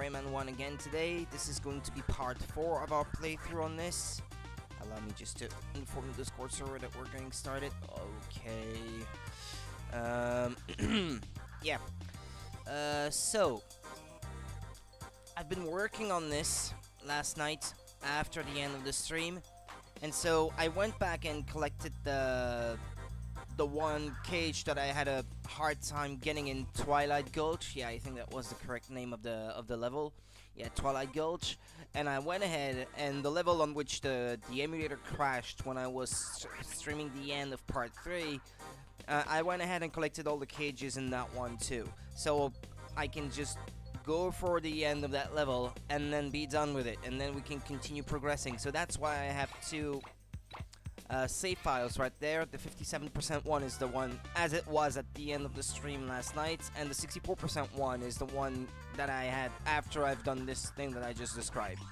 Rayman 1 again today. This is going to be part 4 of our playthrough on this. Allow me just to inform the Discord server that we're getting started. Okay. Yeah. So, I've been working on this last night after the end of the stream. And so, I went back and collected the one cage that I had a hard time getting in Twilight Gulch. Yeah, I think that was the correct name of the level. Yeah, Twilight Gulch. And I went ahead, and the level on which the emulator crashed when I was streaming the end of part 3, I went ahead and collected all the cages in that one too. So I can just go for the end of that level and then be done with it, and then we can continue progressing. So that's why I have two save files right there. The 57% one is the one as it was at the end of the stream last night, and the 64% one is the one that I had after I've done this thing that I just described.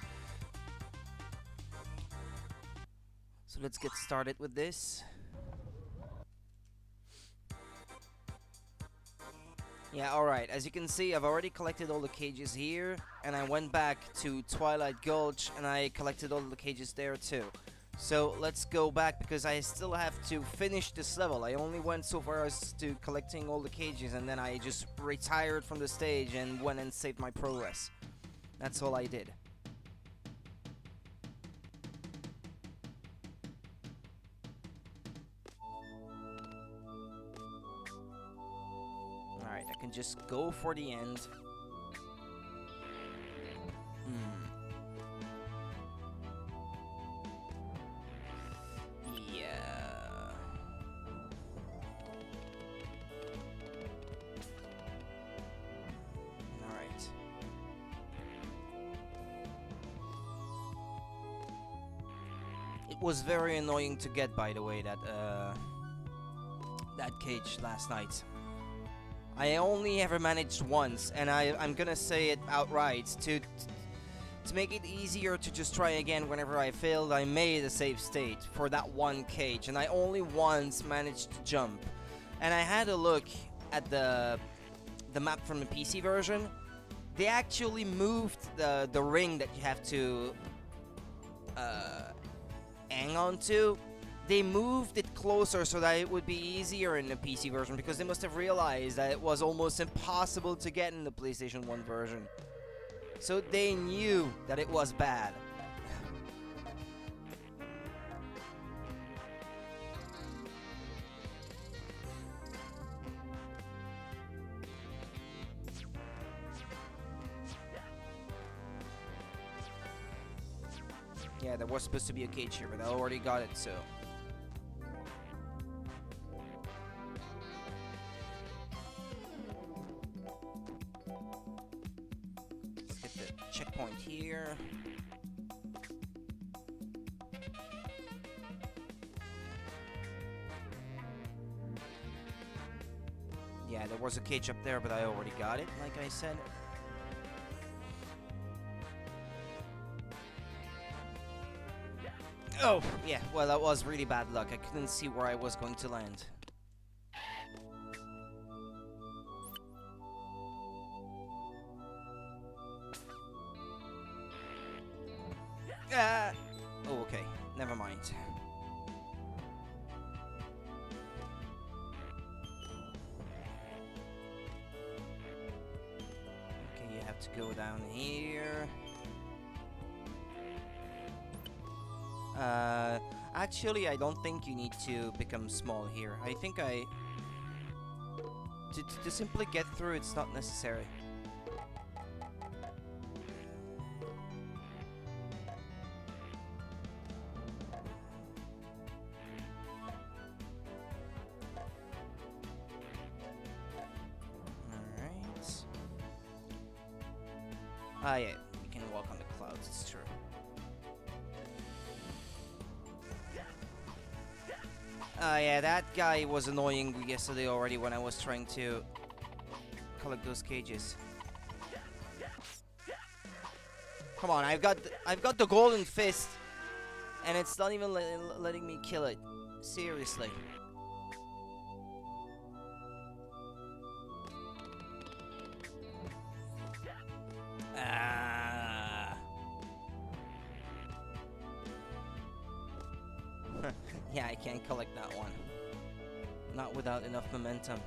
So let's get started with this. Yeah, alright, as you can see, I've already collected all the cages here, and I went back to Twilight Gulch and I collected all the cages there too. So let's go back, because I still have to finish this level. I only went so far as to collecting all the cages, and then I just retired from the stage and went and saved my progress. That's all I did. Alright, I can just go for the end. It was very annoying to get, by the way, that cage last night. I only ever managed once, and I'm gonna say it outright. To make it easier to just try again whenever I failed, I made a save state for that one cage, and I only once managed to jump. And I had a look at the map from the PC version. They actually moved the ring that you have to hang on to. They moved it closer so that it would be easier in the PC version, because they must have realized that it was almost impossible to get in the PlayStation 1 version. So they knew that it was bad. Yeah, there was supposed to be a cage here, but I already got it, so... Let's get the checkpoint here. Yeah, there was a cage up there, but I already got it, like I said. Oh, yeah, well, that was really bad luck. I couldn't see where I was going to land. Oh, okay. Never mind. Okay, you have to go down here. Actually, I don't think you need to become small here. I think to simply get through, it's not necessary. Alright. Ah, yeah, you can walk on the clouds, it's true. Yeah, that guy was annoying yesterday already when I was trying to collect those cages. Come on, I've got the golden fist, and it's not even letting me kill it. Seriously. Yeah, I can't collect that one. Not without enough momentum.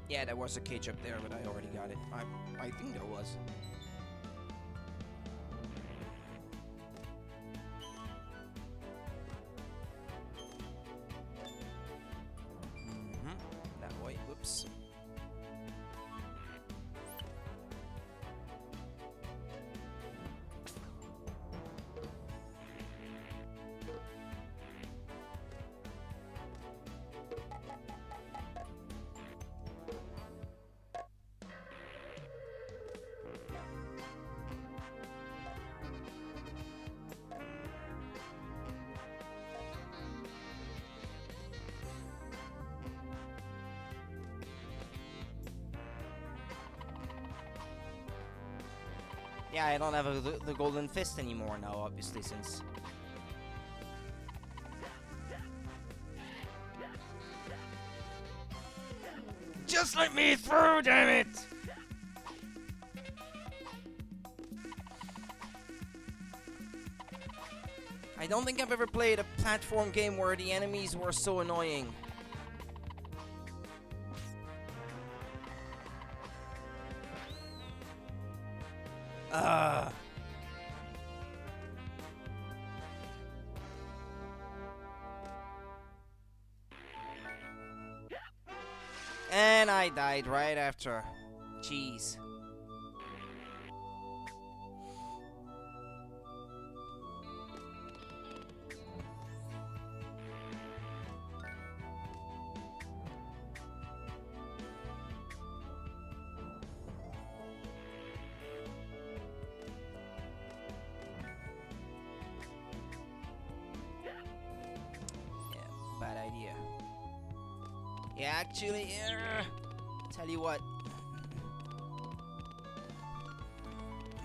Yeah, there was a cage up there, but I already got it. I think there was. That way. Whoops. Yeah, I don't have the golden fist anymore now, obviously, since... Just let me through, damn it! I don't think I've ever played a platform game where the enemies were so annoying. And I died right after. Jeez. Bad idea. Yeah, actually, tell you what.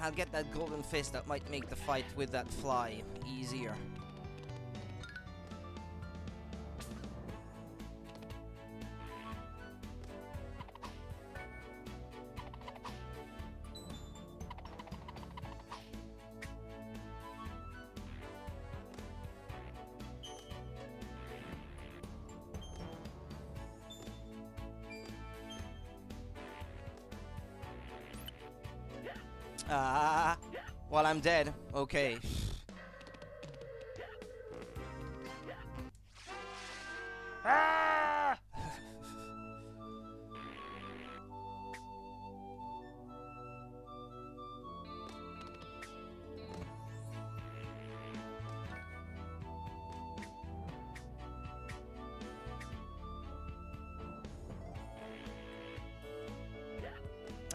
I'll get that golden fist. That might make the fight with that fly easier. Well, I'm dead. Okay.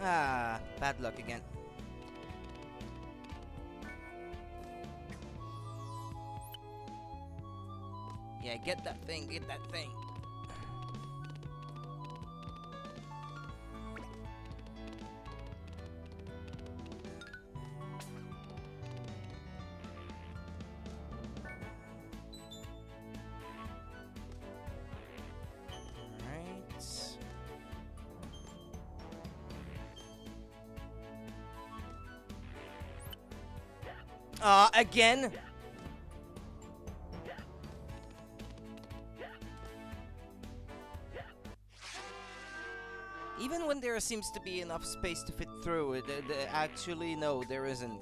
Ah! Bad luck again. Yeah, get that thing, get that thing. Alright. Again? Even when there seems to be enough space to fit through, actually, no, there isn't.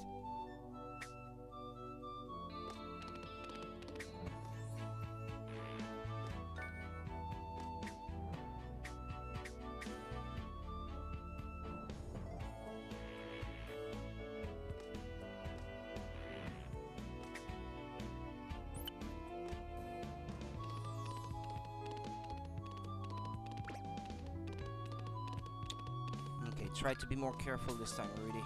Try to be more careful this time, Rudy.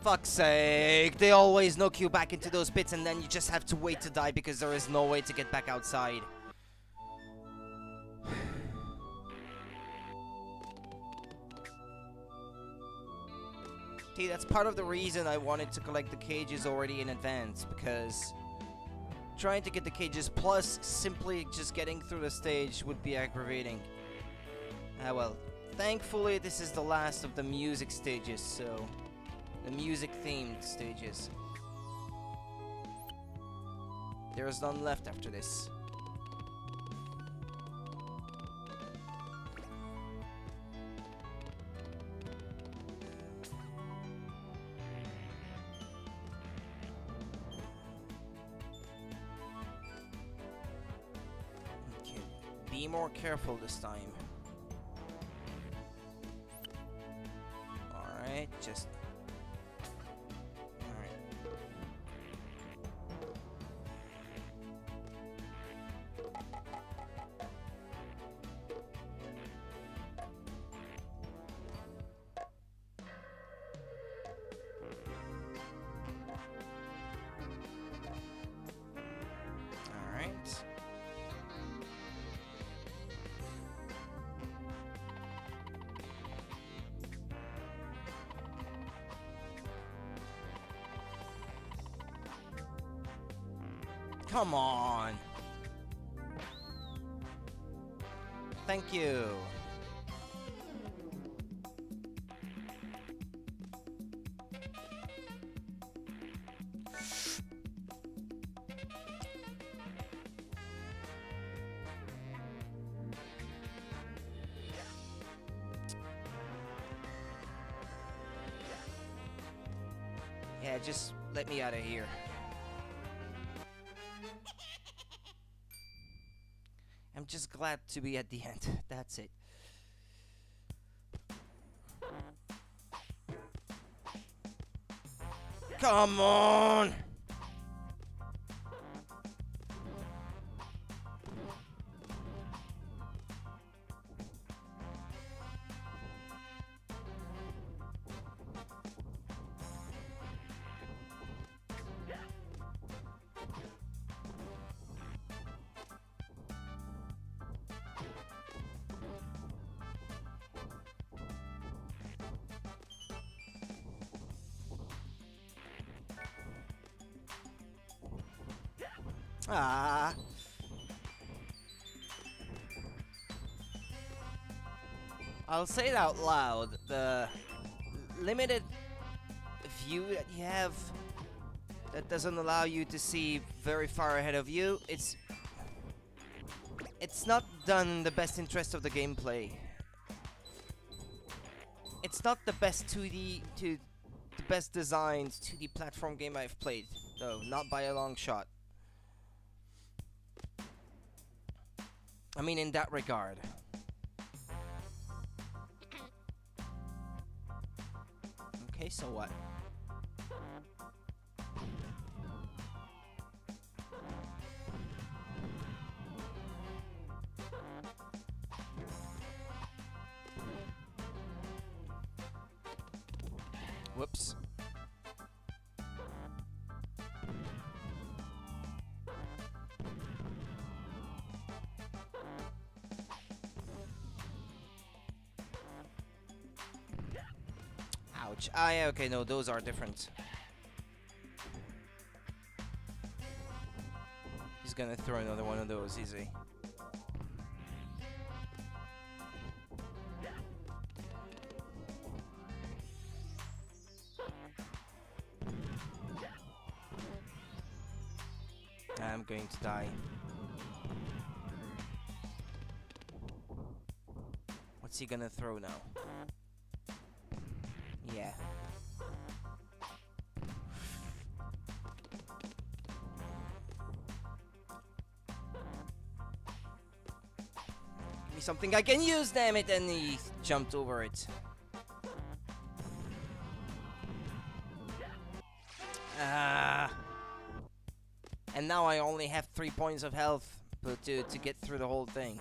Fuck's sake, they always knock you back into those pits and then you just have to wait to die because there is no way to get back outside. See, that's part of the reason I wanted to collect the cages already in advance, because trying to get the cages plus simply just getting through the stage would be aggravating. Ah well, thankfully this is the last of the music stages, so the music themed stages. There's none left after this. Okay, be more careful this time. Alright, just... Come on! Thank you! Yeah, just let me out of here. I'm just glad to be at the end. That's it. Come on! Ah. I'll say it out loud. The limited view that you have that doesn't allow you to see very far ahead of you, it's not done in the best interest of the gameplay. It's not the best 2D the best designed 2D platform game I've played, though, not by a long shot. I mean, in that regard. Okay, so what? Whoops. Ouch. Ah, yeah, okay, no, those are different. He's gonna throw another one of those, easy. I'm going to die. What's he gonna throw now? Yeah. Give me something I can use, damn it! And he jumped over it. Ah. And now I only have 3 points of health to get through the whole thing.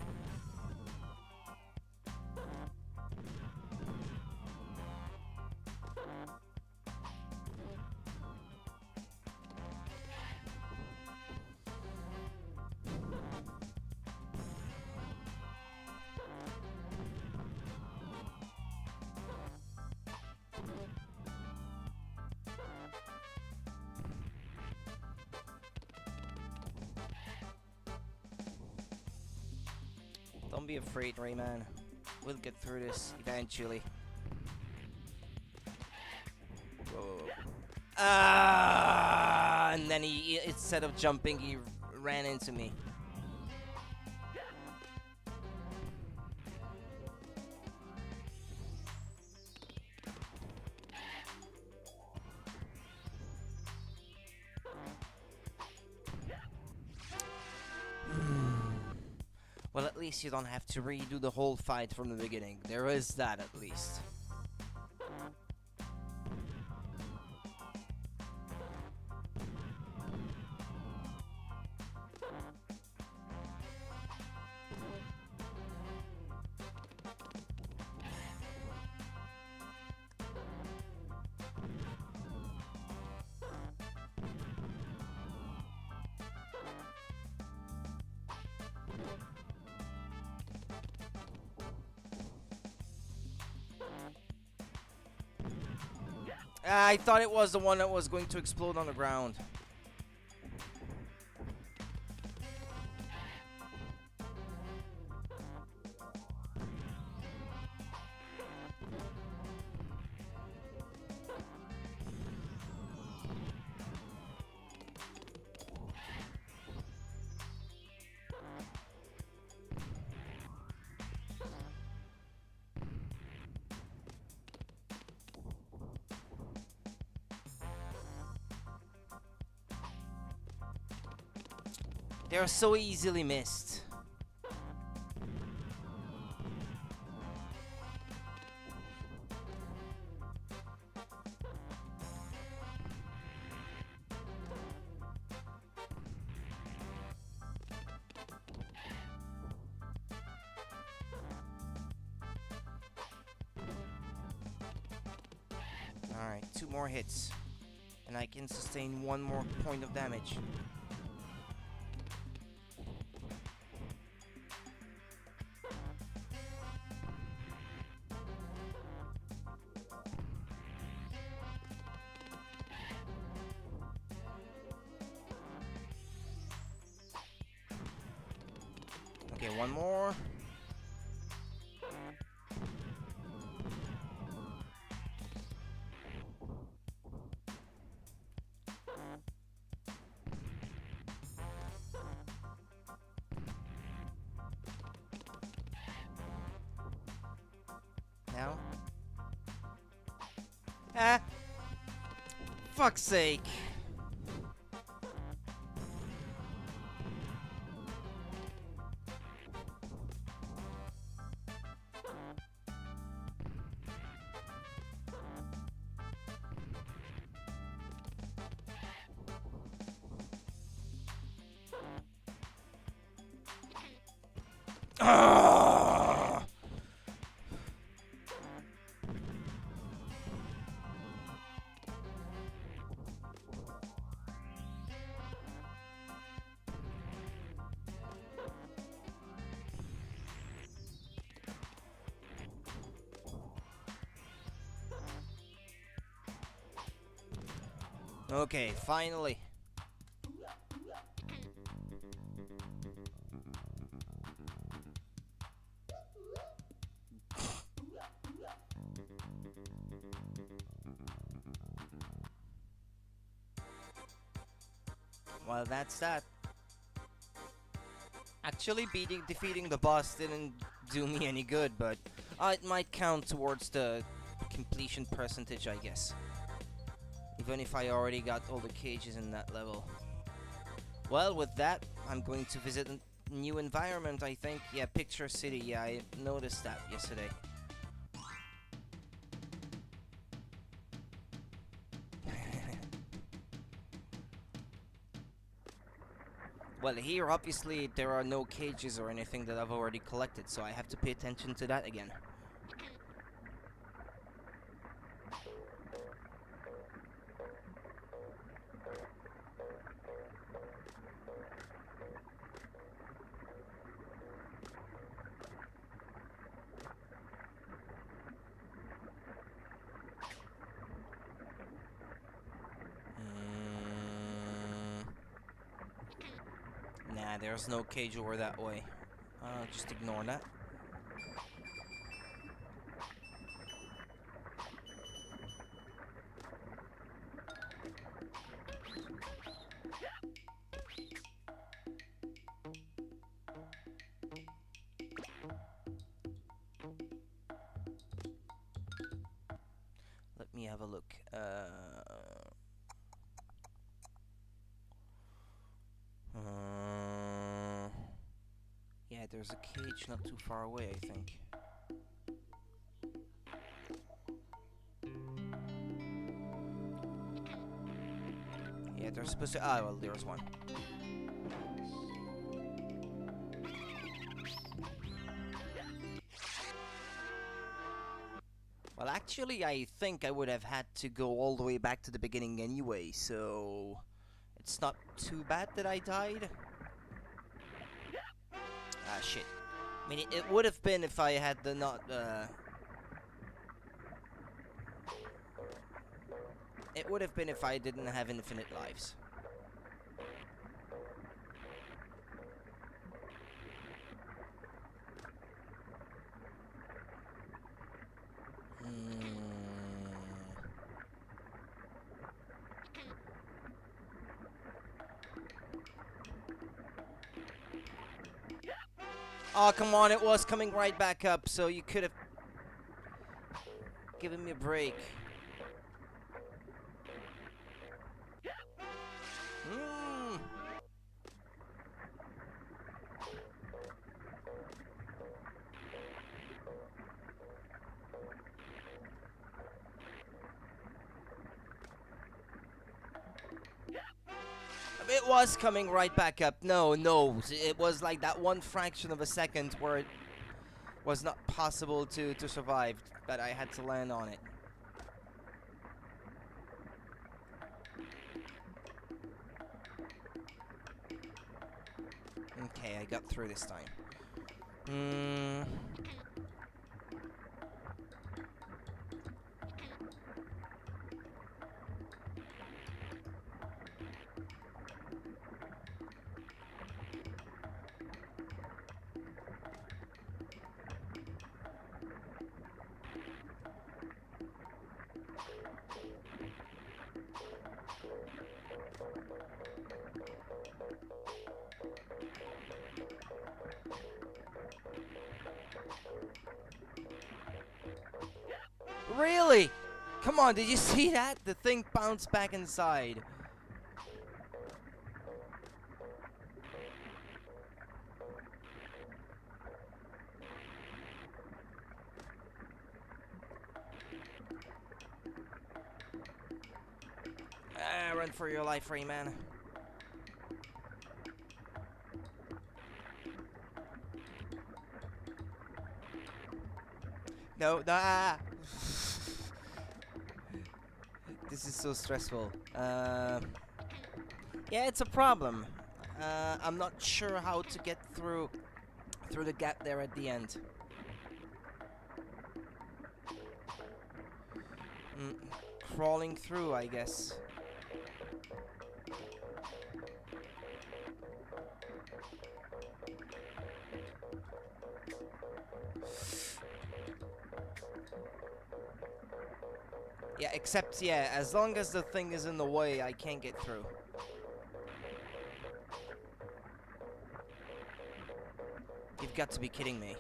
Don't be afraid, Rayman. We'll get through this eventually. Whoa, whoa, whoa. Ah! And then he, instead of jumping, he ran into me. Well, at least you don't have to redo the whole fight from the beginning. There is that, at least. I thought it was the one that was going to explode on the ground. They're so easily missed. Alright, 2 more hits. And I can sustain 1 more point of damage. Okay, 1 more. Now. Ah! Fuck's sake. Ah! Okay, finally. Well, that's that. Actually, defeating the boss didn't do me any good, but it might count towards the completion percentage, I guess. Even if I already got all the cages in that level. Well, with that, I'm going to visit a new environment, I think. Yeah, Picture City. Yeah, I noticed that yesterday. Well, here, obviously, there are no cages or anything that I've already collected, so I have to pay attention to that again. Nah, there's no cage over that way. Just ignore that. Let me have a look. Yeah, there's a cage not too far away, I think. Yeah, there's supposed to. Ah, well, there's one. Well, actually, I think I would have had to go all the way back to the beginning anyway, so it's not too bad that I died. Ah, shit. I mean, it would have been if I had the not, It would have been if I didn't have infinite lives. Oh, come on, it was coming right back up, so you could have given me a break. It was coming right back up. No, it was like that one fraction of a second where it was not possible to survive, but I had to land on it. Okay, I got through this time. Really? Come on, did you see that? The thing bounced back inside. Run for your life, Rayman. No, nah. This is so stressful. Yeah, it's a problem. I'm not sure how to get through the gap there at the end. Crawling through, I guess. Yeah, except, yeah, as long as the thing is in the way, I can't get through. You've got to be kidding me.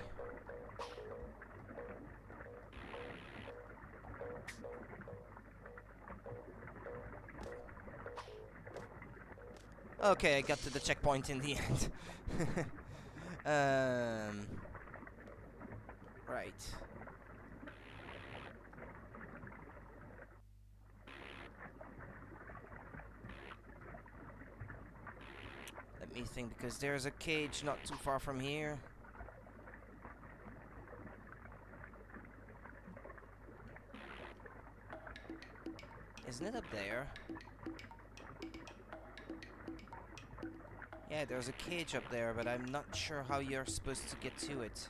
Okay, I got to the checkpoint in the end. Right. Let me think, because there's a cage not too far from here. Isn't it up there? Yeah, there's a cage up there, but I'm not sure how you're supposed to get to it.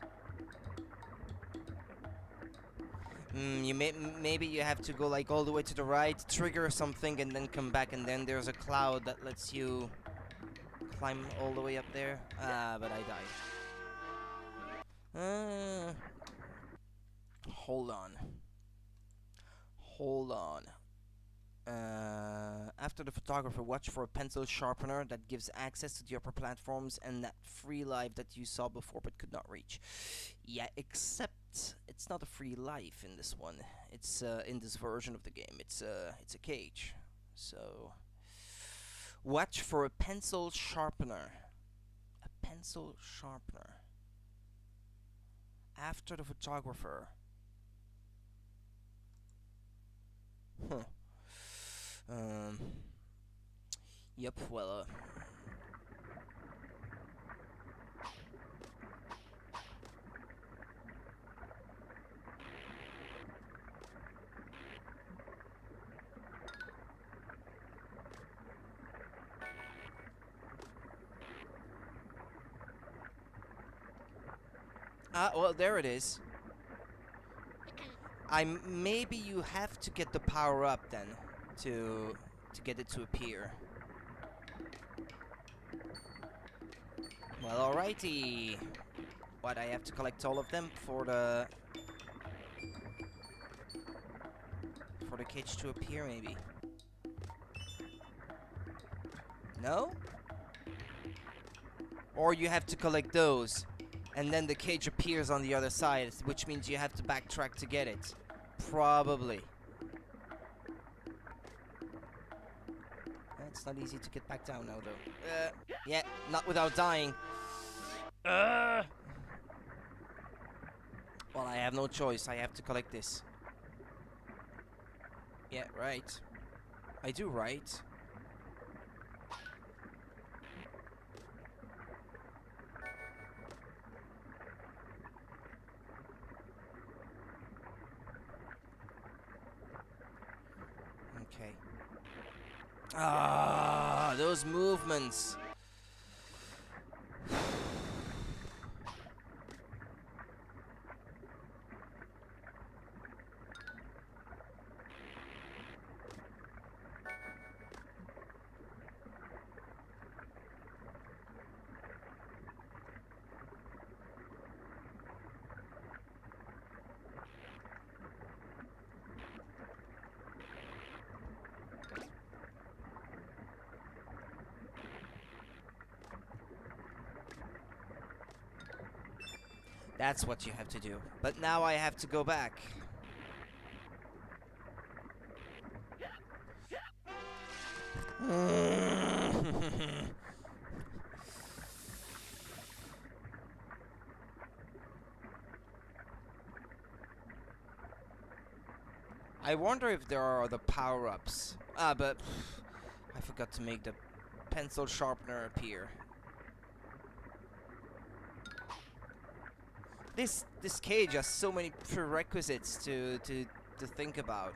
Maybe you have to go like all the way to the right, trigger something, and then come back, and then there's a cloud that lets you climb all the way up there. Ah, but I died. Uh, hold on. Hold on. After the photographer, watch for a pencil sharpener that gives access to the upper platforms and that free life that you saw before but could not reach. Yeah, except it's not a free life in this one. It's in this version of the game. It's a cage. So watch for a pencil sharpener. A pencil sharpener. After the photographer. Huh. Um. Yep. Well. Well, there it is. Maybe you have to get the power up then to get it to appear. Well, alrighty. What, I have to collect all of them for the cage to appear, maybe? No? Or you have to collect those, and then the cage appears on the other side, which means you have to backtrack to get it. Probably. It's not easy to get back down now, though. Yeah, not without dying. Well, I have no choice. I have to collect this. Yeah, right. I do, right? Okay. Ah, those movements. That's what you have to do. But now I have to go back. I wonder if there are other power-ups. But I forgot to make the pencil sharpener appear. This cage has so many prerequisites to think about.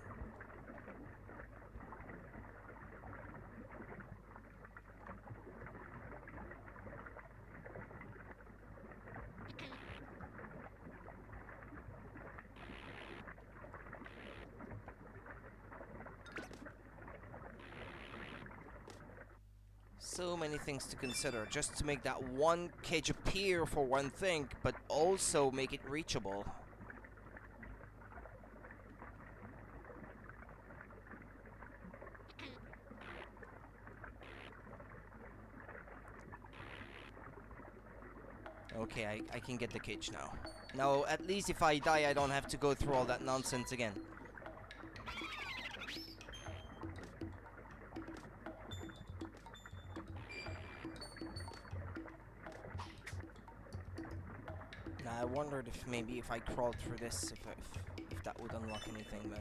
So many things to consider just to make that one cage appear for one thing, but also make it reachable. Okay, I can get the cage now. Now, at least if I die, I don't have to go through all that nonsense again. I wondered if maybe if I crawled through this, if that would unlock anything, but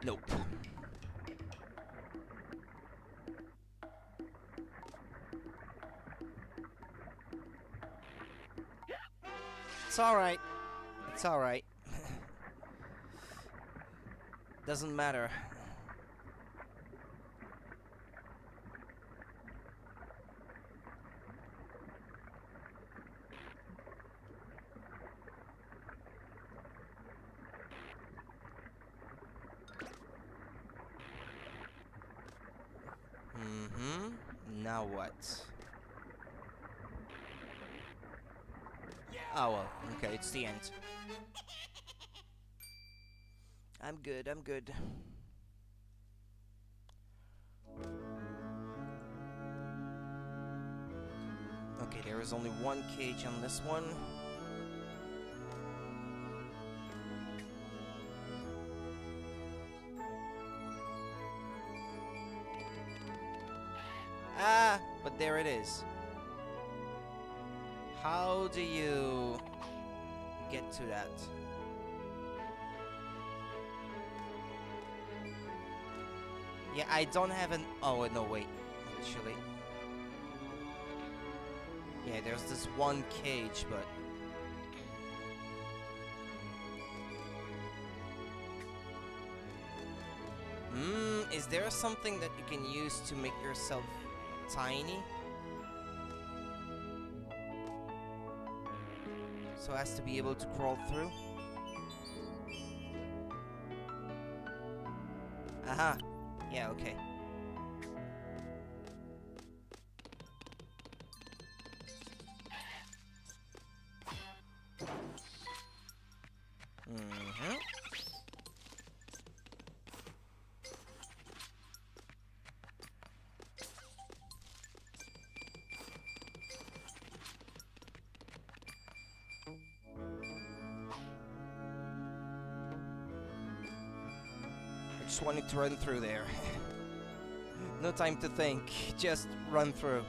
nope. It's alright. It's alright. Doesn't matter. Now what? Oh well, okay, it's the end. I'm good, I'm good. Okay, there is only one cage on this one. Ah, but there it is. How do you get to that? Yeah, I don't have an... Oh, no, wait. Actually. Yeah, there's this one cage, but... Is there something that you can use to make yourself tiny? So as to be able to crawl through? Aha! Yeah, okay. I just wanted to run through there. No time to think, just run through.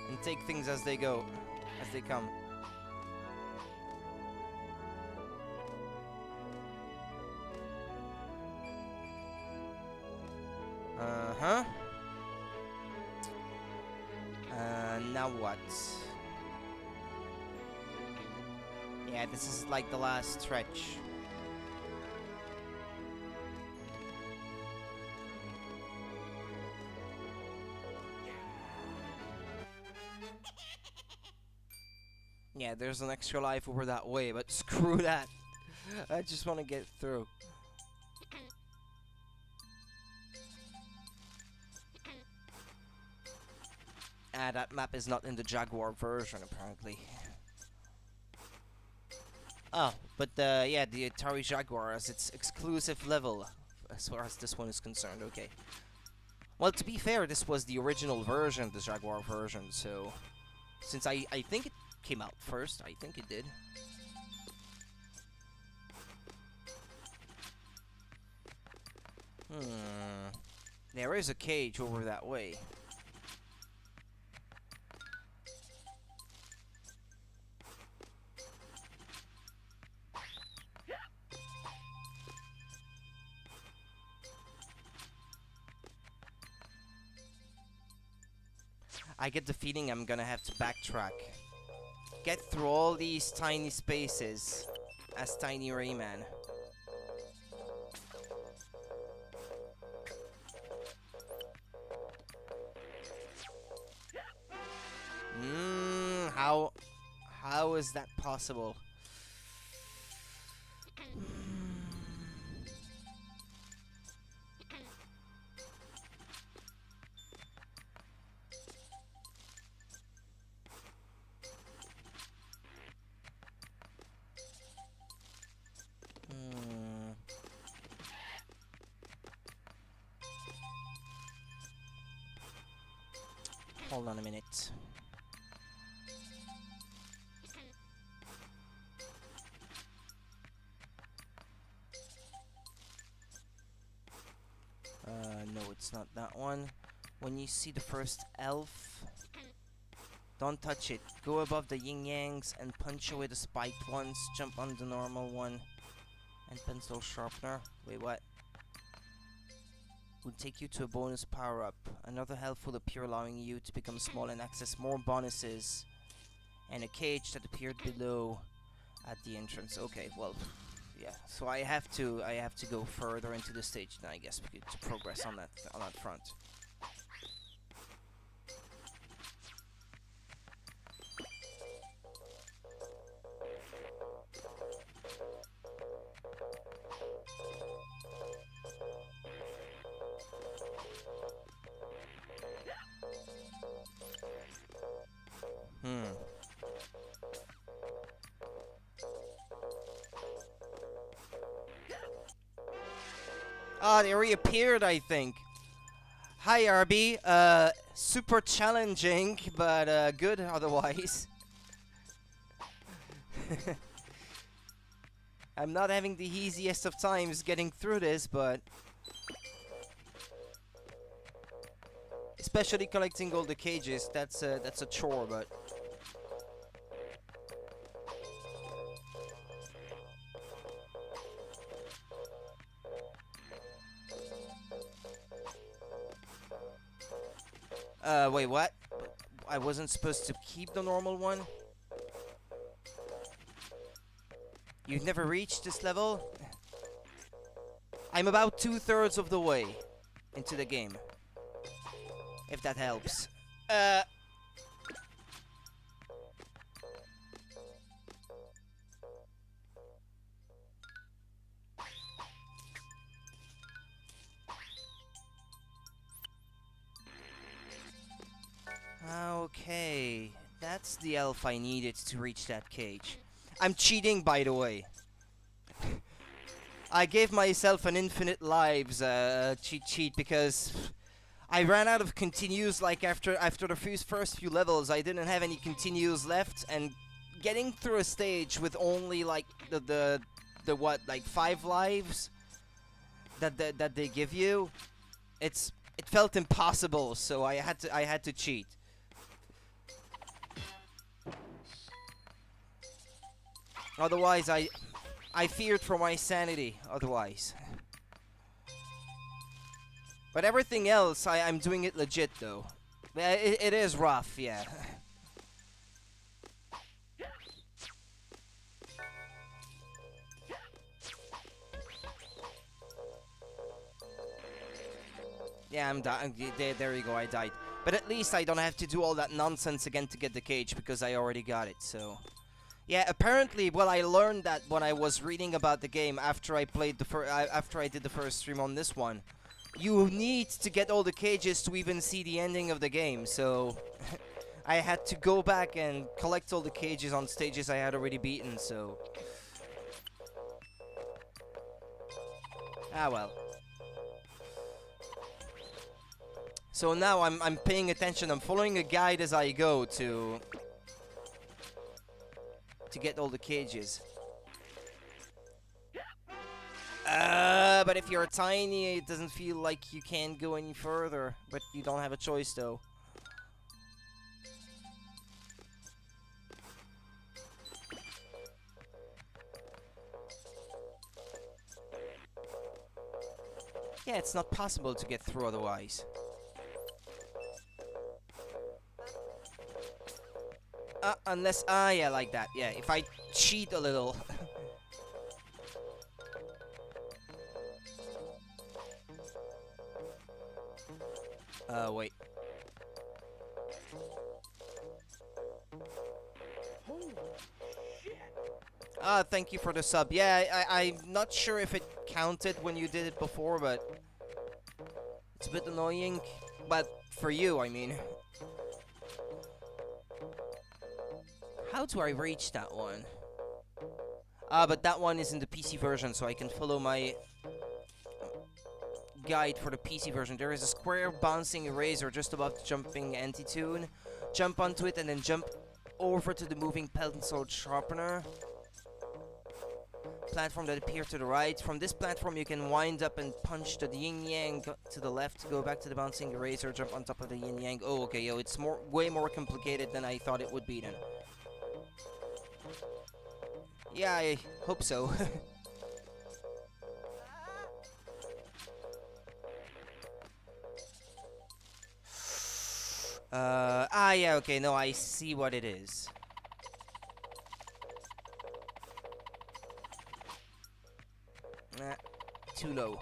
And take things as they go, as they come. Uh-huh. Now what? Yeah, this is like the last stretch. Yeah, there's an extra life over that way, but screw that. I just want to get through. Ah, that map is not in the Jaguar version, apparently. Oh, but yeah, the Atari Jaguar has its exclusive level, as far as this one is concerned, okay. Well, to be fair, this was the original version, the Jaguar version, so... Since I think it came out first, I think it did. There is a cage over that way. I get the feeling I'm gonna have to backtrack. Get through all these tiny spaces as Tiny Rayman. How is that possible? Hold on a minute. No, it's not that one. When you see the first elf, don't touch it. Go above the yin-yangs and punch away the spiked ones. Jump on the normal one. And pencil sharpener. Wait, what? Will take you to a bonus power-up. Another health will appear, allowing you to become small and access more bonuses. And a cage that appeared below at the entrance. Okay, well, yeah. So I have to go further into the stage then, I guess, to progress on that front. Ah, they reappeared, I think. Hi, RB. Super challenging, but good otherwise. I'm not having the easiest of times getting through this, but... especially collecting all the cages, that's a chore, but... wait, what? I wasn't supposed to keep the normal one? You've never reached this level? I'm about 2/3 of the way into the game. If that helps. Okay. That's the elf I needed to reach that cage. I'm cheating, by the way. I gave myself an infinite lives cheat sheet because I ran out of continues. Like after the first few levels, I didn't have any continues left, and getting through a stage with only like the what, like 5 lives that they give you, it felt impossible. So I had to cheat. Otherwise, I feared for my sanity, otherwise. But everything else, I'm doing it legit, though. It is rough, yeah. Yeah, I'm dying. There you go, I died. But at least I don't have to do all that nonsense again to get the cage, because I already got it, so... Yeah, apparently, well, I learned that when I was reading about the game after I played after I did the first stream on this one. You need to get all the cages to even see the ending of the game, so I had to go back and collect all the cages on stages I had already beaten, so... Ah, well. So now I'm paying attention, I'm following a guide as I go to get all the cages. But if you're tiny, it doesn't feel like you can go any further. But you don't have a choice, though. Yeah, it's not possible to get through otherwise. Unless, yeah, like that. Yeah, if I cheat a little. Wait. Thank you for the sub. Yeah, I'm not sure if it counted when you did it before, but... it's a bit annoying. But for you, I mean. How do I reach that one? But that one is in the PC version, so I can follow my guide for the PC version. There is a square bouncing eraser just above the jumping anti-tune. Jump onto it and then jump over to the moving pencil sharpener. Platform that appears to the right. From this platform you can wind up and punch the yin-yang to the left. Go back to the bouncing eraser, jump on top of the yin-yang. Oh, okay, yo, it's way more complicated than I thought it would be then. Yeah, I hope so. Yeah, okay, no, I see what it is. Too low.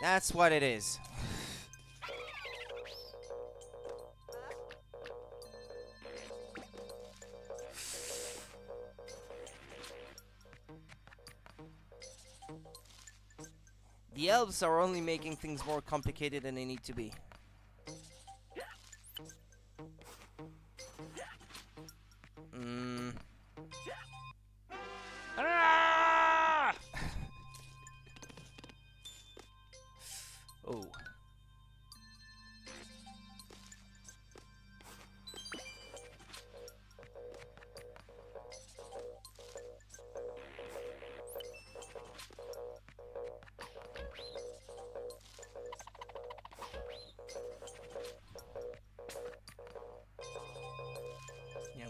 That's what it is. The elves are only making things more complicated than they need to be.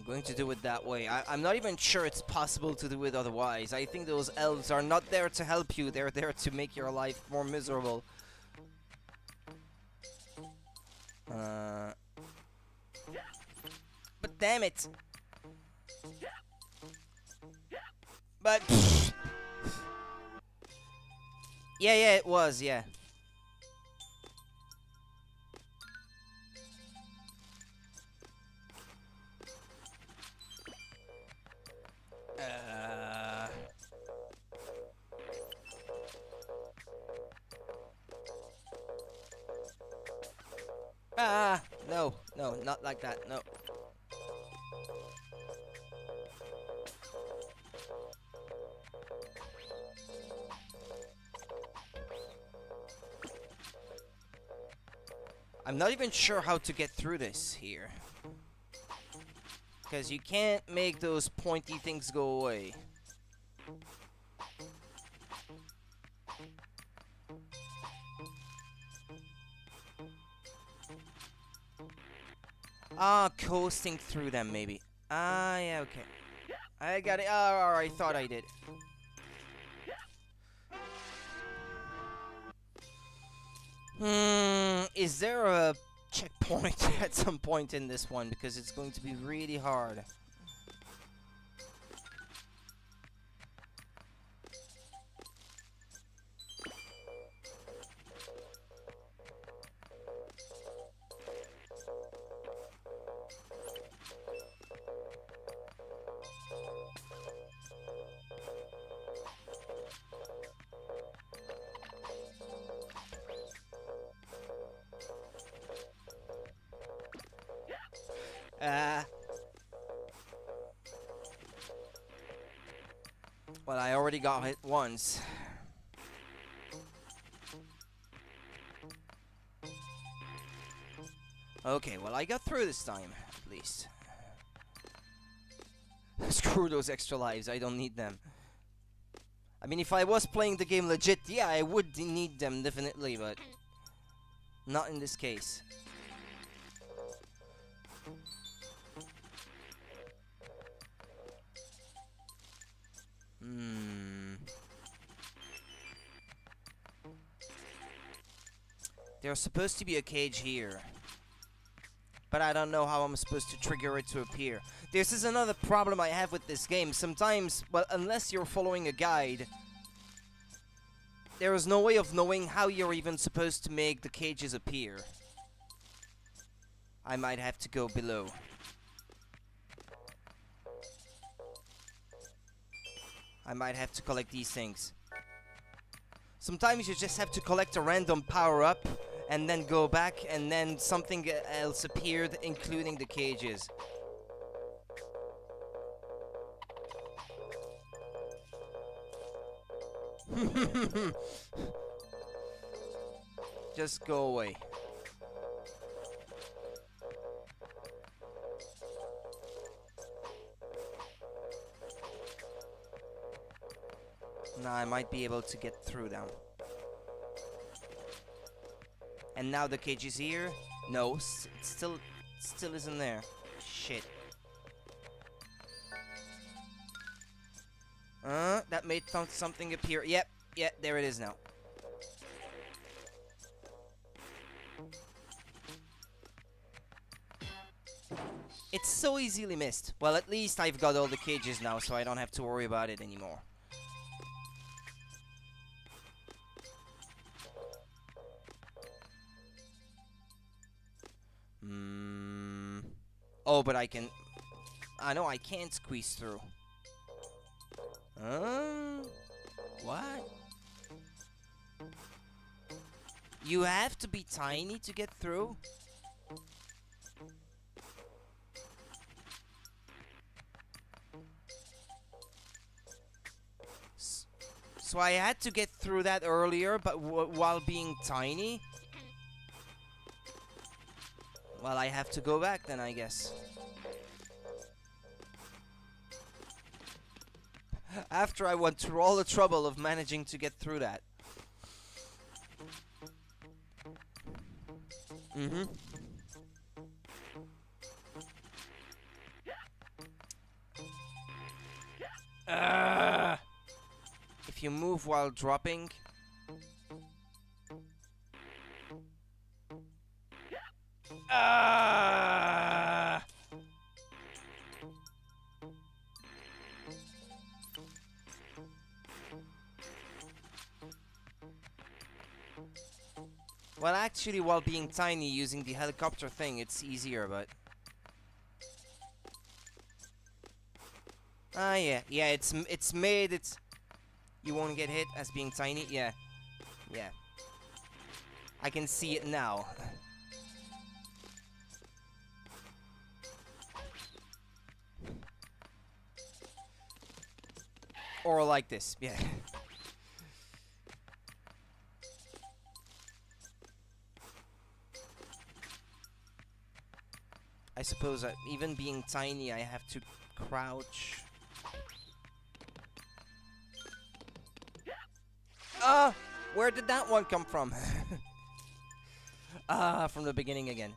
going to do it that way. I'm not even sure it's possible to do it otherwise. I think those elves are not there to help you. They're there to make your life more miserable. But damn it. But... yeah, it was, yeah. No, not like that, no. I'm not even sure how to get through this here. Because you can't make those pointy things go away. Coasting through them, maybe. Yeah, okay. I got it. I thought I did. Is there a checkpoint at some point in this one? Because it's going to be really hard. Well, I already got hit once. Okay, well, I got through this time, at least. Screw those extra lives, I don't need them. I mean, if I was playing the game legit, yeah, I would need them, definitely, but... not in this case. There's supposed to be a cage here. But I don't know how I'm supposed to trigger it to appear. This is another problem I have with this game. Sometimes, well, unless you're following a guide, there is no way of knowing how you're even supposed to make the cages appear. I might have to go below. I might have to collect these things. Sometimes you just have to collect a random power-up and then go back, and then something else appeared, including the cages. Just go away. Now I might be able to get through them. And now the cage is here. No, it still isn't there. Shit. That made something appear. Yep, there it is now. It's so easily missed. Well, at least I've got all the cages now, so I don't have to worry about it anymore. Oh, but I can... I know I can't squeeze through. What? You have to be tiny to get through? So I had to get through that earlier, but while being tiny? Well, I have to go back then, I guess. After I went through all the trouble of managing to get through that. move while dropping. Ah! Well, actually, while being tiny, using the helicopter thing, it's easier, but... Ah, yeah. Yeah, it's made, it's... You won't get hit as being tiny? Yeah. Yeah. I can see it now. Or like this, yeah. I suppose even being tiny, I have to crouch. Ah! Where did that one come from? From the beginning again.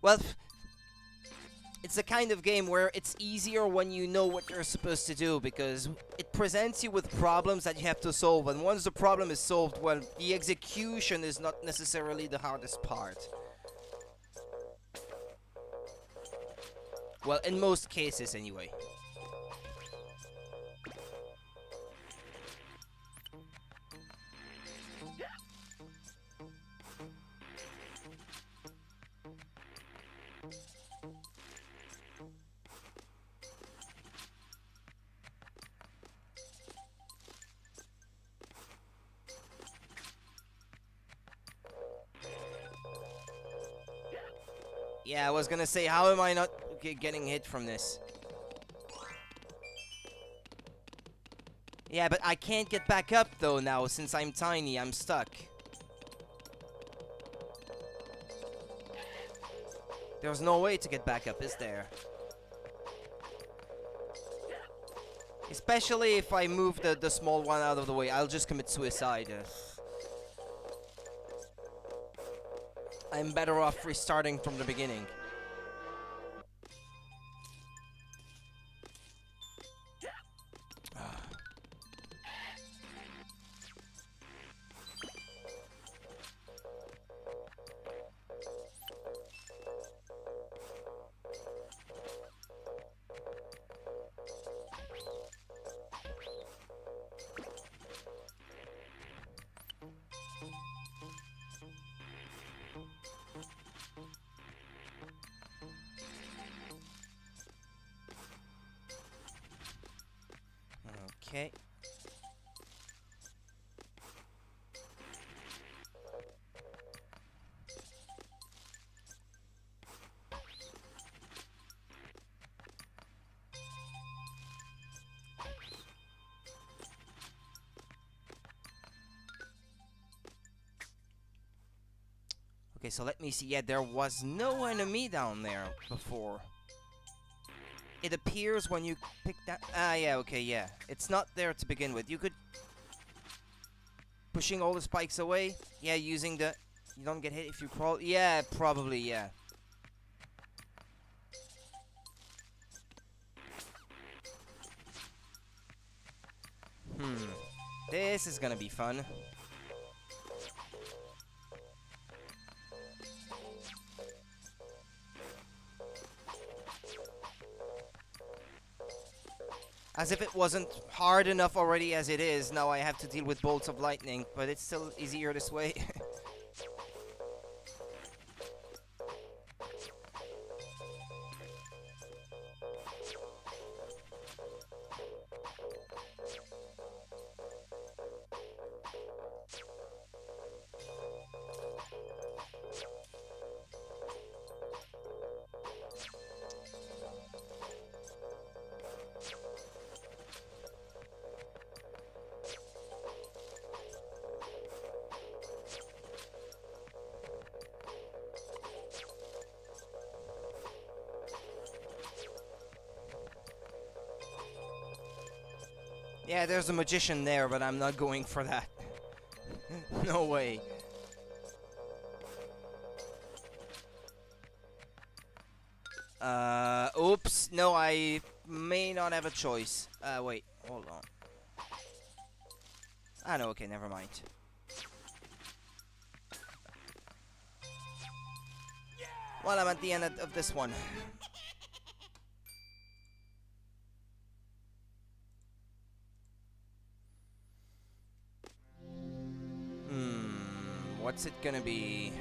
Well, it's the kind of game where it's easier when you know what you're supposed to do, because it presents you with problems that you have to solve, and once the problem is solved, well, the execution is not necessarily the hardest part. Well, in most cases, anyway. Yeah, I was gonna say, how am I not getting hit from this? Yeah, but I can't get back up though now, since I'm tiny, I'm stuck. There's no way to get back up, is there? Especially if I move the small one out of the way, I'll just commit suicide. I'm better off restarting from the beginning. Okay. Okay, so let me see. Yeah, there was no enemy down there before. It appears when you pick that... Ah, yeah, okay, yeah. It's not there to begin with. You could... Pushing all the spikes away? Yeah, using the... You don't get hit if you crawl? Yeah, probably, yeah. This is gonna be fun. As if it wasn't hard enough already as it is, now I have to deal with bolts of lightning, but it's still easier this way. Yeah, there's a magician there, but I'm not going for that. No way. Oops. No, I may not have a choice. Wait, hold on. Ah, no, okay, never mind. Well, I'm at the end of this one. What's it gonna be?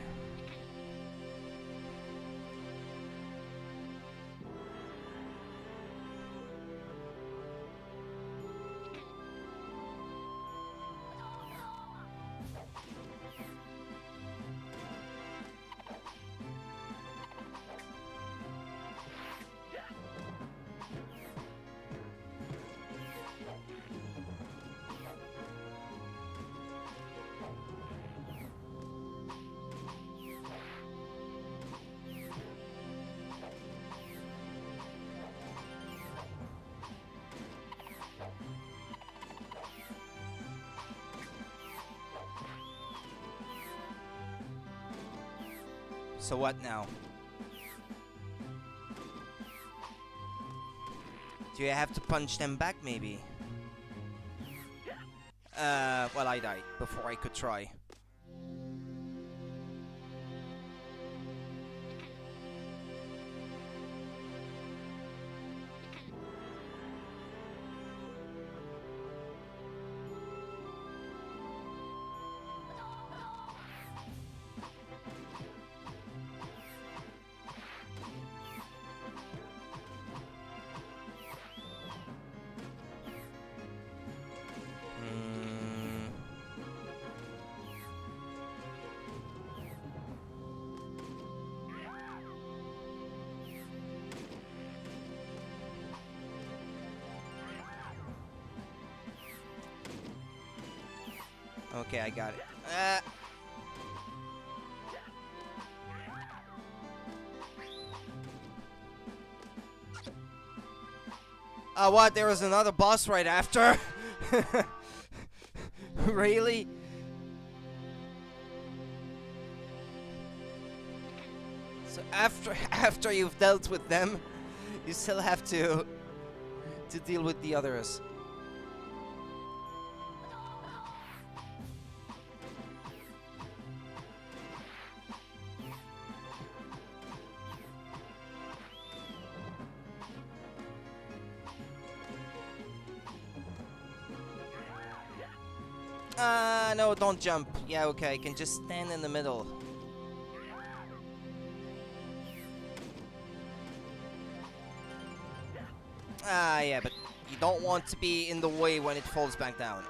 So what now? Do you have to punch them back, maybe? Well, I died before I could try. Okay, I got it. What? There was another boss right after? Really? So after you've dealt with them, you still have to deal with the others. No, don't jump. Yeah, okay, I can just stand in the middle. Yeah, but you don't want to be in the way when it falls back down.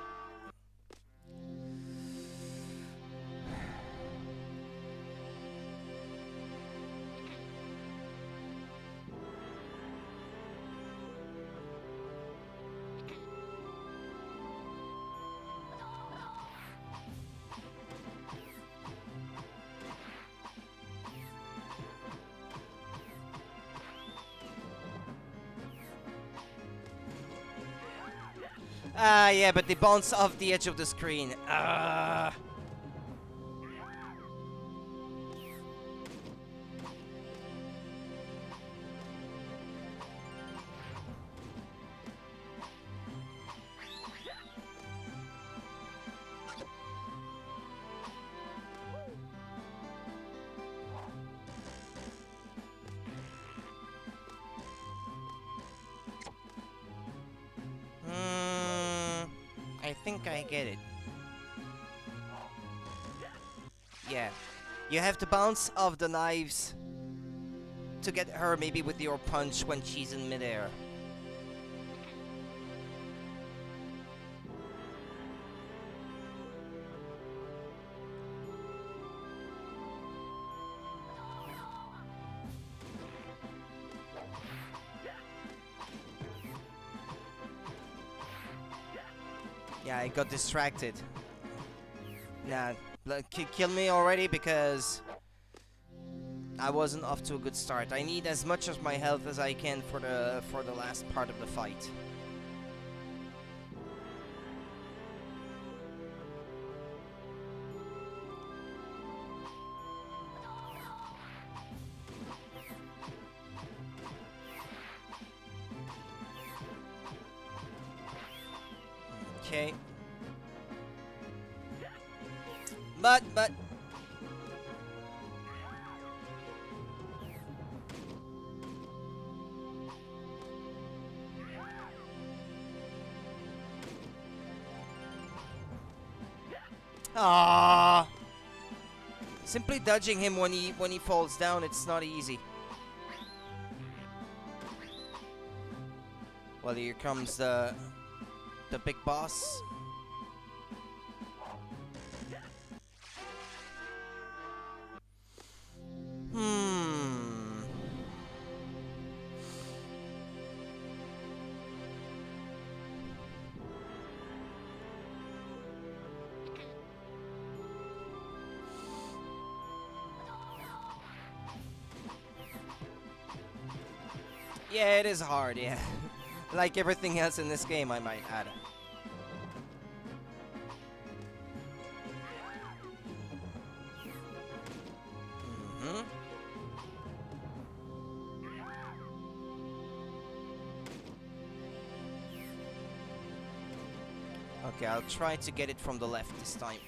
Yeah, but they bounce off the edge of the screen. I think I get it. Yeah. You have to bounce off the knives to get her maybe with your punch when she's in midair. Yeah, I got distracted. Nah, kill me already because I wasn't off to a good start. I need as much of my health as I can for the last part of the fight. Okay. But. Ah. Simply dodging him when he falls down, it's not easy. Well, here comes the big boss. Yeah, it is hard, yeah. Like everything else in this game, I might add. Okay, I'll try to get it from the left this time.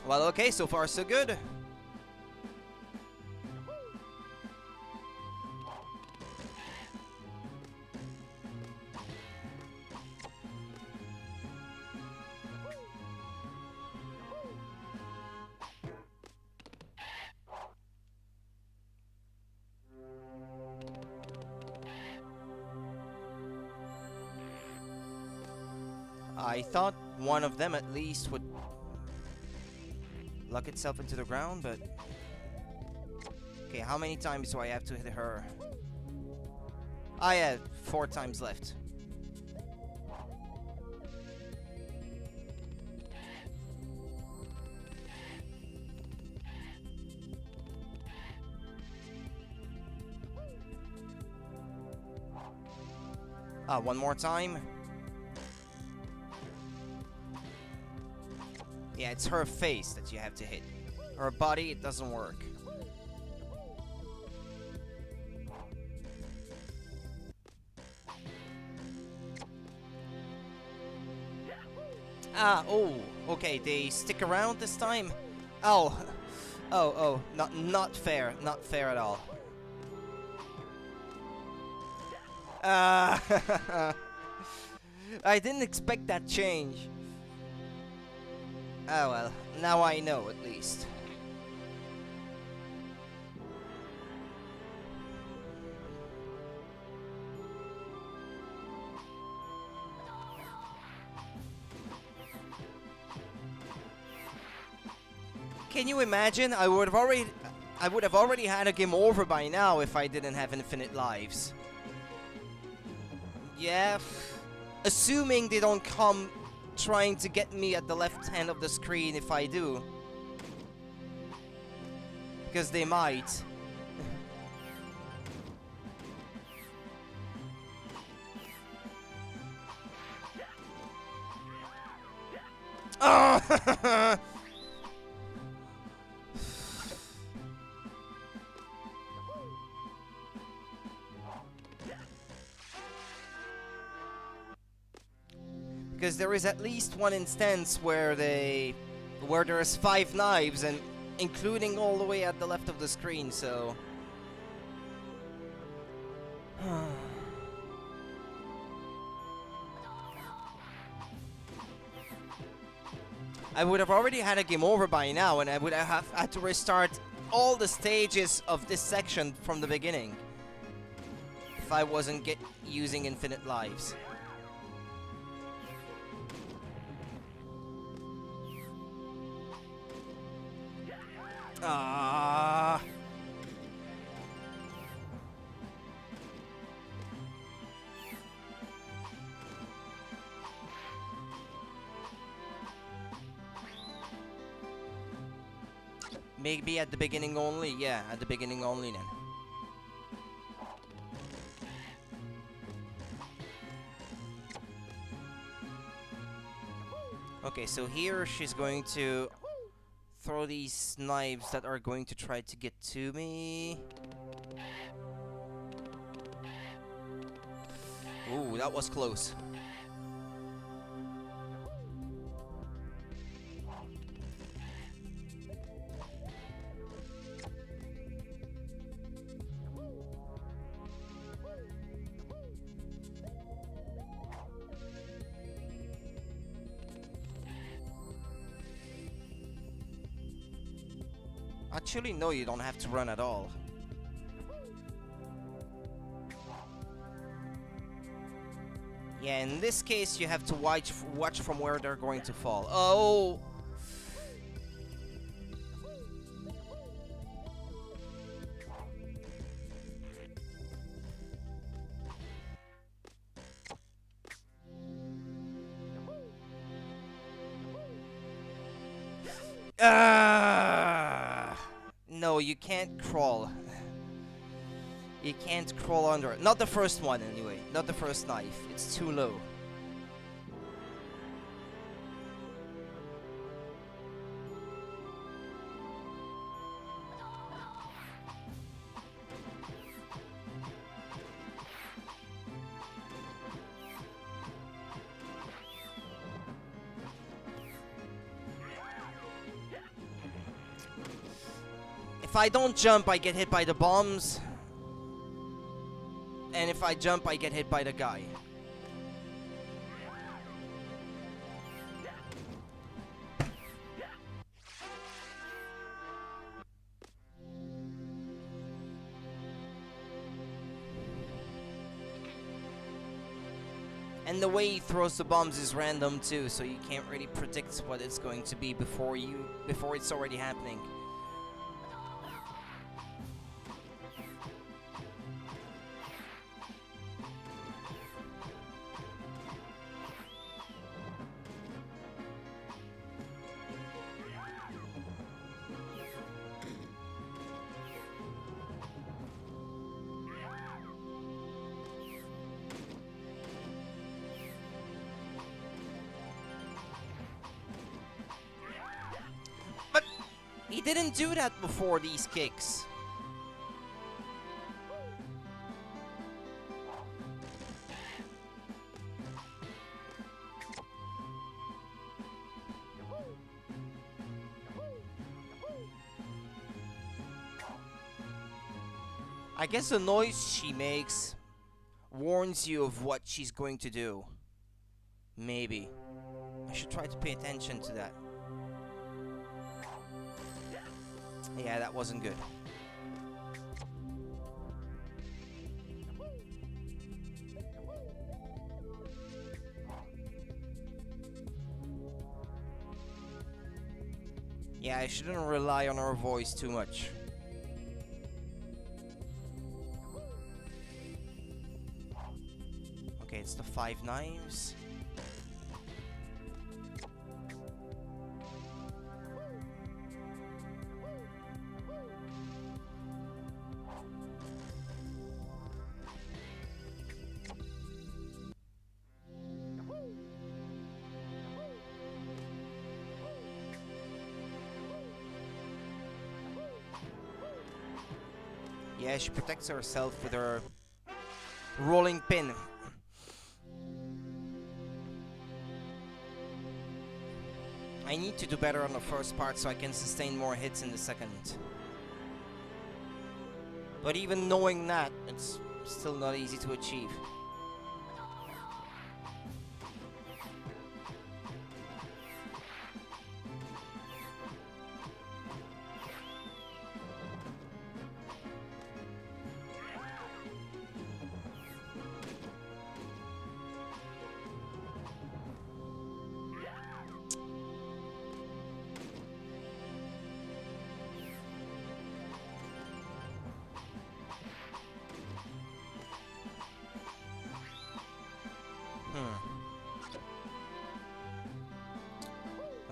Well, okay, so far so good. I thought one of them at least would lock itself into the ground, but... Okay, how many times do I have to hit her? Ah, yeah, 4 times left. Ah, one more time. Yeah, it's her face that you have to hit. Her body, it doesn't work. Ah, oh, okay, they stick around this time? Oh, not fair, not fair at all. I didn't expect that change. Oh well, now I know at least. Can you imagine? I would have already had a game over by now if I didn't have infinite lives. Yeah, assuming they don't come trying to get me at the left hand of the screen if I do. Because they might. Oh! Because there is at least one instance where there's 5 knives, and including all the way at the left of the screen, so I would have already had a game over by now, and I would have had to restart all the stages of this section from the beginning if I wasn't using infinite lives. Ah. Maybe at the beginning only? Yeah, at the beginning only then. Okay, so here she's going to throw these knives that are going to try to get to me. Ooh, that was close. Actually, no, you don't have to run at all. Yeah, in this case, you have to watch from where they're going to fall. Oh! No, you can't crawl. You can't crawl under it. Not the first one, anyway. Not the first knife. It's too low. If I don't jump, I get hit by the bombs. And if I jump, I get hit by the guy. And the way he throws the bombs is random too, so you can't really predict what it's going to be before it's already happening. He didn't do that before these kicks. I guess the noise she makes warns you of what she's going to do. Maybe. I should try to pay attention to that. Yeah, that wasn't good. Yeah, I shouldn't rely on her voice too much. Okay, it's the 5 knives. Yeah, she protects herself with her rolling pin. I need to do better on the first part so I can sustain more hits in the second. But even knowing that, it's still not easy to achieve.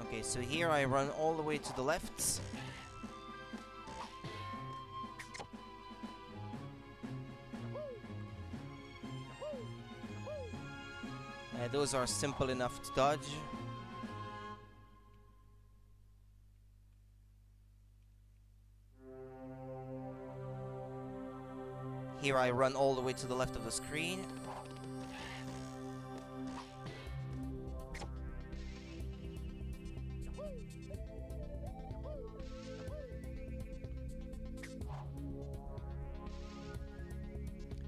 Okay, so here I run all the way to the left. Those are simple enough to dodge. Here I run all the way to the left of the screen.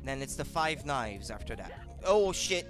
Then it's the 5 knives after that. Oh shit!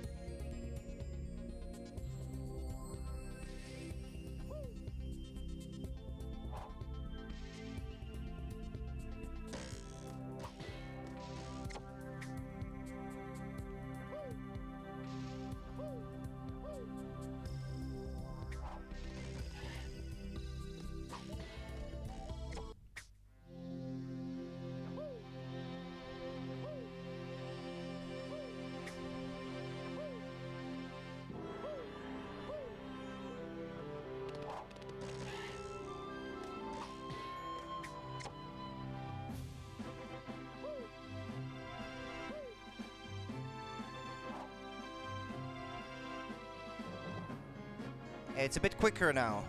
It's a bit quicker now.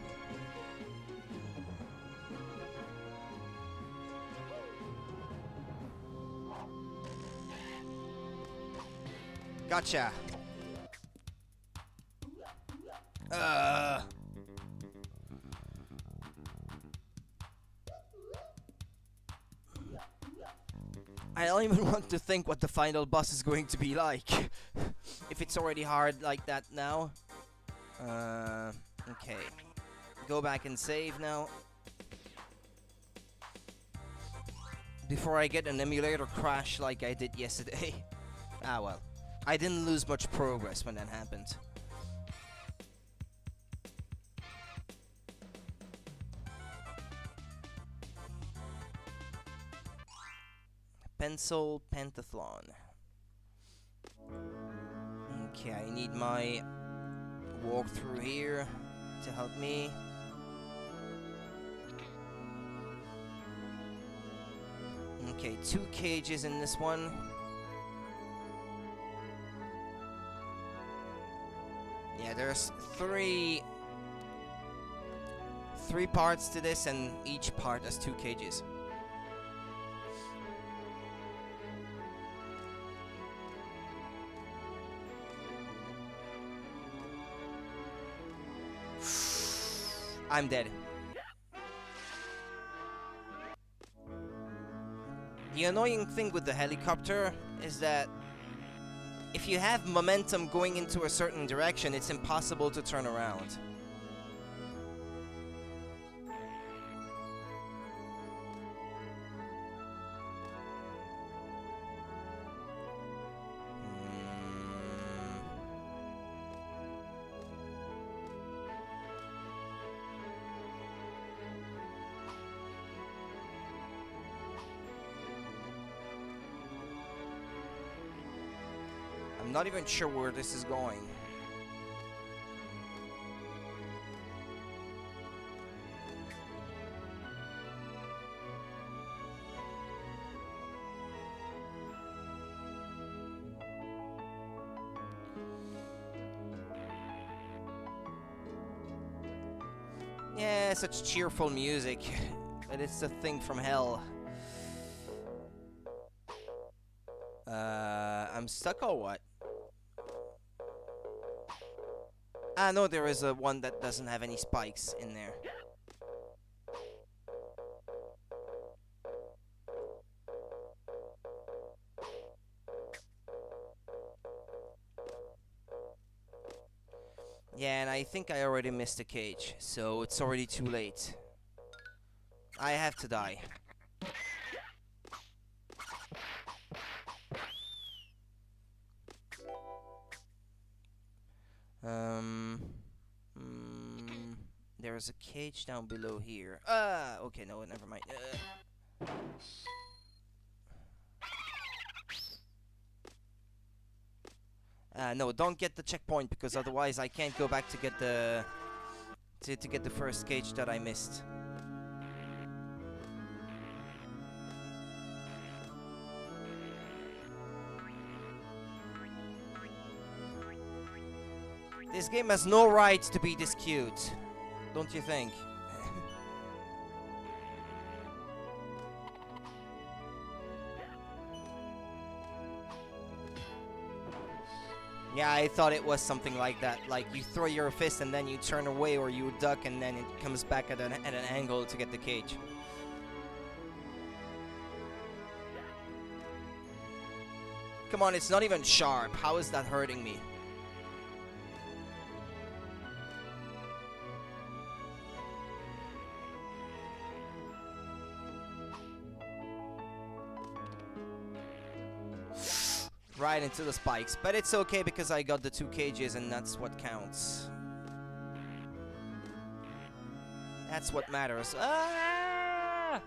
Gotcha. I don't even want to think what the final boss is going to be like. If it's already hard like that now. Okay. Go back and save now. Before I get an emulator crash like I did yesterday. Ah well. I didn't lose much progress when that happened. Pencil pentathlon. Okay, I need my walkthrough here to help me. Okay, 2 cages in this one. Yeah, there's three parts to this, and each part has 2 cages. I'm dead. The annoying thing with the helicopter is that if you have momentum going into a certain direction, it's impossible to turn around. I'm not even sure where this is going. Yeah, such cheerful music. But it's the thing from hell. I'm stuck or what? Ah, no, there is a one that doesn't have any spikes in there. Yeah, and I think I already missed a cage, so it's already too late. I have to die. There's a cage down below here. Okay, no, never mind. No, don't get the checkpoint, because otherwise I can't go back to get the to get the first cage that I missed. This game has no right to be this cute, don't you think? Yeah, I thought it was something like that. Like, you throw your fist and then you turn away or you duck and then it comes back at an angle to get the cage. Come on, it's not even sharp. How is that hurting me? Right into the spikes. But it's okay because I got the 2 cages and that's what counts. That's what matters. Ah!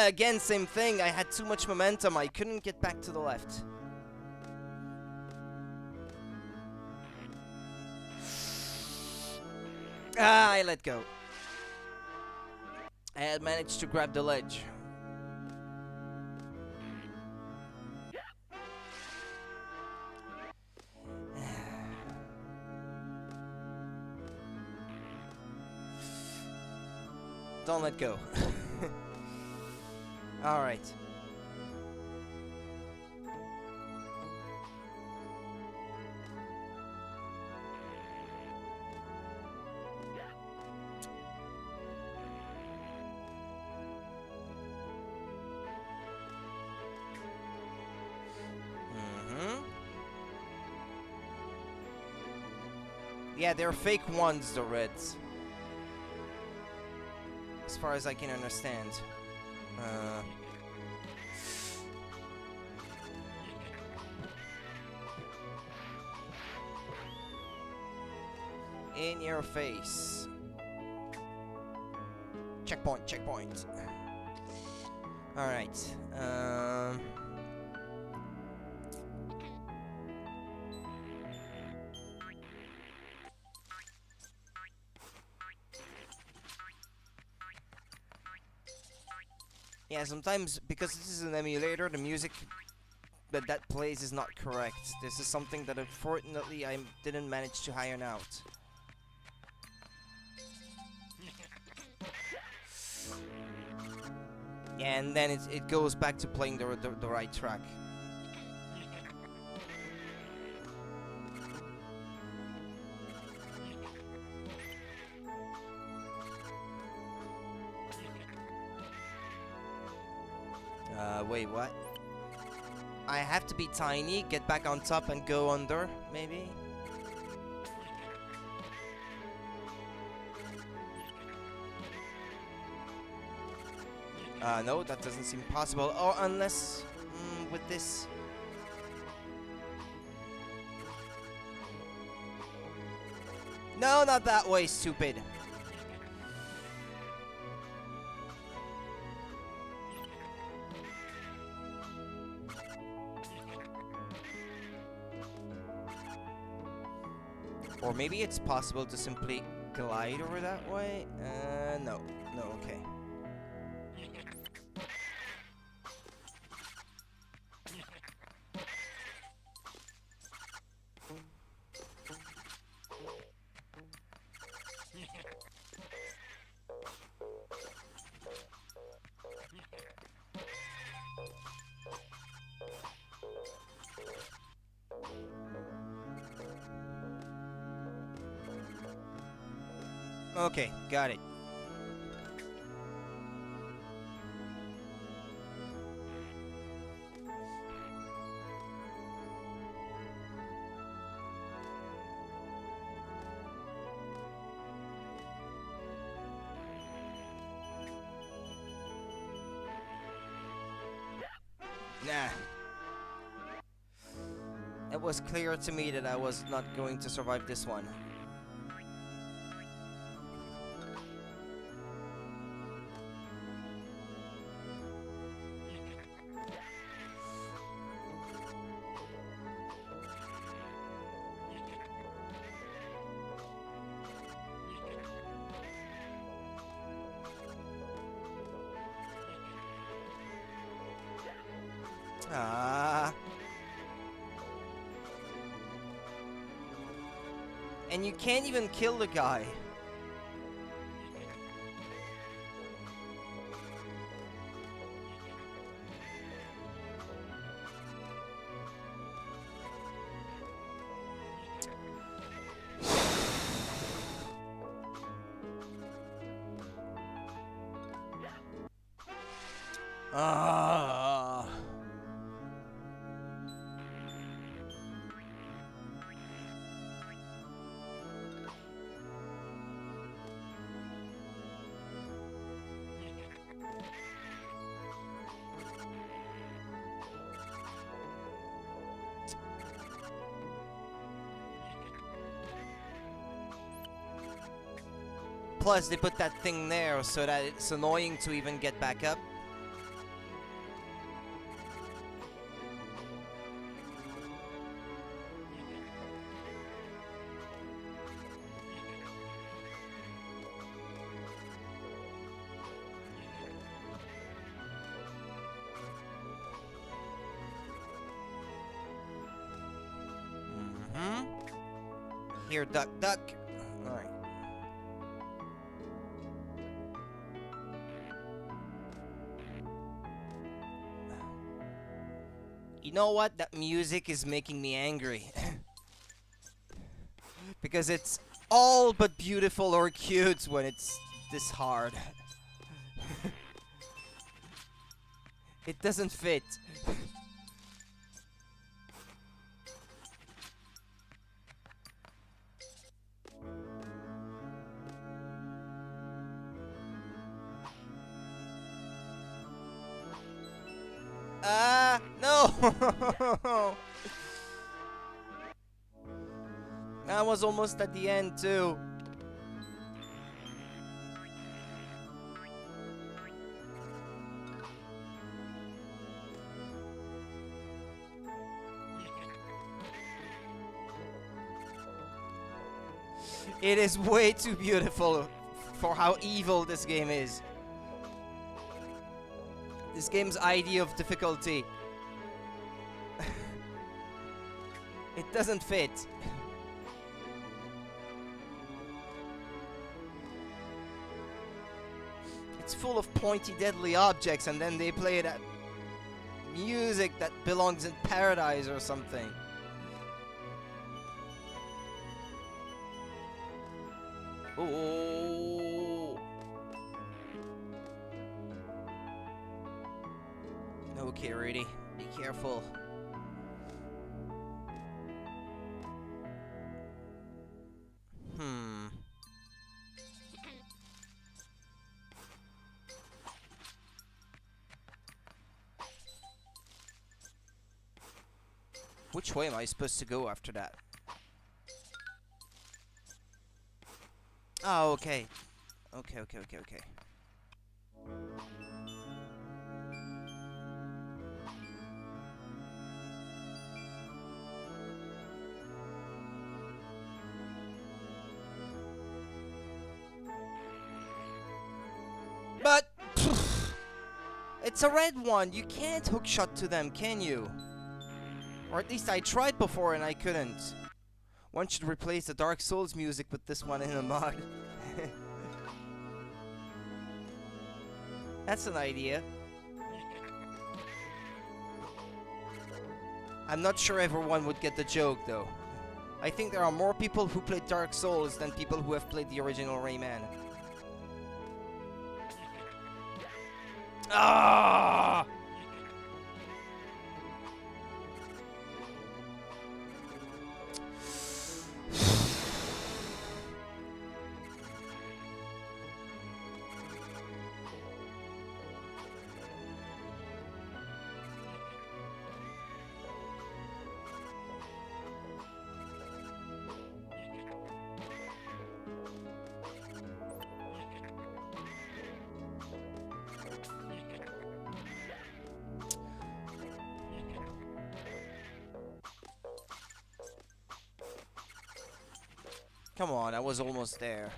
Again, same thing. I had too much momentum. I couldn't get back to the left. I let go. I had managed to grab the ledge. Don't let go. All right. Yeah, they're fake ones, the reds. As far as I can understand. In your face. Checkpoint, checkpoint. Alright. Yeah, sometimes, because this is an emulator, the music that plays is not correct. This is something that unfortunately I didn't manage to iron out. Yeah, and then it goes back to playing the right track. Wait, what? I have to be tiny, get back on top and go under, maybe? No, that doesn't seem possible. Or unless, with this... No, not that way, stupid. Or maybe it's possible to simply glide over that way? No. No, okay. Okay, got it. Nah. It was clear to me that I was not going to survive this one. Ah. And you can't even kill the guy. Ah. Plus, they put that thing there so that it's annoying to even get back up. Here, duck, duck. Alright. You know what? That music is making me angry. Because it's all but beautiful or cute when it's this hard. It doesn't fit. No! I was almost at the end, too. It is way too beautiful for how evil this game is. This game's idea of difficulty. It doesn't fit. It's full of pointy, deadly objects, and then they play that music that belongs in paradise or something. Oh. Okay, Rudy, be careful. Which way am I supposed to go after that? Oh, okay. Okay. But it's a red one. You can't hookshot to them, can you? Or at least I tried before and I couldn't. One should replace the Dark Souls music with this one in a mod. That's an idea. I'm not sure everyone would get the joke though. I think there are more people who played Dark Souls than people who have played the original Rayman. Ah! Come on, I was almost there.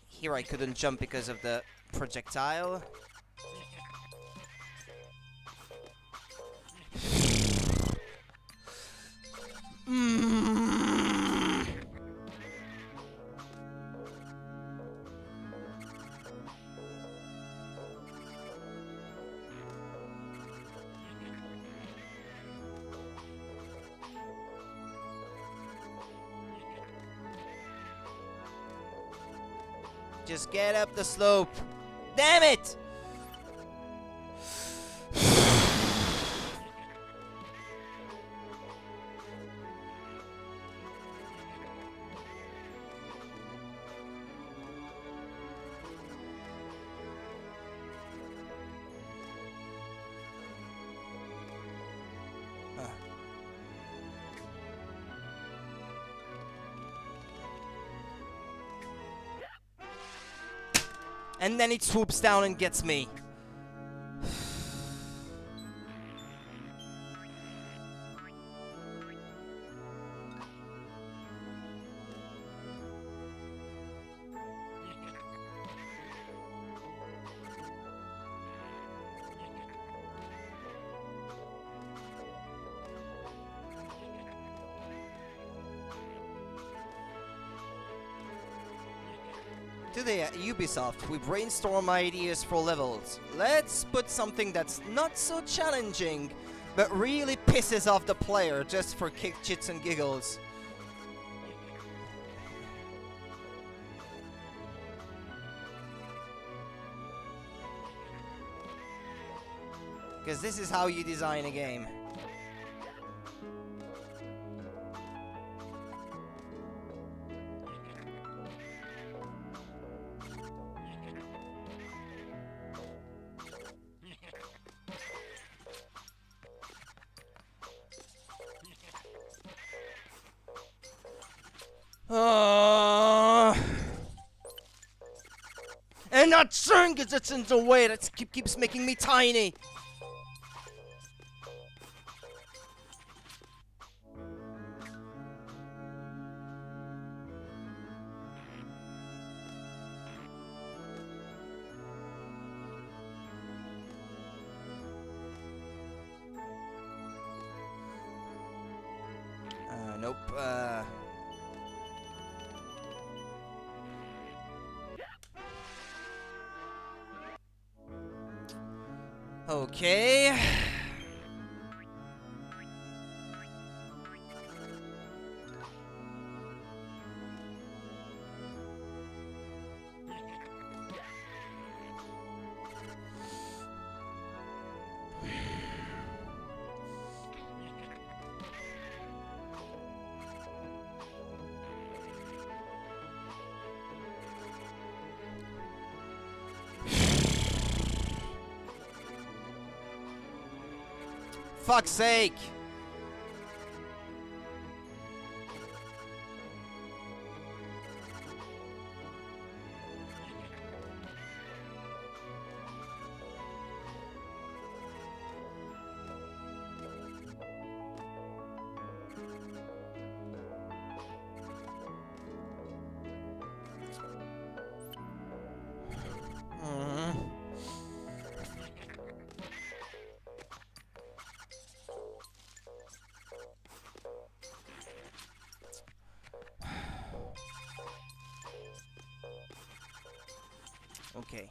Here I couldn't jump because of the projectile. Just get up the slope. Damn it! And then it swoops down and gets me. Today at Ubisoft, we brainstorm ideas for levels. Let's put something that's not so challenging, but really pisses off the player just for shits and giggles. Because this is how you design a game. And that thing gets in the way. That keeps making me tiny. Nope. Okay. Fuck's sake! Okay.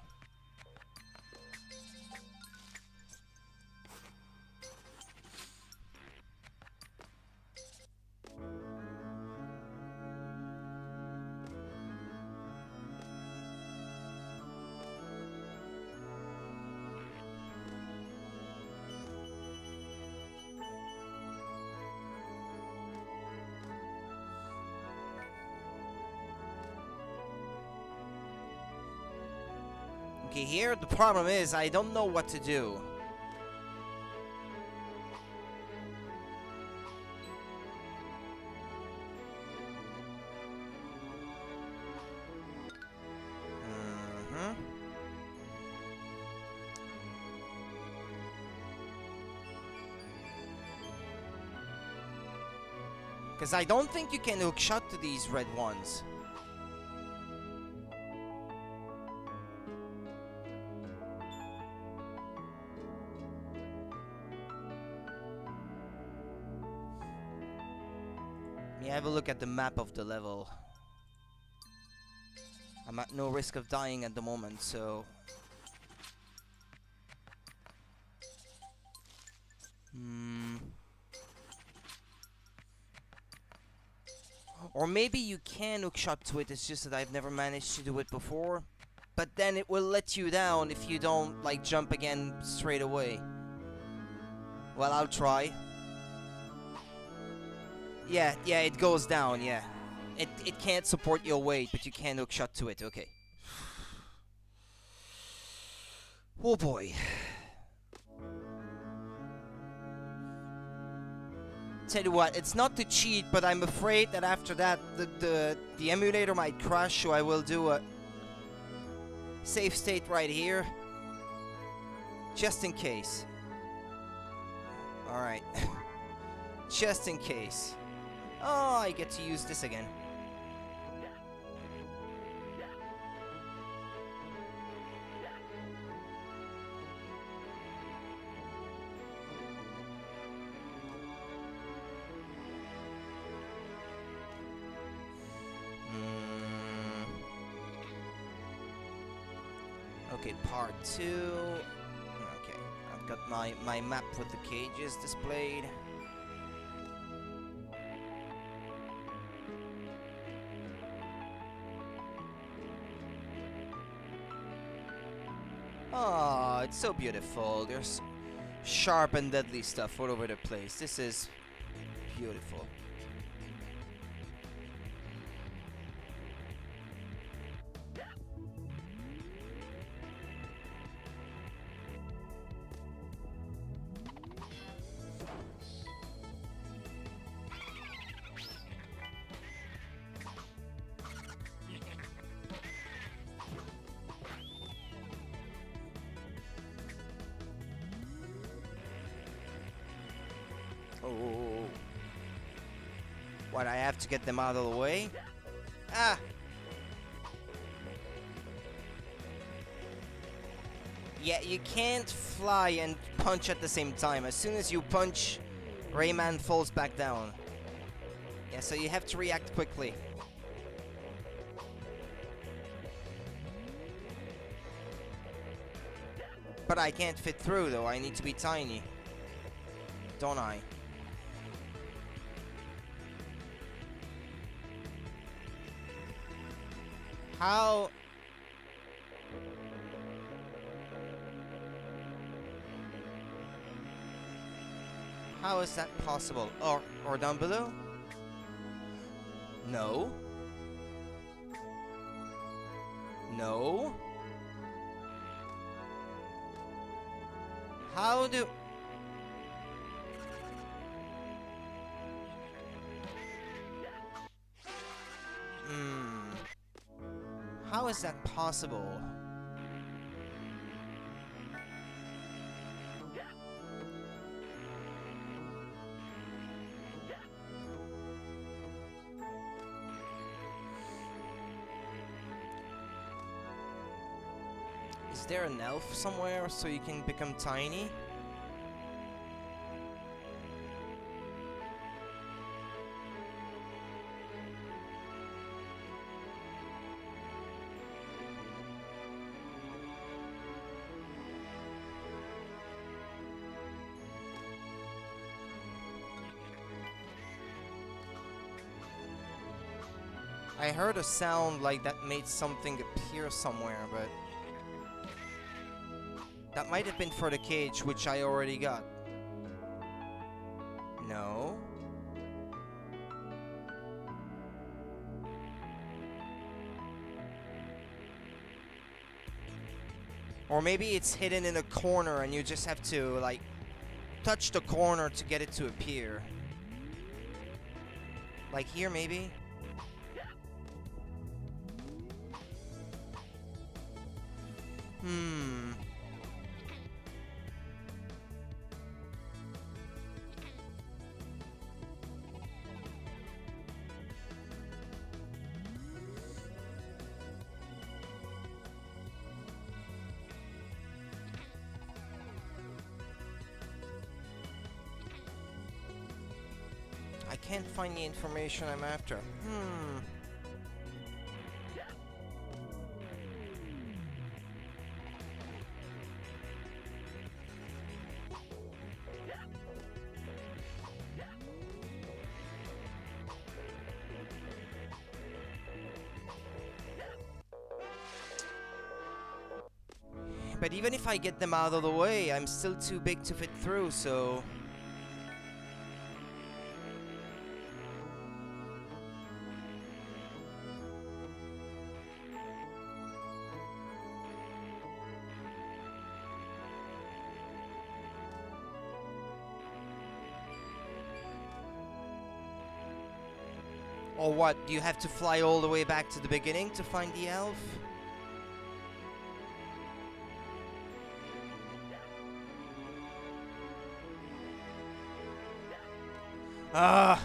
Okay, here the problem is I don't know what to do. Because I don't think you can hook shot to these red ones. Have a look at the map of the level. I'm at no risk of dying at the moment, so... Or maybe you can hook shot to it, it's just that I've never managed to do it before. But then it will let you down if you don't, like, jump again straight away. Well, I'll try. Yeah, it goes down, yeah. It can't support your weight, but you can hook shot to it, okay. Oh boy. Tell you what, it's not to cheat, but I'm afraid that after that, the emulator might crash, so I will do a Safe state right here. Just in case. Alright. Just in case. Oh, I get to use this again. Okay, part 2. Okay, I've got my map with the cages displayed. Oh, it's so beautiful. There's sharp and deadly stuff all over the place. This is beautiful. Oh. What, I have to get them out of the way? Ah! Yeah, you can't fly and punch at the same time. As soon as you punch, Rayman falls back down. Yeah, so you have to react quickly. But I can't fit through, though. I need to be tiny. Don't I? How? How is that possible? Or down below? No. No. How do... How is that possible? Is there an elf somewhere so you can become tiny? I heard a sound like that made something appear somewhere, but... that might have been for the cage, which I already got. No. Or maybe it's hidden in a corner and you just have to, like, touch the corner to get it to appear. Like here, maybe? I can't find the information I'm after. But even if I get them out of the way, I'm still too big to fit through, so... Or what, do you have to fly all the way back to the beginning to find the elf? Ah!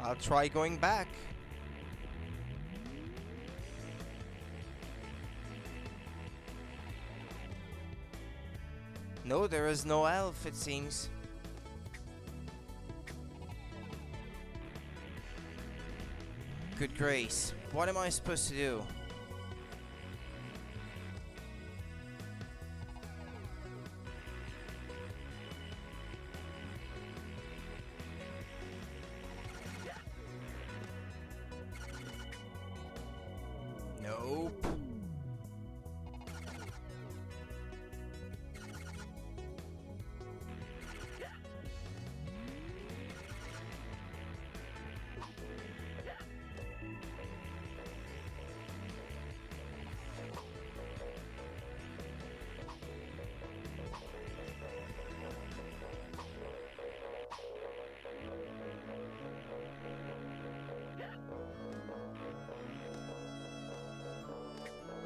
I'll try going back. No, there is no elf, it seems. Good grace. What am I supposed to do? Nope.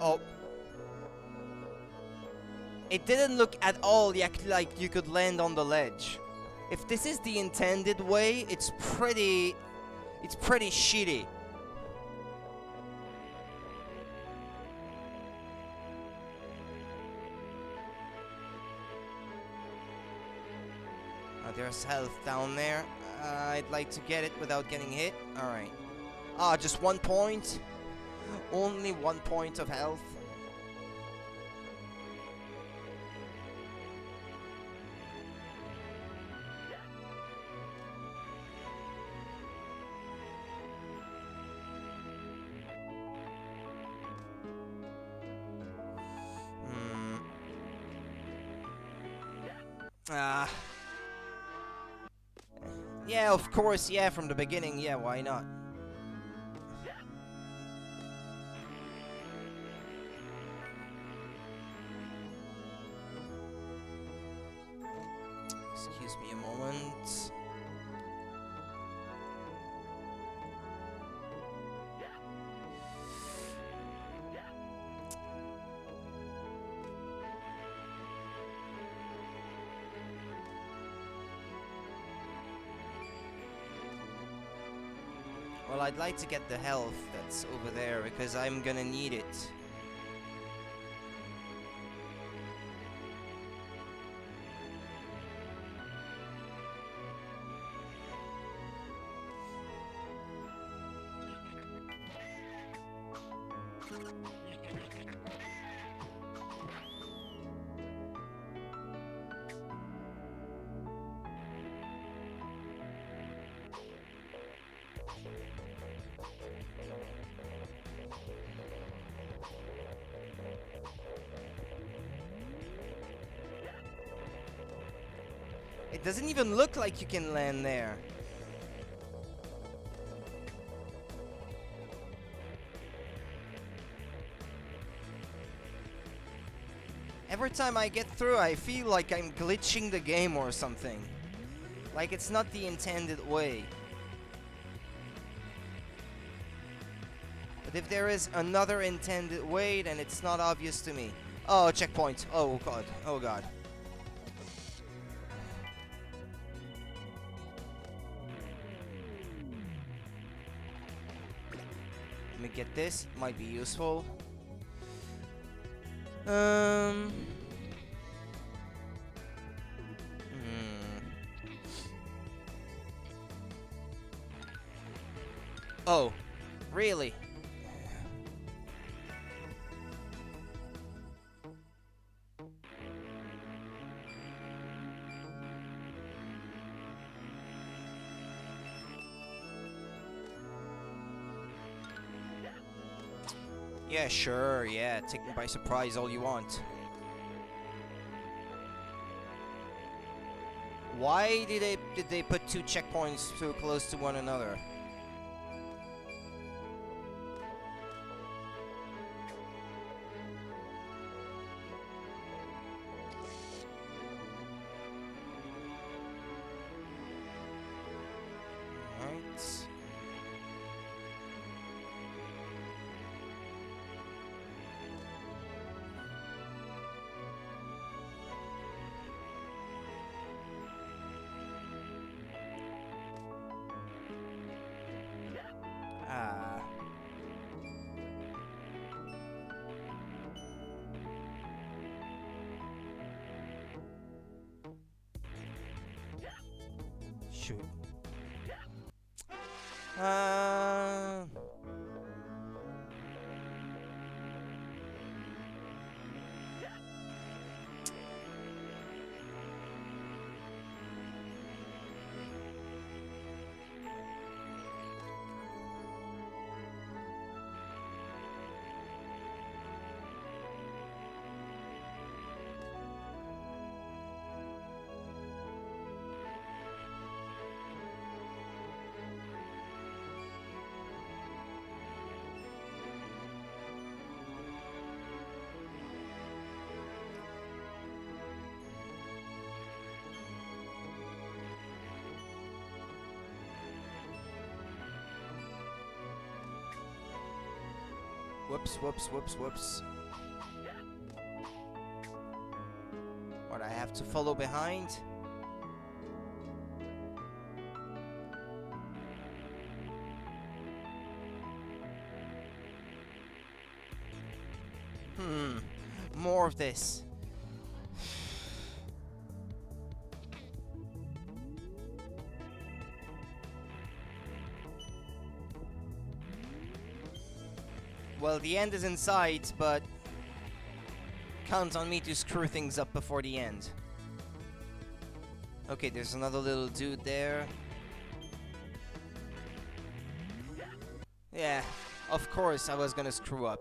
Oh. It didn't look at all like you could land on the ledge. If this is the intended way, it's pretty shitty. There's health down there. I'd like to get it without getting hit. Alright. Ah, just 1 point. Only 1 point of health. Yeah, of course, yeah, from the beginning, yeah, why not? Excuse me a moment. Well, I'd like to get the health that's over there because I'm gonna need it. It doesn't even look like you can land there. Every time I get through, I feel like I'm glitching the game or something. Like it's not the intended way. But if there is another intended way, then it's not obvious to me. Oh, checkpoint. Oh god. Oh god. Let me get this. Might be useful. Oh, really? Yeah, sure, yeah, take me by surprise all you want. Why did they put two checkpoints so close to one another? Right. Ah. Shoot. Uh. Whoops, whoops, whoops, whoops. What, I have to follow behind? More of this. Well, the end is in sight, but count on me to screw things up before the end. Okay, there's another little dude there. Yeah, of course I was gonna screw up.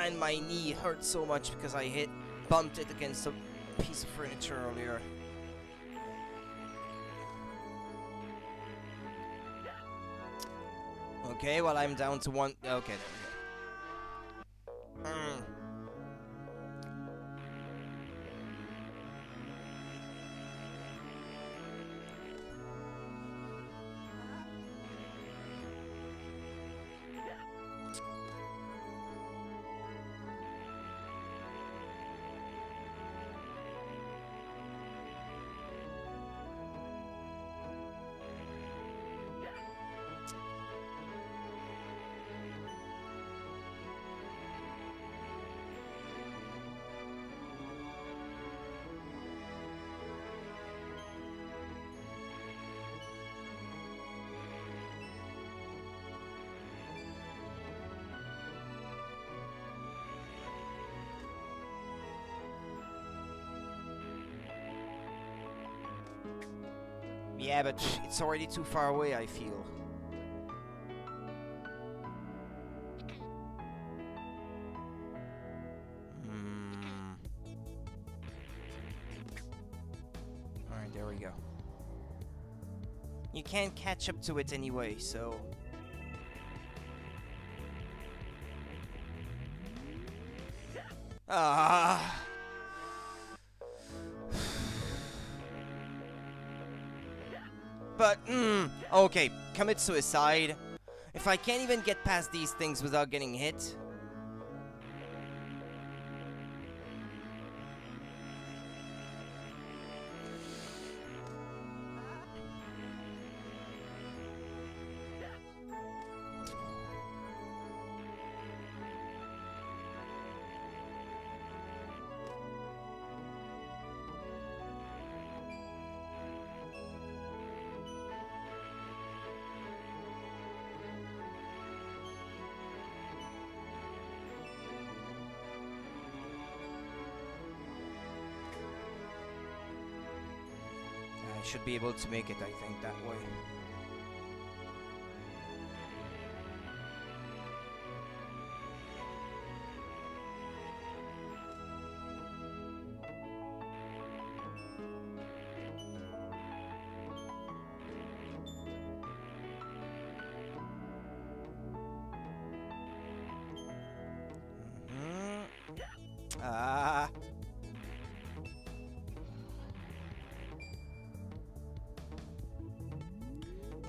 And my knee hurt so much because I bumped it against a piece of furniture earlier. Okay, well, I'm down to one. Okay, there we go. Yeah, but it's already too far away, I feel. Alright, there we go. You can't catch up to it anyway, so... Ah! But, okay, commit suicide. If I can't even get past these things without getting hit... I should be able to make it, I think, that way.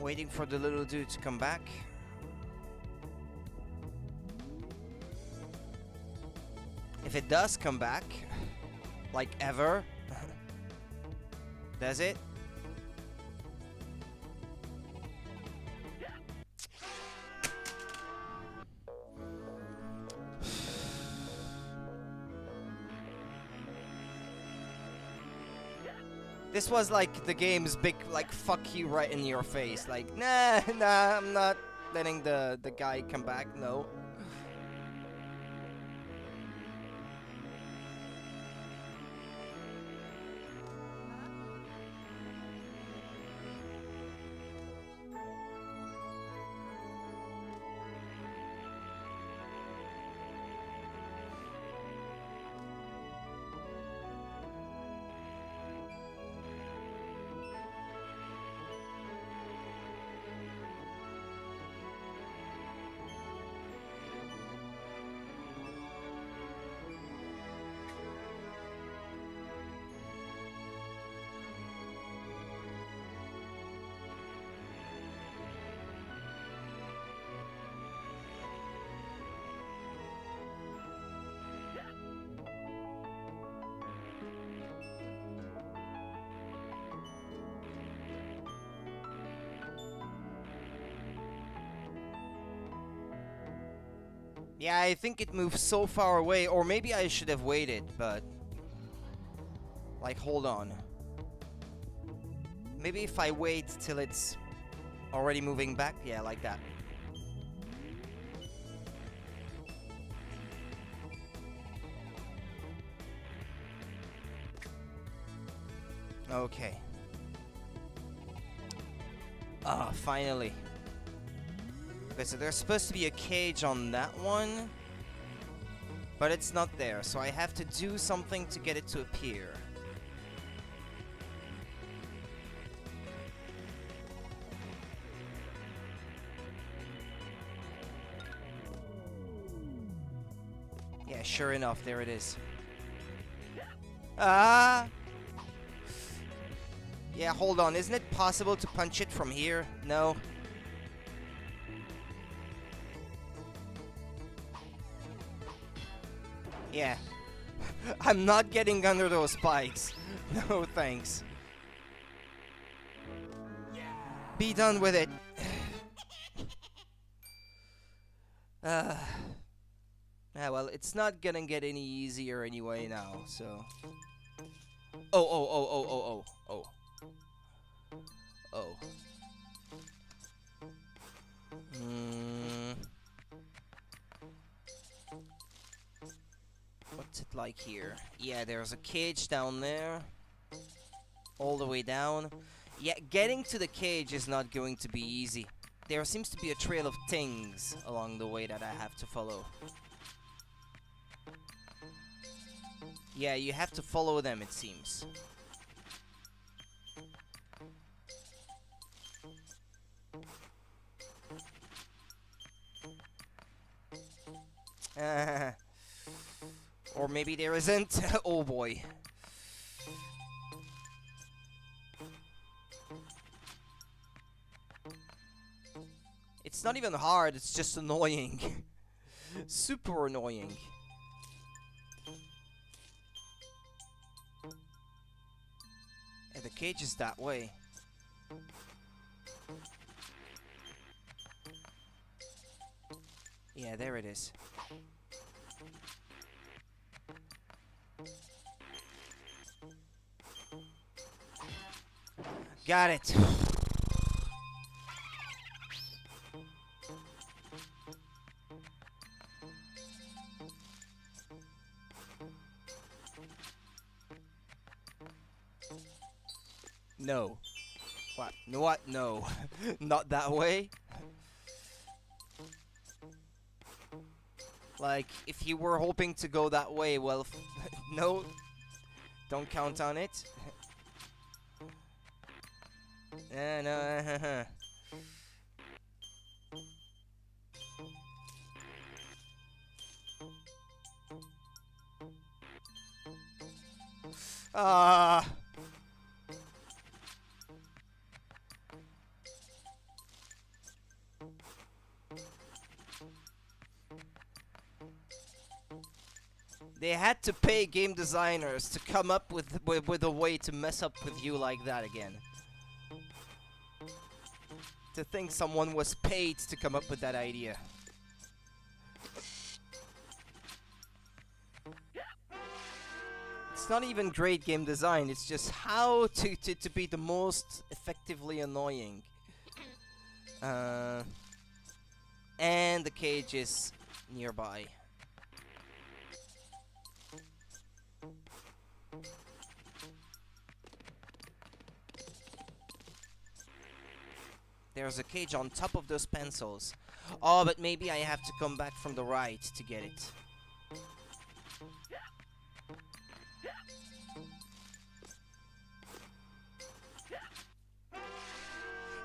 Waiting for the little dude to come back. If it does come back, like ever, does it? This was like the game's big, like, fuck you right in your face. Like, nah, I'm not letting the guy come back, no. Yeah, I think it moves so far away, or maybe I should have waited, but... Like, hold on. Maybe if I wait till it's already moving back, yeah, like that. Okay. Ah, finally. Okay, so there's supposed to be a cage on that one, but it's not there, so I have to do something to get it to appear. Yeah, sure enough, there it is. Ah! Yeah, hold on, isn't it possible to punch it from here? No. Yeah. I'm not getting under those spikes. No thanks. Be done with it. Yeah, well, it's not gonna get any easier anyway now, so... Oh. What's it like here? Yeah, there's a cage down there. All the way down. Yeah, getting to the cage is not going to be easy. There seems to be a trail of things along the way that I have to follow. Yeah, you have to follow them, it seems. Or maybe there isn't. Oh boy. It's not even hard, it's just annoying. Super annoying. Yeah, the cage is that way. Yeah, there it is. Got it. No. What? What? No. Not that way. Like, if you were hoping to go that way, well, no. Don't count on it. No. Ah. They had to pay game designers to come up with a way to mess up with you like that again. To think someone was paid to come up with that idea. It's not even great game design, it's just how to be the most effectively annoying. And the cage is nearby. There's a cage on top of those pencils. Oh, but maybe I have to come back from the right to get it.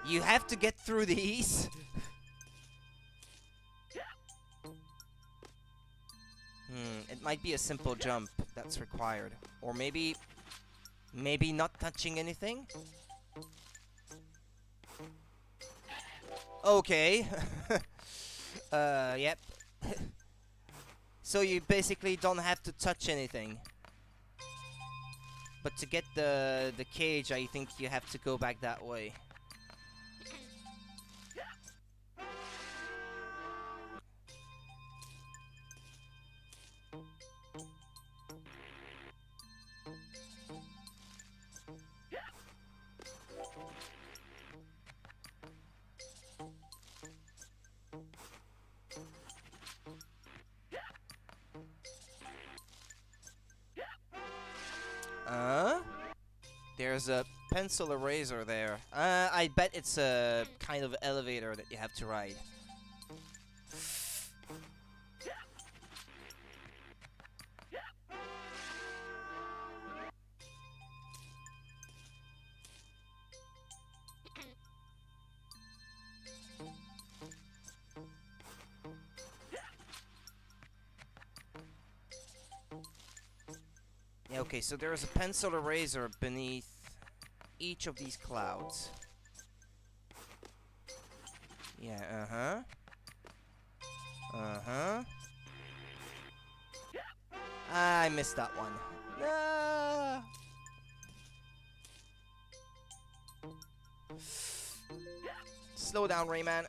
You have to get through these. It might be a simple jump that's required. Or maybe not touching anything? Okay. Yep. So you basically don't have to touch anything. But to get the cage, I think you have to go back that way. There's a pencil eraser there. I bet it's a kind of elevator that you have to ride. Yeah, okay, so there's a pencil eraser beneath each of these clouds. Yeah, uh-huh. Uh-huh. I missed that one. Ah! Slow down, Rayman.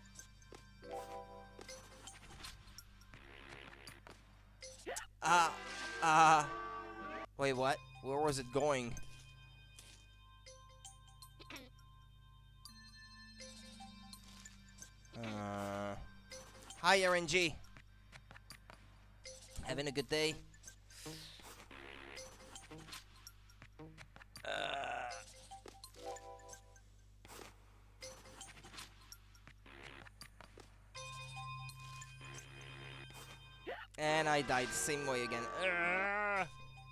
Wait, what? Where was it going? Hi, RNG. Having a good day? And I died the same way again.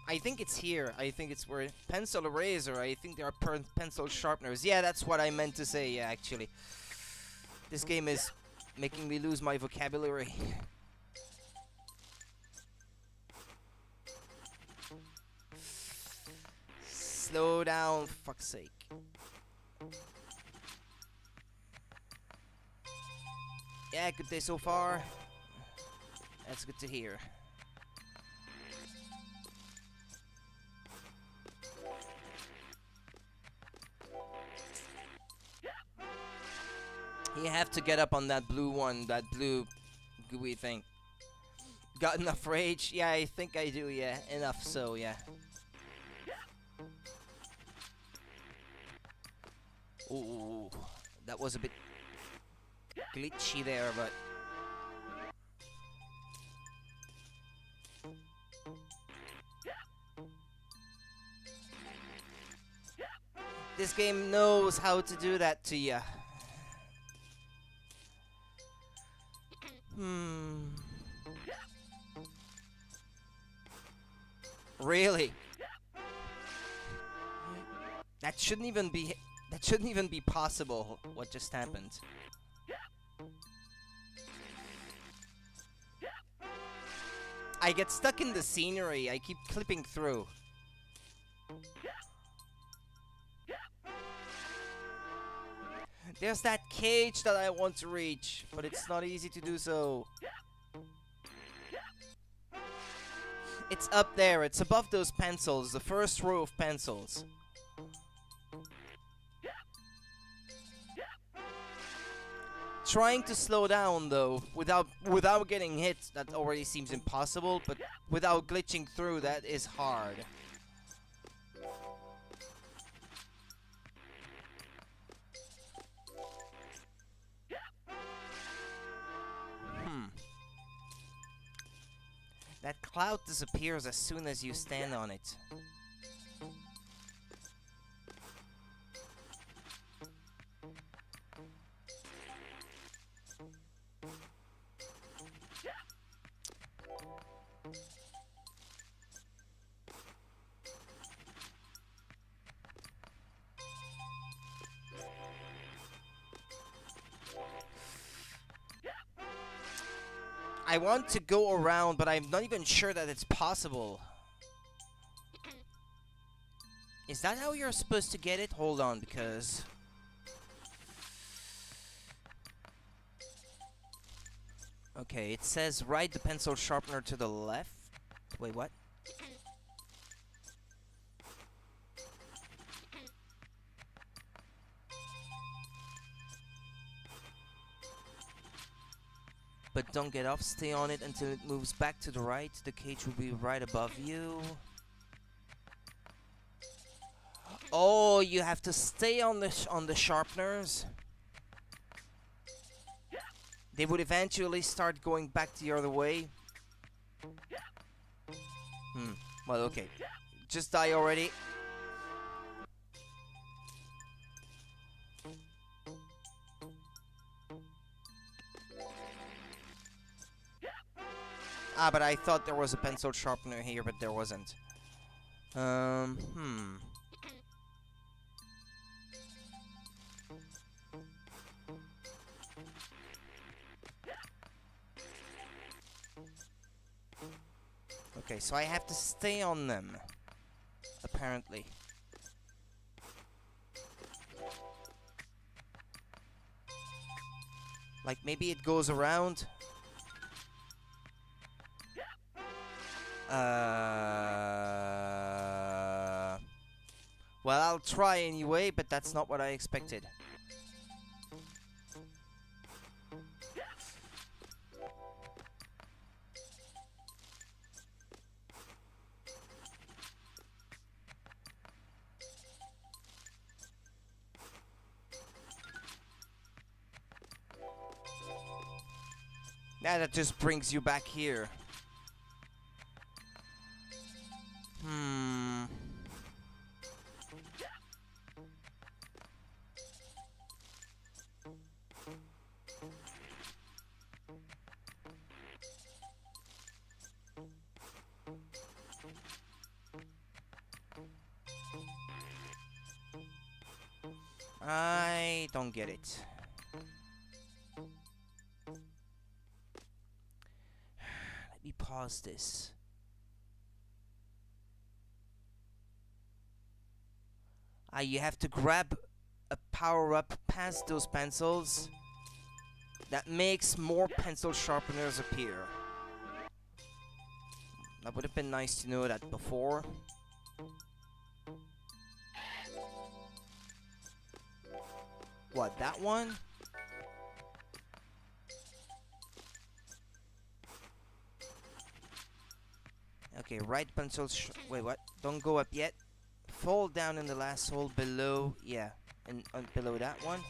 I think it's here. I think it's where pencil eraser. I think there are pencil sharpeners. Yeah, that's what I meant to say. Yeah, actually, this game is making me lose my vocabulary. Slow down, for fuck's sake. Yeah, good day so far. That's good to hear. You have to get up on that blue one, that blue gooey thing. Got enough rage? Yeah, I think I do, yeah. Enough so, yeah. Ooh, that was a bit glitchy there, but... This game knows how to do that to ya. Really? That shouldn't even be possible, what just happened. I get stuck in the scenery, I keep clipping through. There's that cage that I want to reach, but it's not easy to do so. It's up there. It's above those pencils. The first row of pencils. Trying to slow down though, without getting hit, that already seems impossible. But without glitching through, that is hard. That cloud disappears as soon as you stand on it. I want to go around, but I'm not even sure that it's possible. Is that how you're supposed to get it? Hold on, because... Okay, it says ride the pencil sharpener to the left. Wait, what? But don't get off, stay on it until it moves back to the right. The cage will be right above you. Oh, you have to stay on the sharpeners. They would eventually start going back the other way. Well, okay. Just die already. Ah, but I thought there was a pencil sharpener here, but there wasn't. Okay, so I have to stay on them. Apparently. Like, maybe it goes around. Well, I'll try anyway, but that's not what I expected. Now that just brings you back here. I don't get it. Let me pause this. You have to grab a power-up past those pencils. That makes more pencil sharpeners appear. That would have been nice to know that before. What, that one? Okay, right pencil wait, what? Don't go up yet. Fall down in the last hole below, yeah, and below that one.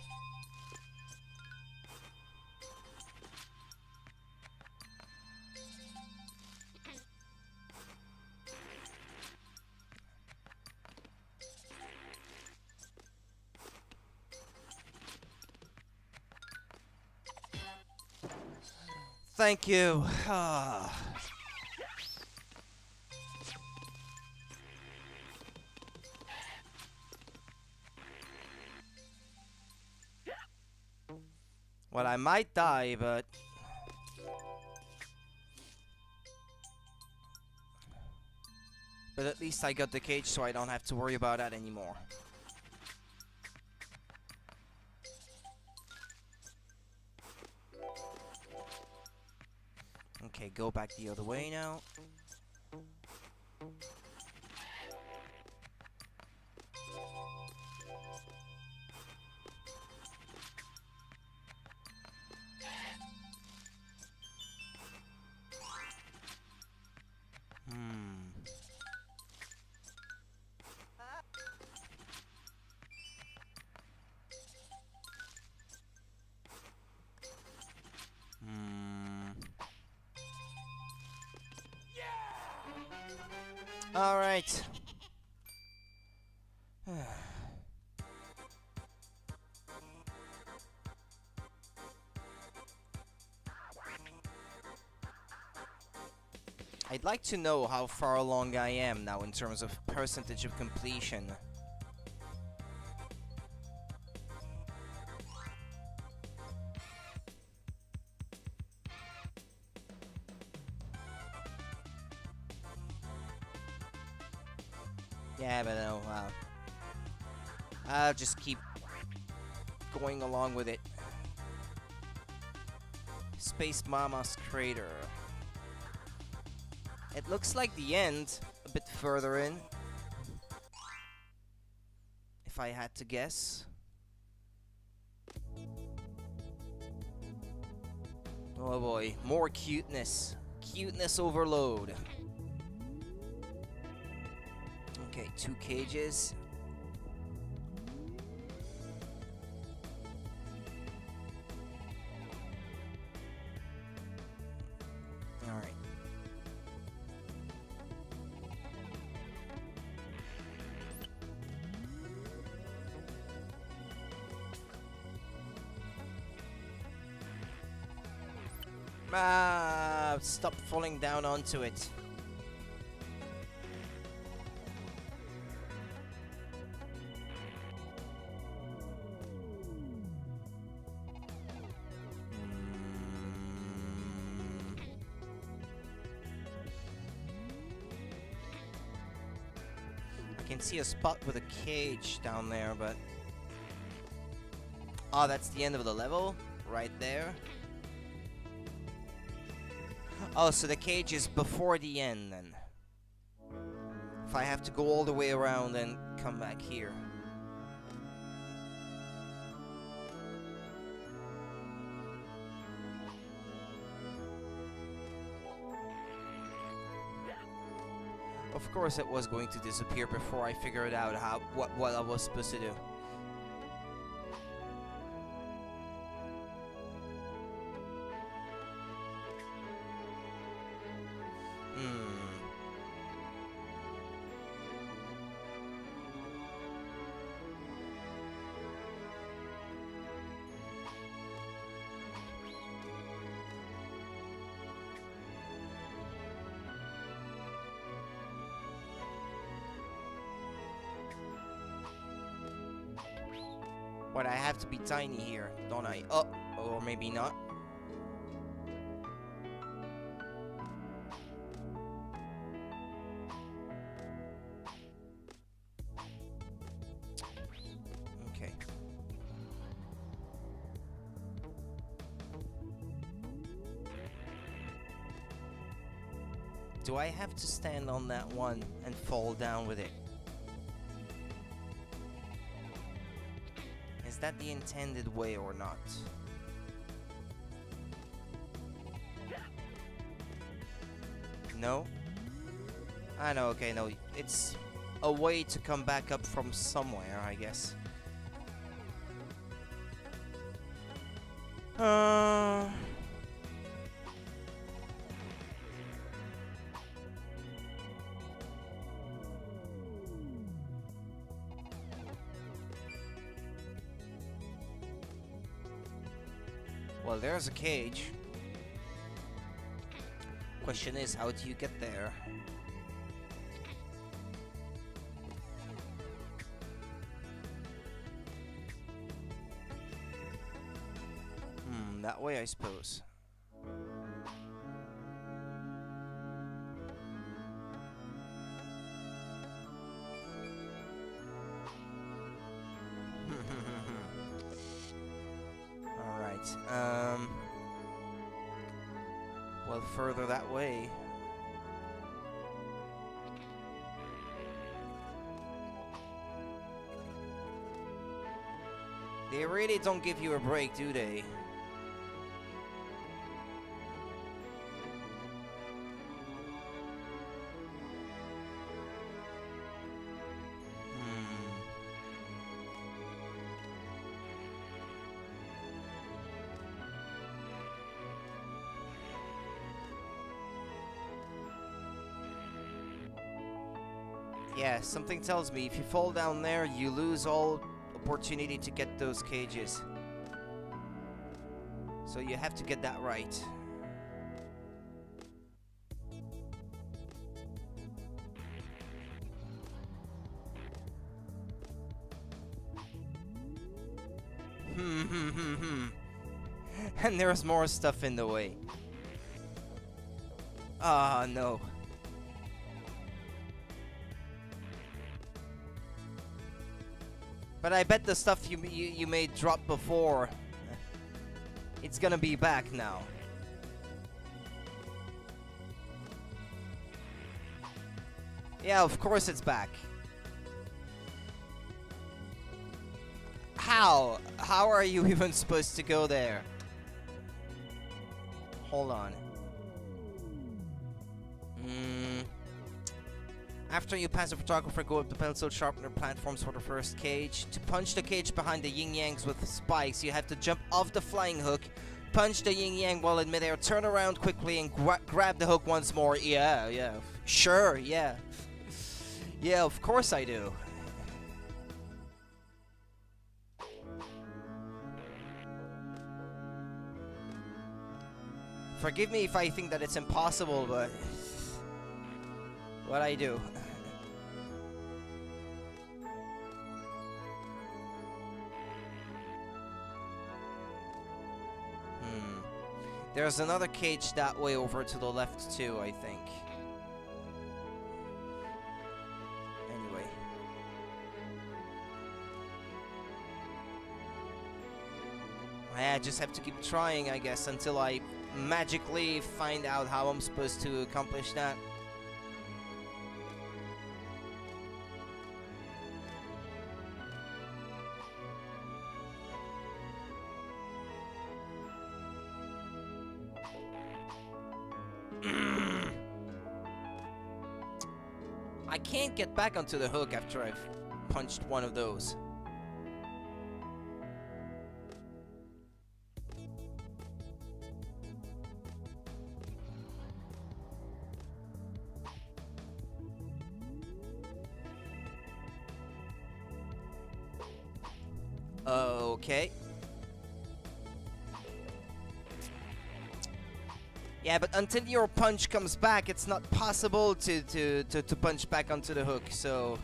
Thank you. Well, I might die, but... But at least I got the cage, so I don't have to worry about that anymore. Okay, go back the other way now. Alright. I'd like to know how far along I am now in terms of percentage of completion. Yeah, but no, I'll just keep going along with it. Space Mama's Crater. It looks like the end, a bit further in. If I had to guess. Oh boy, more cuteness. Cuteness overload. Okay, 2 cages. Alright. Stop falling down onto it. I can see a spot with a cage down there, but... Oh, that's the end of the level? Right there? Oh, so the cage is before the end, then. If I have to go all the way around and come back here. Of course it was going to disappear before I figured out what I was supposed to do. But I have to be tiny here, don't I? Oh, or maybe not. Okay. Do I have to stand on that one and fall down with it? Is that the intended way or not? No? I know, okay, no. It's a way to come back up from somewhere, I guess. Well, there's a cage. Question is, how do you get there? That way, I suppose. Well, further that way. They really don't give you a break, do they? Yeah, something tells me if you fall down there, you lose all opportunity to get those cages. So you have to get that right. And there's more stuff in the way. Ah, no. But I bet the stuff you made drop before, it's gonna be back now. Yeah, of course it's back. How? How are you even supposed to go there? Hold on. After you pass the photographer, go up the pencil sharpener platforms for the first cage. To punch the cage behind the yin-yangs with spikes, you have to jump off the flying hook, punch the yin-yang while in midair, turn around quickly, and grab the hook once more. Yeah. Sure, yeah. Yeah, of course I do. Forgive me if I think that it's impossible, but what I do. There's another cage that way over to the left too, I think. Anyway. I just have to keep trying, I guess, until I magically find out how I'm supposed to accomplish that. I can't get back onto the hook after I've punched one of those. Okay. Yeah, but until your punch comes back, it's not possible to punch back onto the hook, so...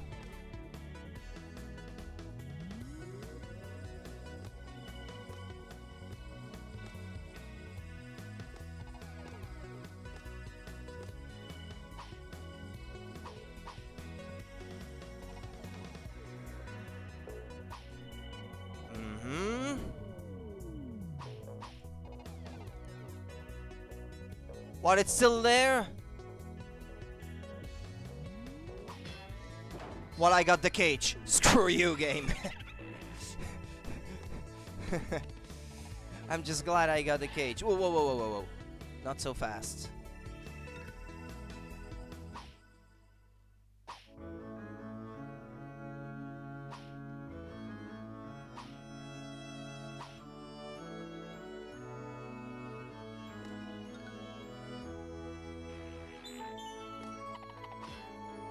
What, it's still there? Well, I got the cage. Screw you, game. I'm just glad I got the cage. Whoa. Not so fast.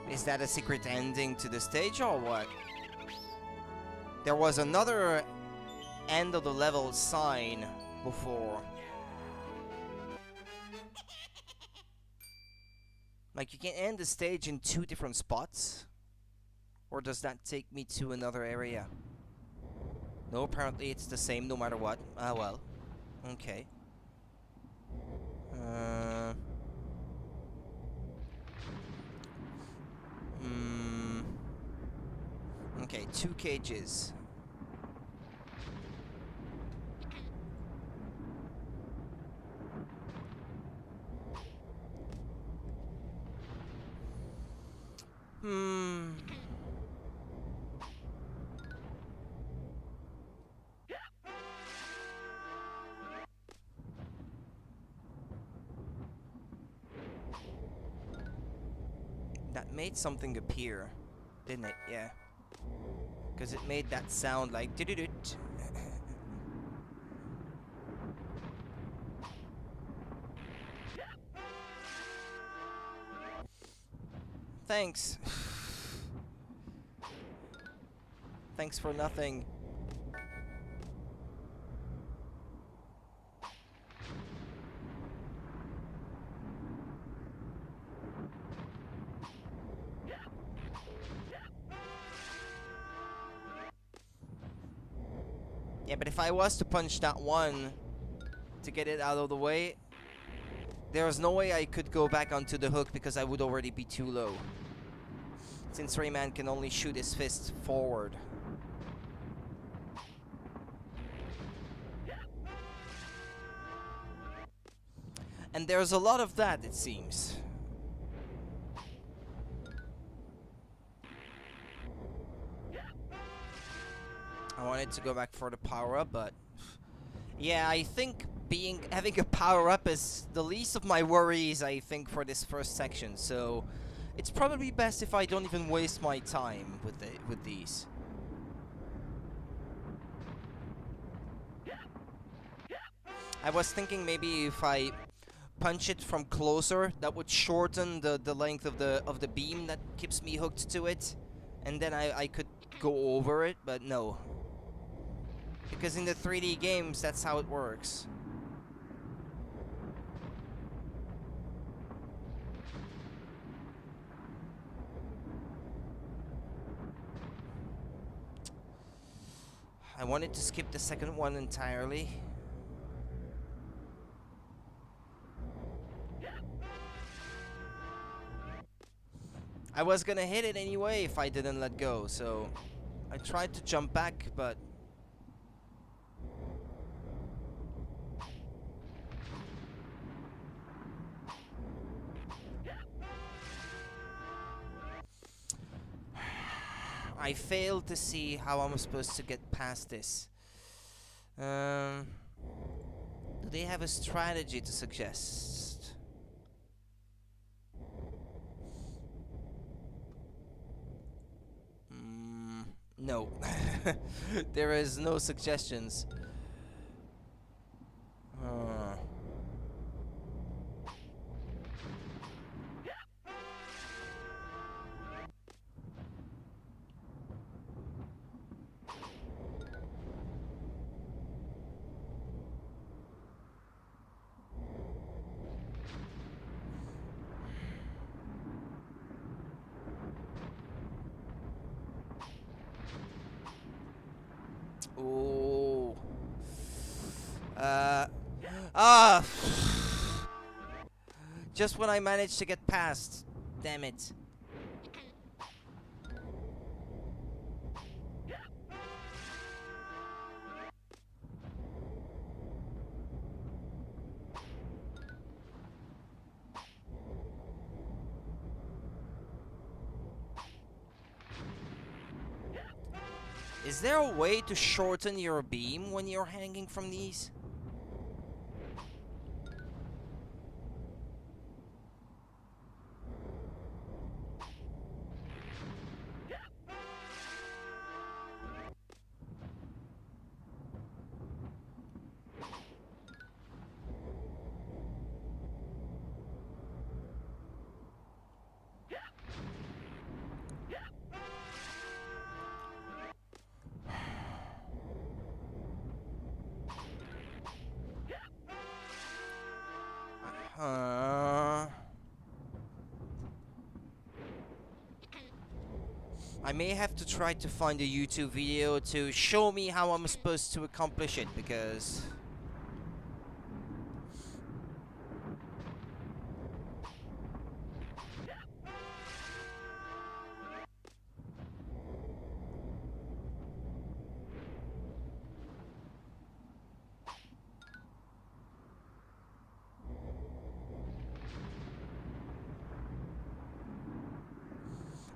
Is that a secret ending to the stage or what? There was another end of the level sign before. Like, you can end the stage in 2 different spots? Or does that take me to another area? No, apparently it's the same no matter what. Ah, well. Okay. Okay, 2 cages. That made something appear, didn't it? Yeah. Because it made that sound like doo-doo-doot. Thanks. thanks for nothing. Yeah, but if I was to punch that one to get it out of the way, there was no way I could go back onto the hook because I would already be too low. Since Rayman can only shoot his fist forward. And there's a lot of that, it seems. I wanted to go back for the power-up, but... yeah, I think having a power-up is the least of my worries, I think, for this first section. So, it's probably best if I don't even waste my time with these. I was thinking maybe if I punch it from closer, that would shorten the length of the beam that keeps me hooked to it, and then I could go over it, but no. Because in the 3D games, that's how it works. I wanted to skip the second one entirely. I was gonna hit it anyway if I didn't let go, so I tried to jump back, but I failed to see how I'm supposed to get past this. Do they have a strategy to suggest? No. There is no suggestions. Oh. Ah! Just when I managed to get past. Damn it. Is there a way to shorten your beam when you're hanging from these? I may have to try to find a YouTube video to show me how I'm supposed to accomplish it, because...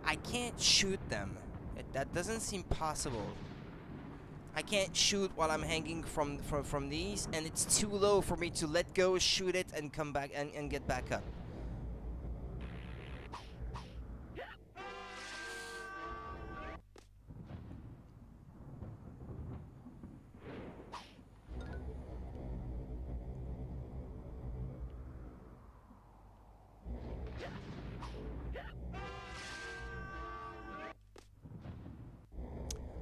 I can't shoot them. That doesn't seem possible. I can't shoot while I'm hanging from these, and it's too low for me to let go, shoot it, and come back and get back up.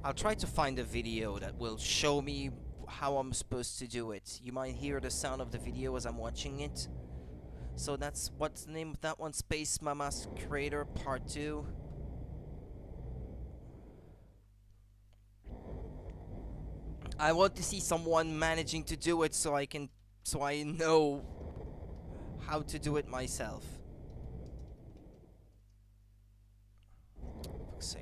I'll try to find a video that will show me how I'm supposed to do it. You might hear the sound of the video as I'm watching it. So that's what's the name of that one? Space Mama's Creator Part 2. I want to see someone managing to do it so I know how to do it myself. For fuck's sake.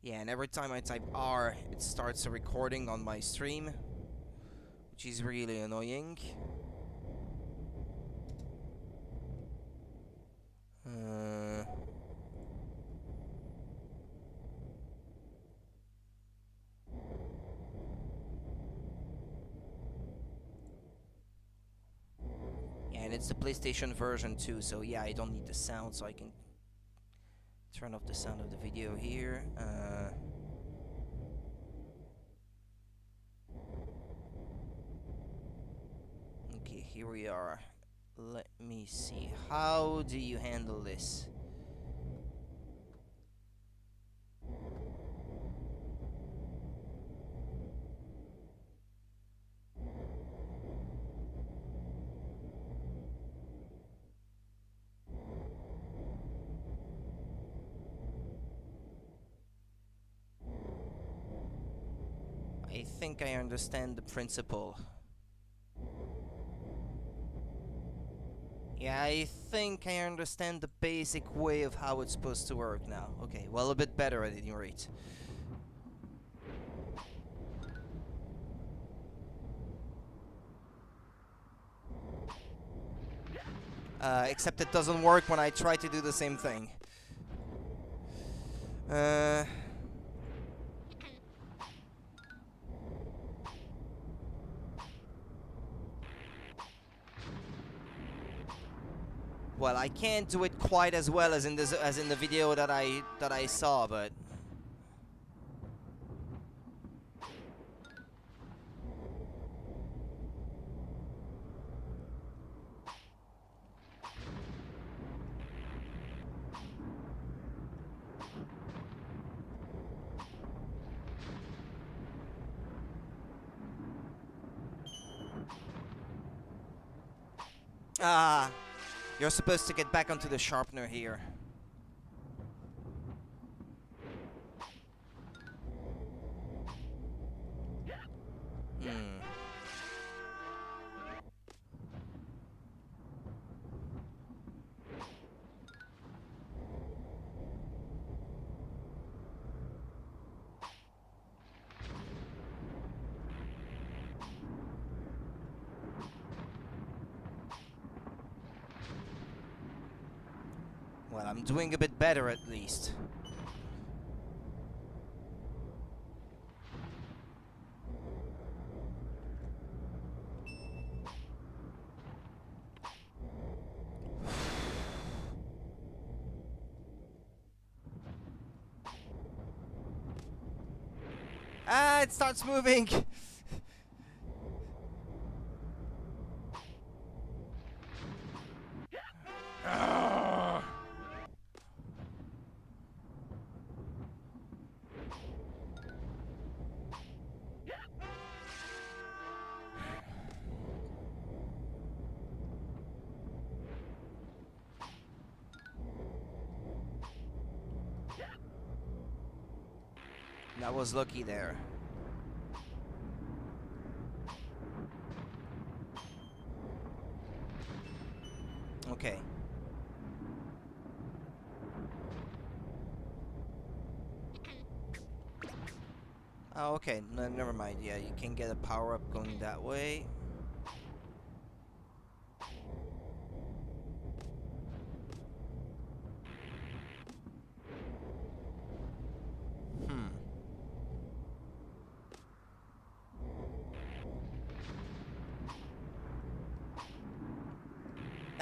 Yeah, and every time I type R, it starts a recording on my stream, which is really annoying. Yeah, and it's the PlayStation version too, so yeah, I don't need the sound, so I can turn off the sound of the video here. Okay, here we are. Let me see. How do you handle this? I think I understand the principle. Yeah, I think I understand the basic way of how it's supposed to work now. Okay, well, a bit better at any rate. Except it doesn't work when I try to do the same thing. Well, I can't do it quite as well as in the video that I saw, but you're supposed to get back onto the sharpener here. Well, I'm doing a bit better at least. It starts moving! That was lucky there. Okay. Oh, okay. No, never mind. Yeah, you can get a power-up going that way.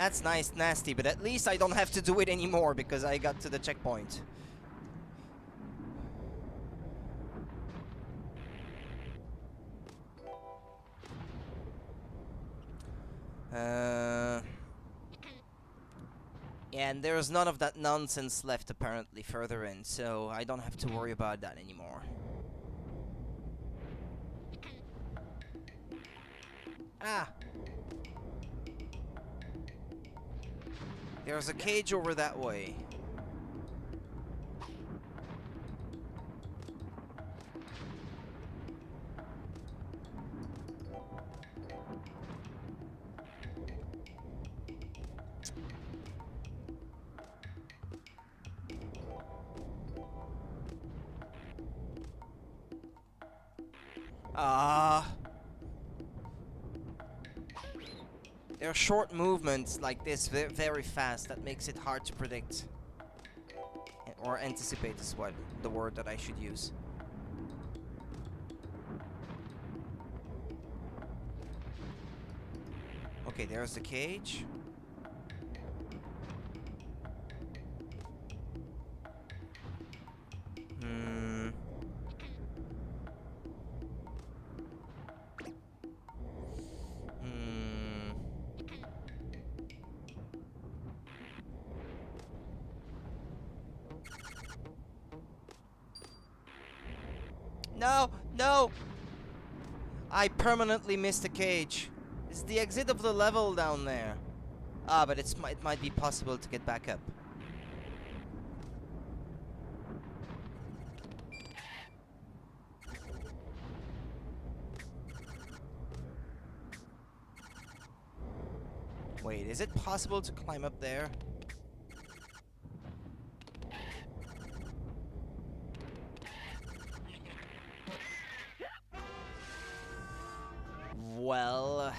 That's nice, nasty, but at least I don't have to do it anymore because I got to the checkpoint. And there's none of that nonsense left apparently further in, so I don't have to worry about that anymore. Ah! There's a cage over that way. There are short movements like this, very fast, that makes it hard to predict. Or anticipate is what the word that I should use. Okay, there's the cage. No, no! I permanently missed the cage. It's the exit of the level down there. Ah, but it might be possible to get back up. Wait, is it possible to climb up there? Well,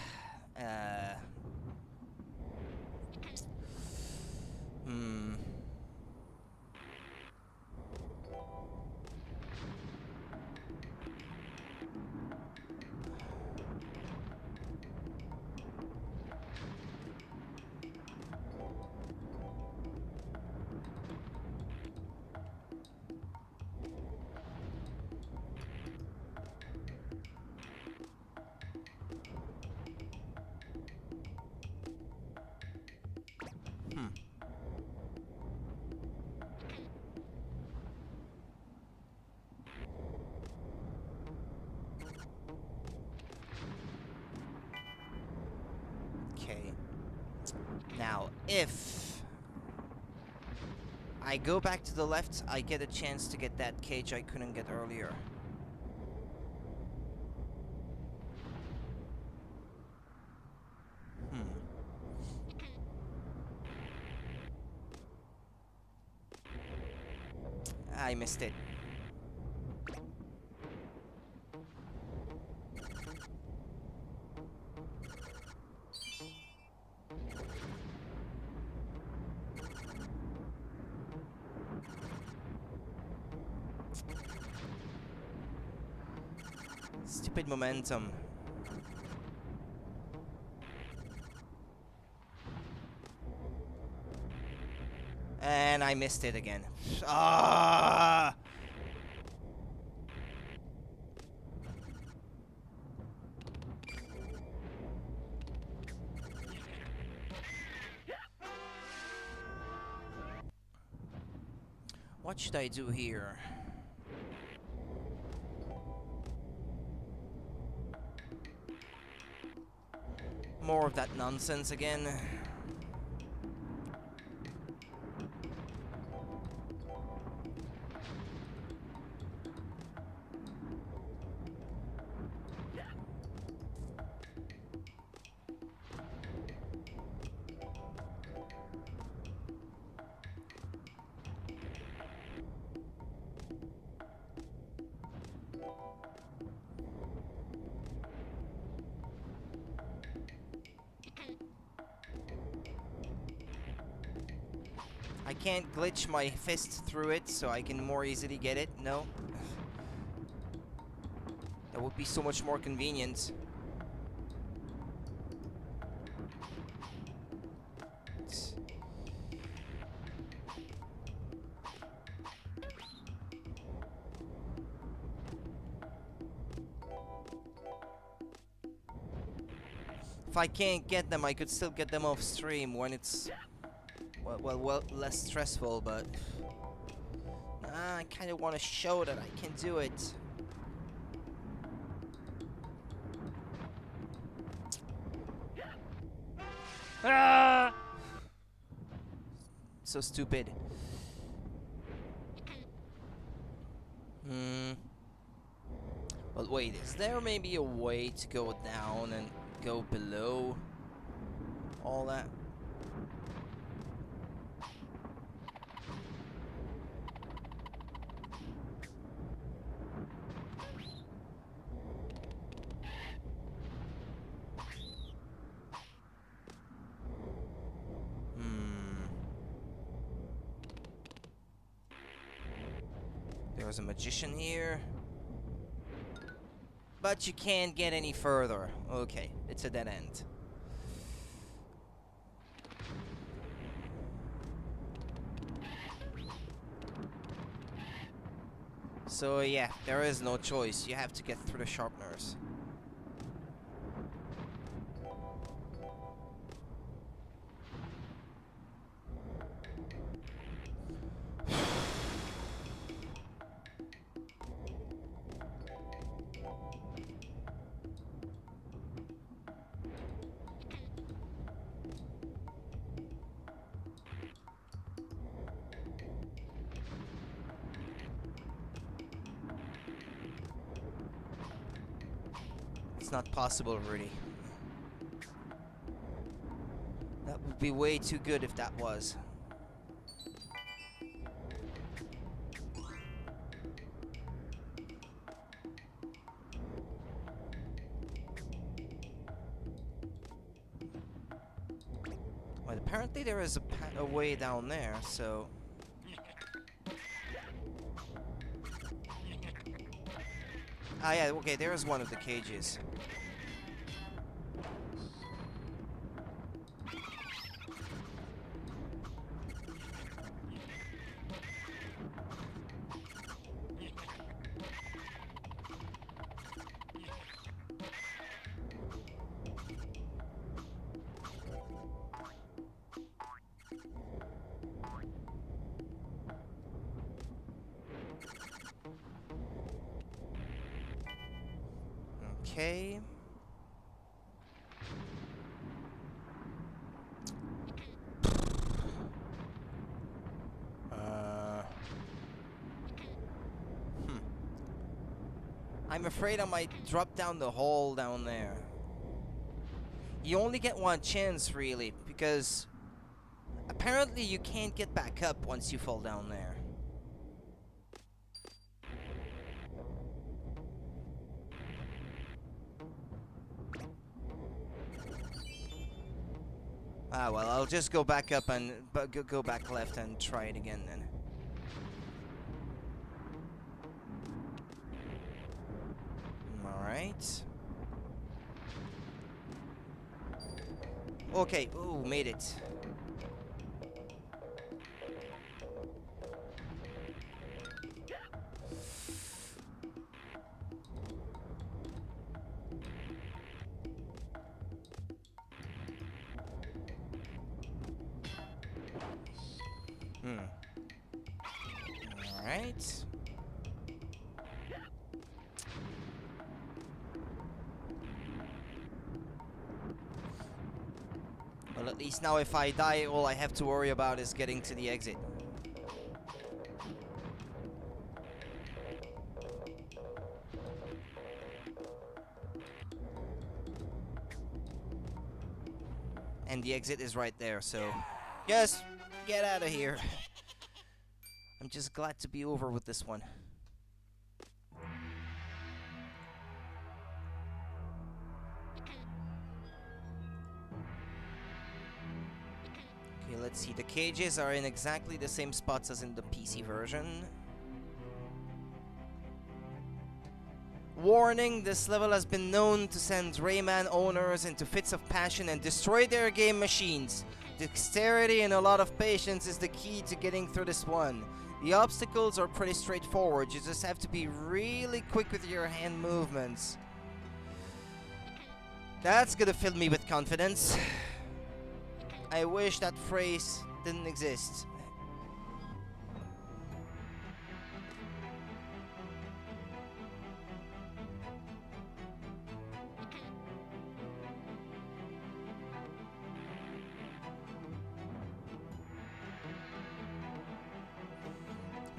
Okay. Now, if I go back to the left, I get a chance to get that cage I couldn't get earlier. I missed it. Stupid momentum. And I missed it again. Ah! What should I do here? More of that nonsense again. I can't glitch my fist through it so I can more easily get it. No. That would be so much more convenient. If I can't get them, I could still get them off stream when it's well less stressful, but I kind of want to show that I can do it. Ah! So stupid. But wait, is there maybe a way to go down and go below all that? There's a magician here. But you can't get any further. Okay, it's a dead end. So yeah, there is no choice. You have to get through the sharpeners. Not possible, really. That would be way too good if that was. Well, apparently there is a way down there, so... Ah yeah, okay, there's one of the cages. Okay. I'm afraid I might drop down the hole down there. You only get one chance, really, because apparently you can't get back up once you fall down there. Ah, well, I'll just go back up and go back left and try it again then. Alright. Okay, ooh, made it. Alright. Well, at least now if I die, all I have to worry about is getting to the exit. And the exit is right there, so just get out of here. I'm just glad to be over with this one. Okay, let's see. The cages are in exactly the same spots as in the PC version. Warning, this level has been known to send Rayman owners into fits of passion and destroy their game machines. Dexterity and a lot of patience is the key to getting through this one. The obstacles are pretty straightforward, you just have to be really quick with your hand movements. That's gonna fill me with confidence. I wish that phrase didn't exist.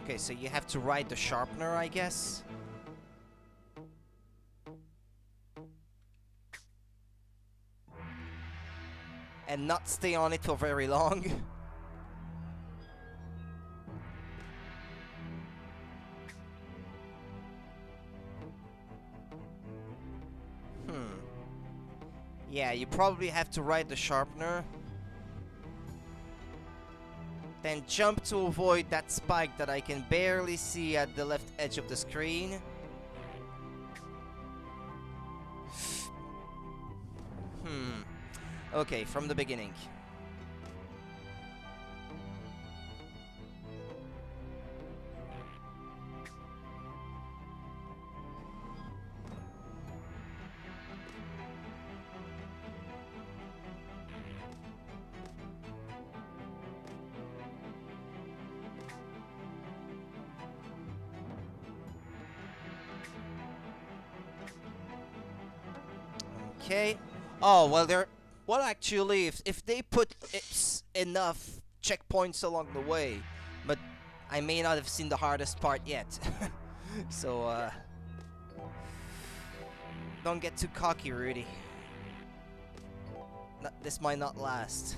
Okay, so you have to ride the sharpener, I guess. And not stay on it for very long. Yeah, you probably have to ride the sharpener. Then jump to avoid that spike that I can barely see at the left edge of the screen. Okay, from the beginning. Okay. Oh, well, they're... Well, actually, if they put enough checkpoints along the way, but I may not have seen the hardest part yet. So, don't get too cocky, Rudy. This might not last.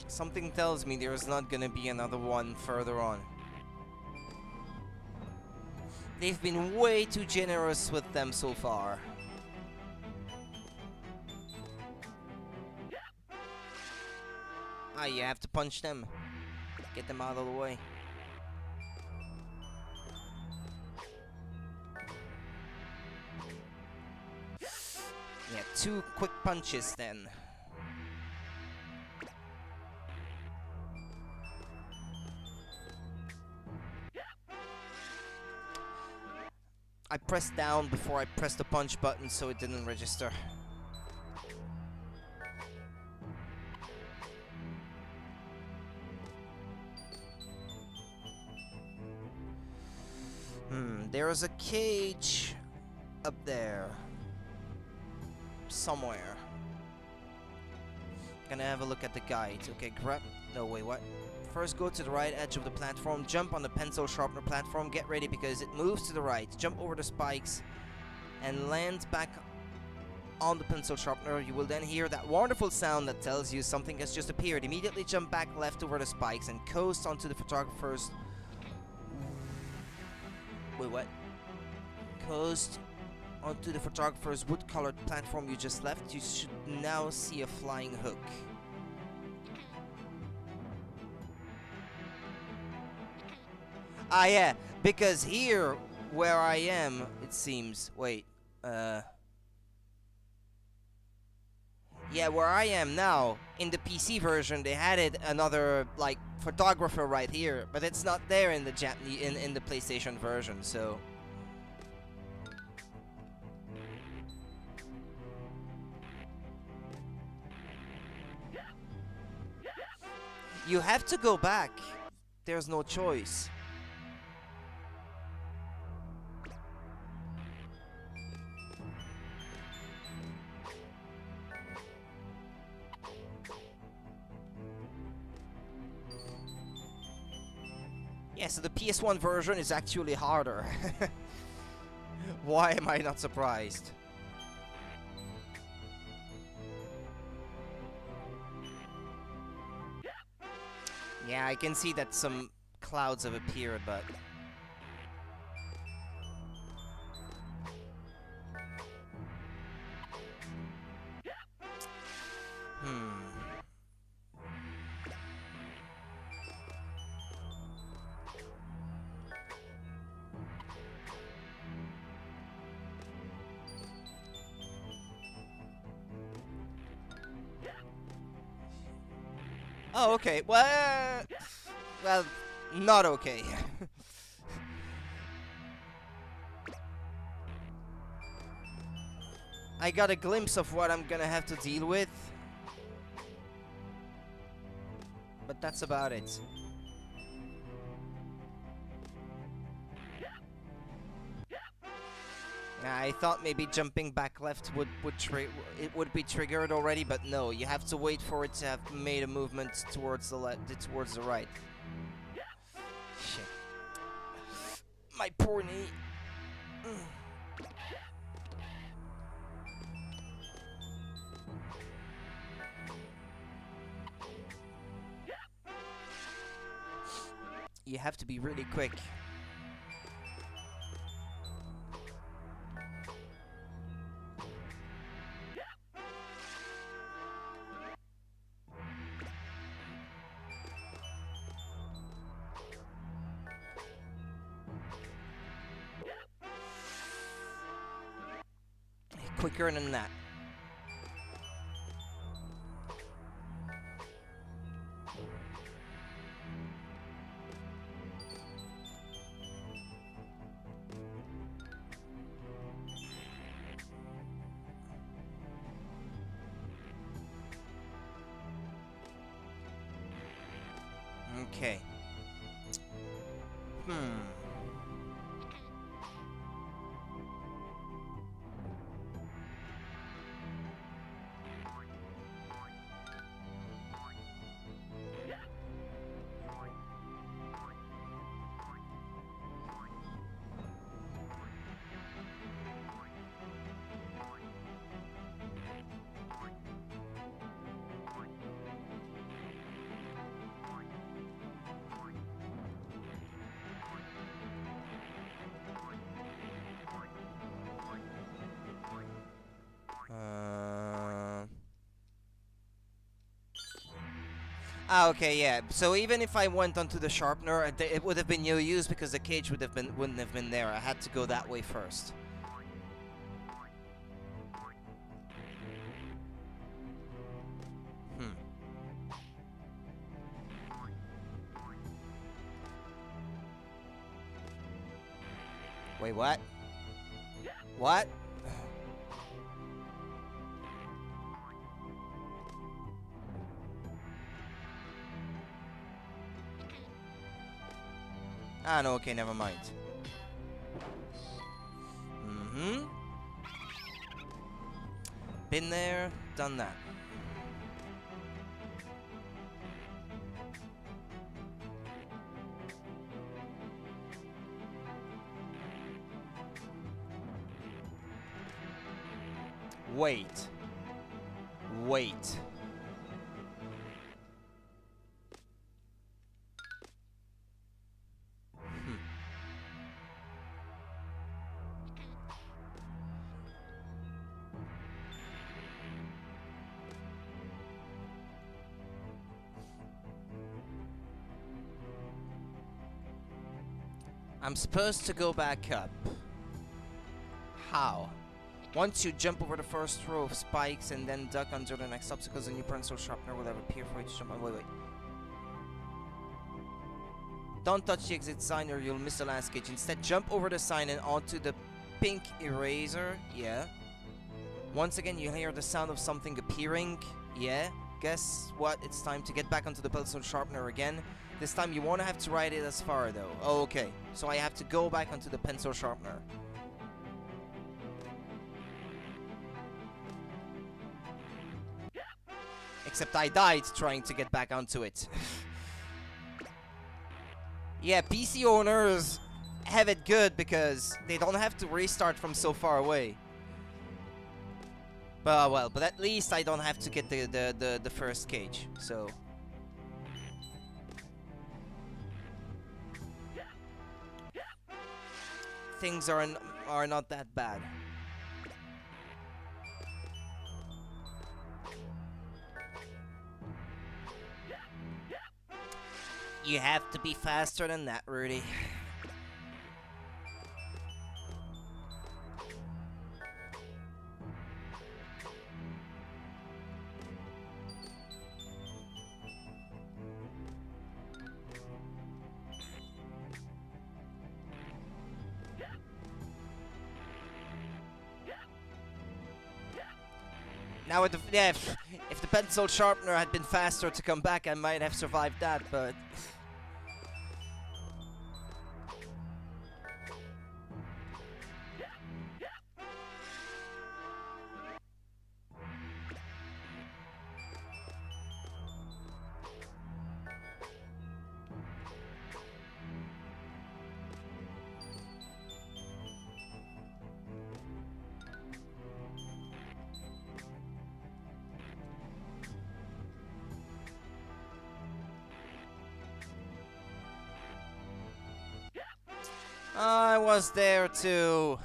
Something tells me there's not gonna be another one further on. They've been way too generous with them so far. Ah, you have to punch them. Get them out of the way. Yeah, 2 quick punches then. I pressed down before I pressed the punch button, so it didn't register. There's a cage up there. Somewhere. Gonna have a look at the guide. Okay, grab... No, wait, what? First, go to the right edge of the platform, jump on the pencil sharpener platform, get ready because it moves to the right. Jump over the spikes and land back on the pencil sharpener. You will then hear that wonderful sound that tells you something has just appeared. Immediately jump back left over the spikes and coast onto the photographer's... Wait, what? Coast onto the photographer's wood-colored platform you just left. You should now see a flying hook. Ah, yeah, because here, where I am, it seems... Wait, yeah, where I am now, in the PC version, they added another, like, photographer right here, but it's not there in the Japanese, in the PlayStation version, so... You have to go back. There's no choice. Yeah, so the PS1 version is actually harder. Why am I not surprised? Yeah, I can see that some clouds have appeared, but... Oh, okay. Well, not okay. I got a glimpse of what I'm gonna have to deal with, but that's about it. I thought maybe jumping back left would be triggered already, but no, you have to wait for it to have made a movement towards the towards the right. Shit. My poor knee. You have to be really quick. Quicker than that. Okay. Okay, yeah. So even if I went onto the sharpener, it would have been no use because the cage wouldn't have been there. I had to go that way first. Wait, what? What? Ah, no, okay, never mind. Been there, done that. Wait. Wait. I'm supposed to go back up. How? Once you jump over the first row of spikes and then duck under the next obstacles, a new pencil sharpener will have appear for you to jump on. Wait. Don't touch the exit sign or you'll miss the last cage. Instead, jump over the sign and onto the pink eraser. Yeah. Once again, you hear the sound of something appearing. Yeah. Guess what? It's time to get back onto the pencil sharpener again. This time you won't have to ride it as far though. Oh, okay. So I have to go back onto the pencil sharpener. Except I died trying to get back onto it. Yeah, PC owners have it good because they don't have to restart from so far away. But at least I don't have to get the first cage, so... Things are not that bad. You have to be faster than that, Rudy. Now, yeah, if the pencil sharpener had been faster to come back, I might have survived that, but... I was there too.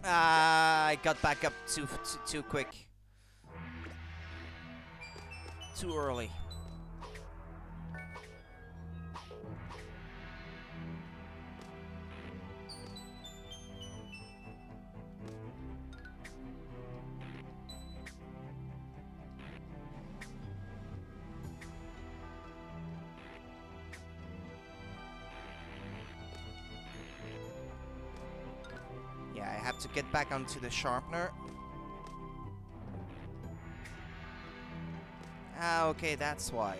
I got back up too quick. Too early. Yeah, I have to get back onto the sharpener. Ah, okay, that's why.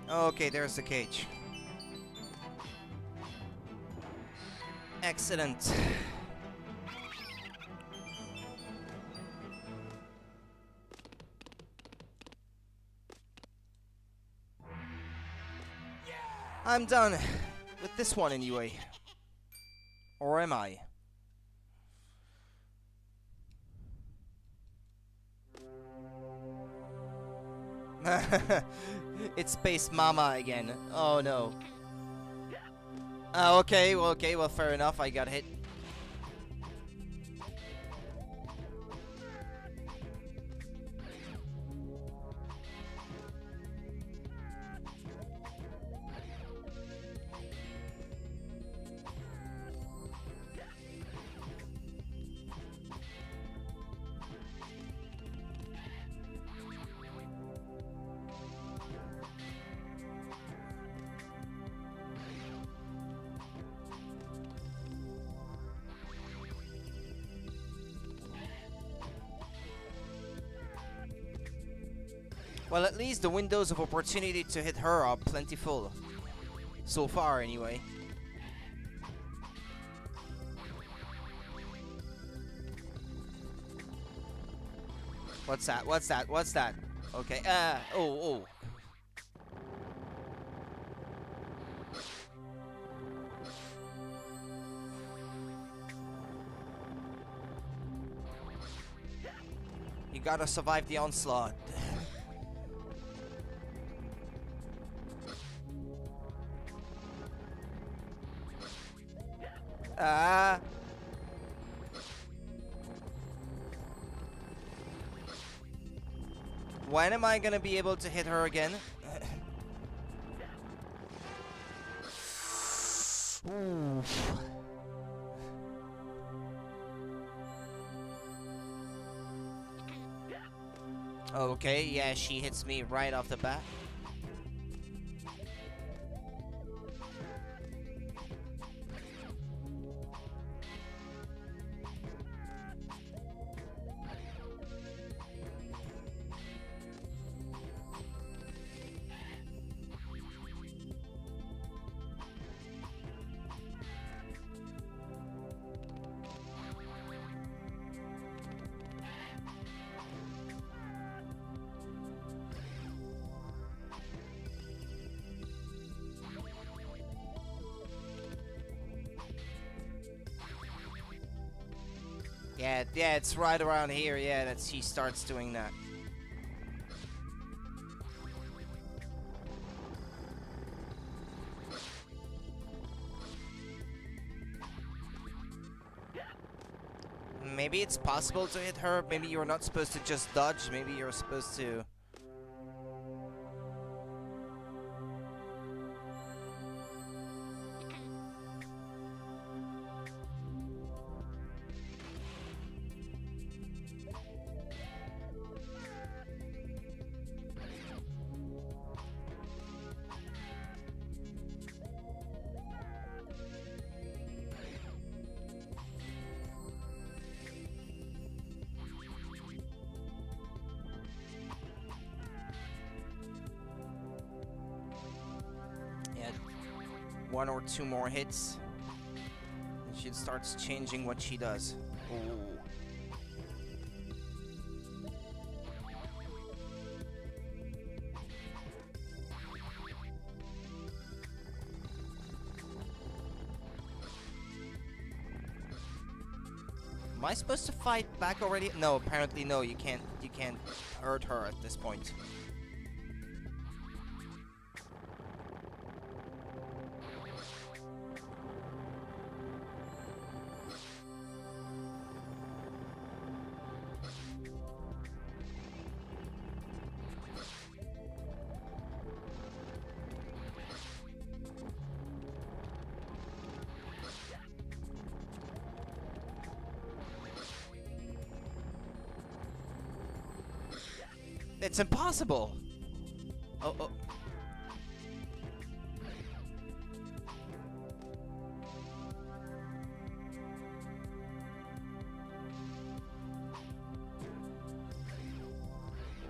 Okay, there's the cage. Excellent. I'm done with this one anyway. Or am I? It's Space Mama again. Oh no. Okay, well, fair enough. I got hit. Well, at least the windows of opportunity to hit her are plentiful. So far, anyway. What's that? What's that? What's that? Okay, oh. You gotta survive the onslaught. When am I gonna be able to hit her again? Okay, yeah, she hits me right off the bat. Yeah, it's right around here, yeah, that she starts doing that. Maybe it's possible to hit her. Maybe you're not supposed to just dodge. Maybe you're supposed to... Yeah, 1 or 2 more hits. And she starts changing what she does. Ooh. Am I supposed to fight back already? No, apparently no. You can't hurt her at this point. It's impossible! Oh, oh.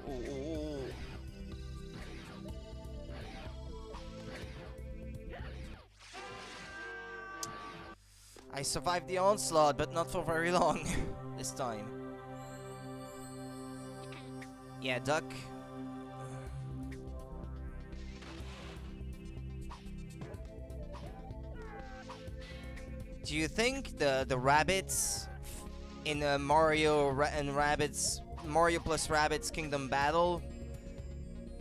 Ooh. I survived the onslaught, but not for very long this time. Yeah, duck. Do you think the rabbits in Mario plus Rabbids Kingdom Battle,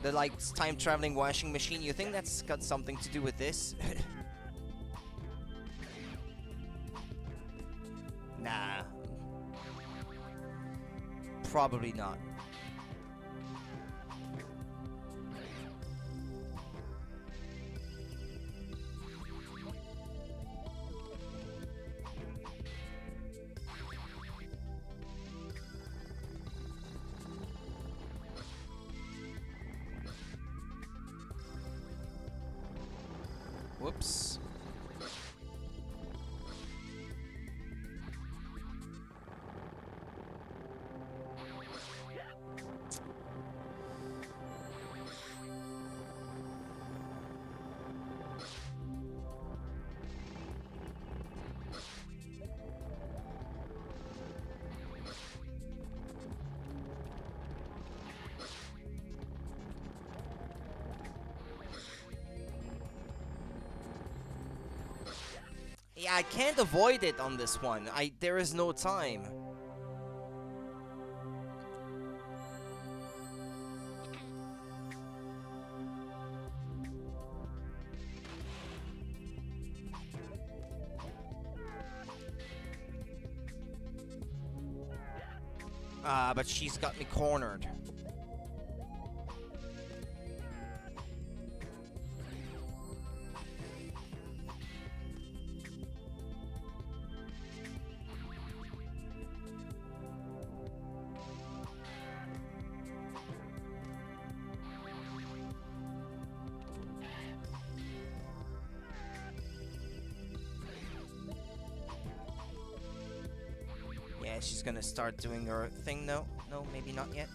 the like time traveling washing machine, you think that's got something to do with this? Nah. Probably not. Whoops. Yeah, I can't avoid it on this one. There is no time. But she's got me cornered. Yeah, she's gonna start doing her thing. No, maybe not yet.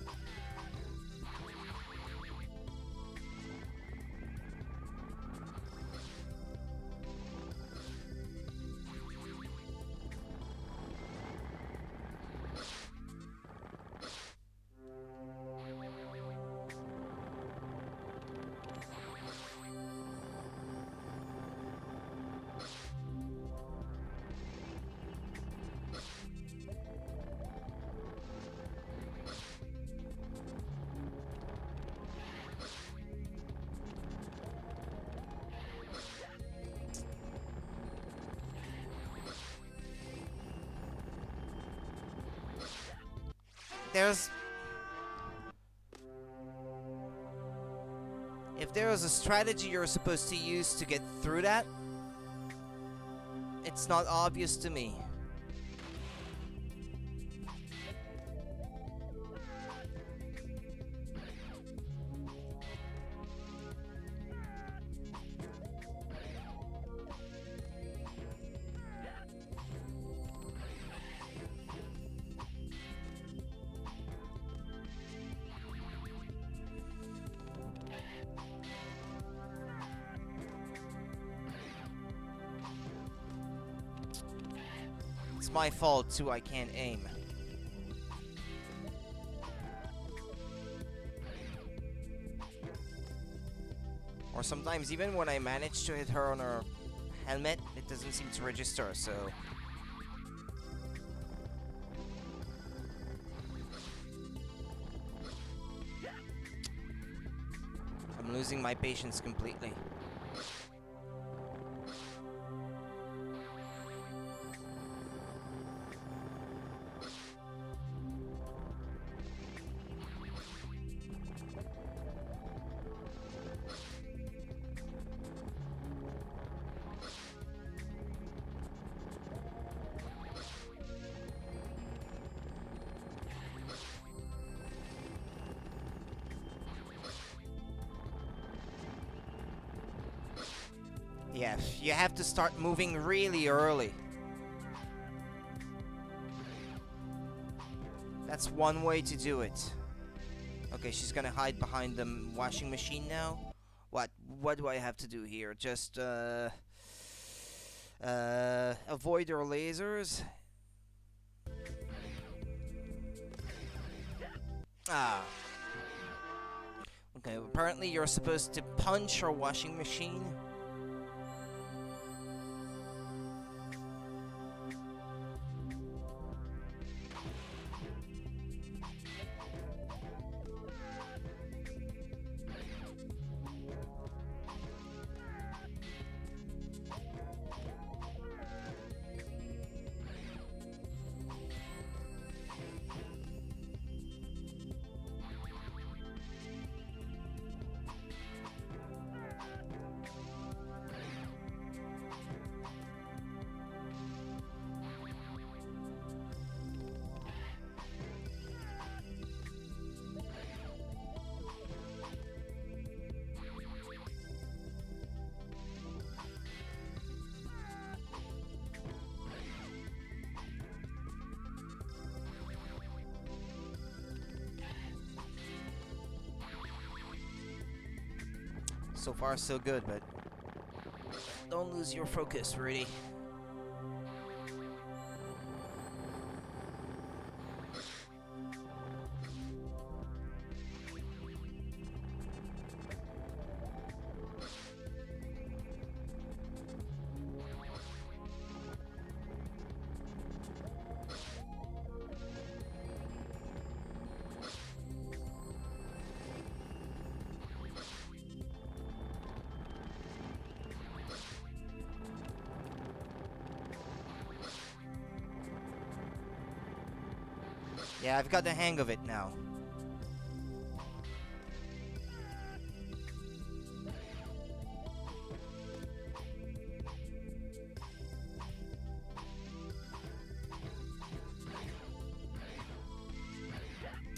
there's... If there is a strategy you're supposed to use to get through that, it's not obvious to me. It's my fault too, I can't aim. Or sometimes even when I manage to hit her on her helmet, it doesn't seem to register, so... I'm losing my patience completely. Yeah, you have to start moving really early. That's one way to do it. Okay, she's gonna hide behind the washing machine now. What do I have to do here? Just avoid her lasers. Ah. Okay, apparently you're supposed to punch her washing machine. So far, so good, but don't lose your focus, Rudy. Yeah, I've got the hang of it now.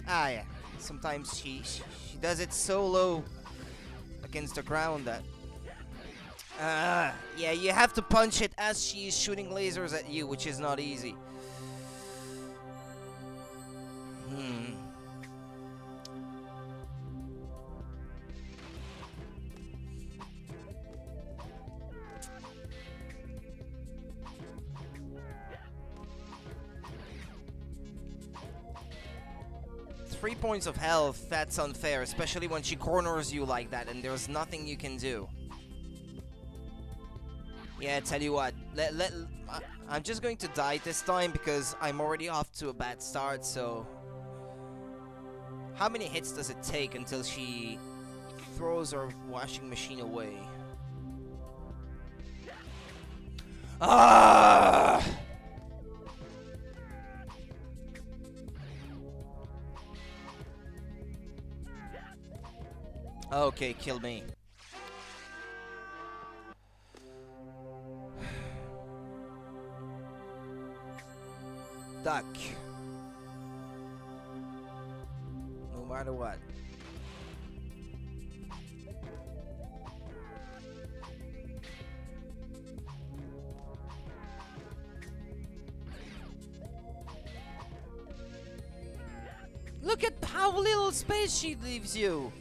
Ah, yeah. Sometimes she does it so low against the ground that... yeah, you have to punch it as she's shooting lasers at you, which is not easy. 3 points of health, that's unfair, especially when she corners you like that and there's nothing you can do. Yeah, tell you what, I'm just going to die this time because I'm already off to a bad start, so... How many hits does it take until she throws her washing machine away? Ah! Okay, kill me. Duck. No matter what. Look at how little space she leaves you.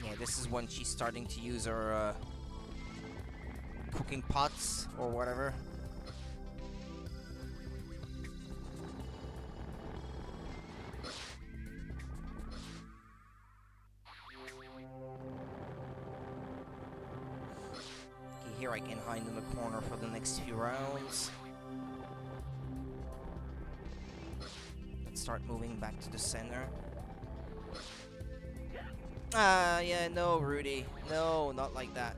Yeah, this is when she's starting to use her cooking pots or whatever. Okay, here I can hide in the corner for the next few rounds. Let's start moving back to the center. Ah, yeah, no, Rudy. No, not like that.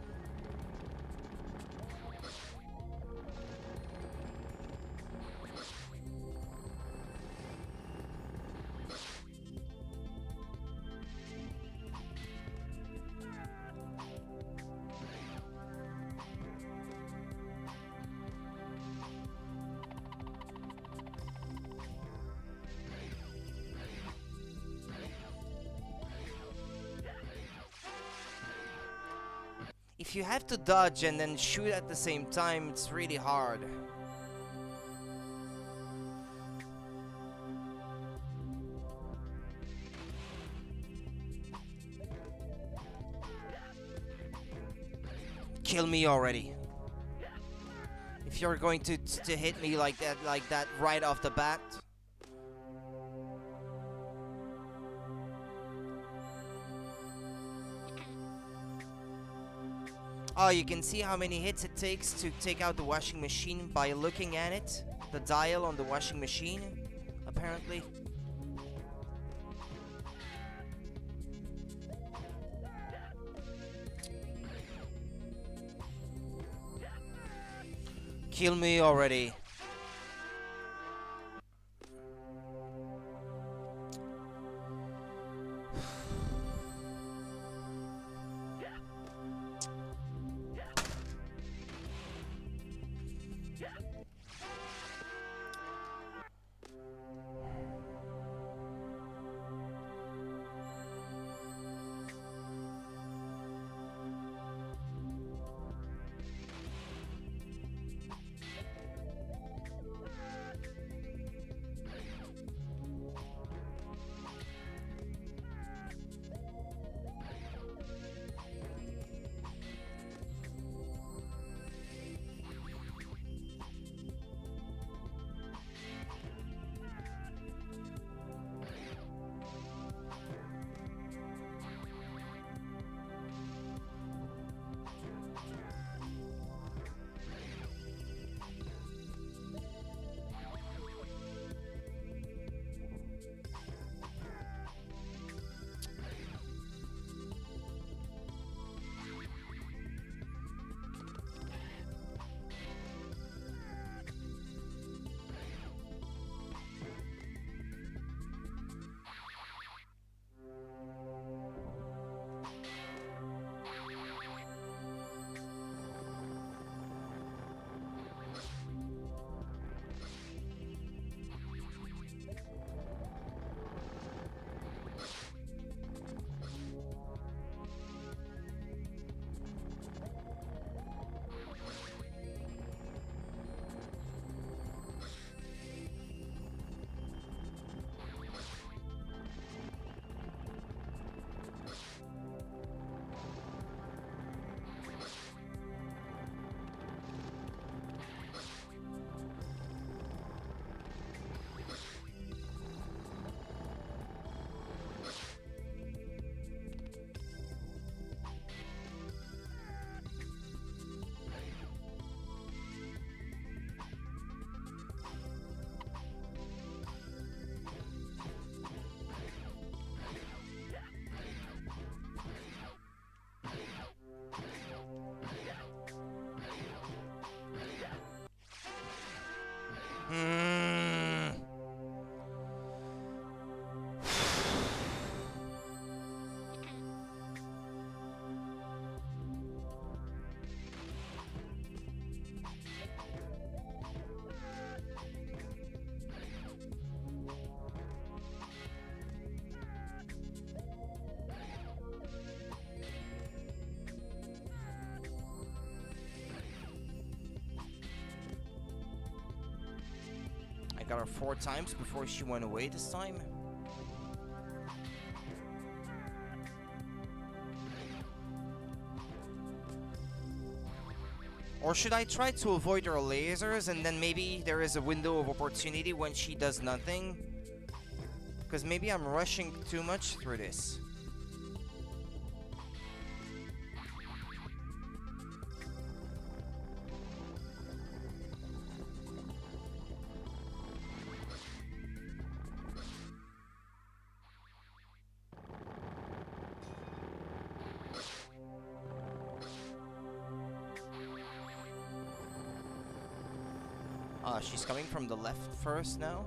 If you have to dodge and then shoot at the same time, it's really hard. Kill me already. If you're going to hit me like that right off the bat. Oh, you can see how many hits it takes to take out the washing machine by looking at it. The dial on the washing machine, apparently. Kill me already. Hmm. I got her 4 times before she went away this time. Or should I try to avoid her lasers and then maybe there is a window of opportunity when she does nothing? Because maybe I'm rushing too much through this. She's coming from the left first now.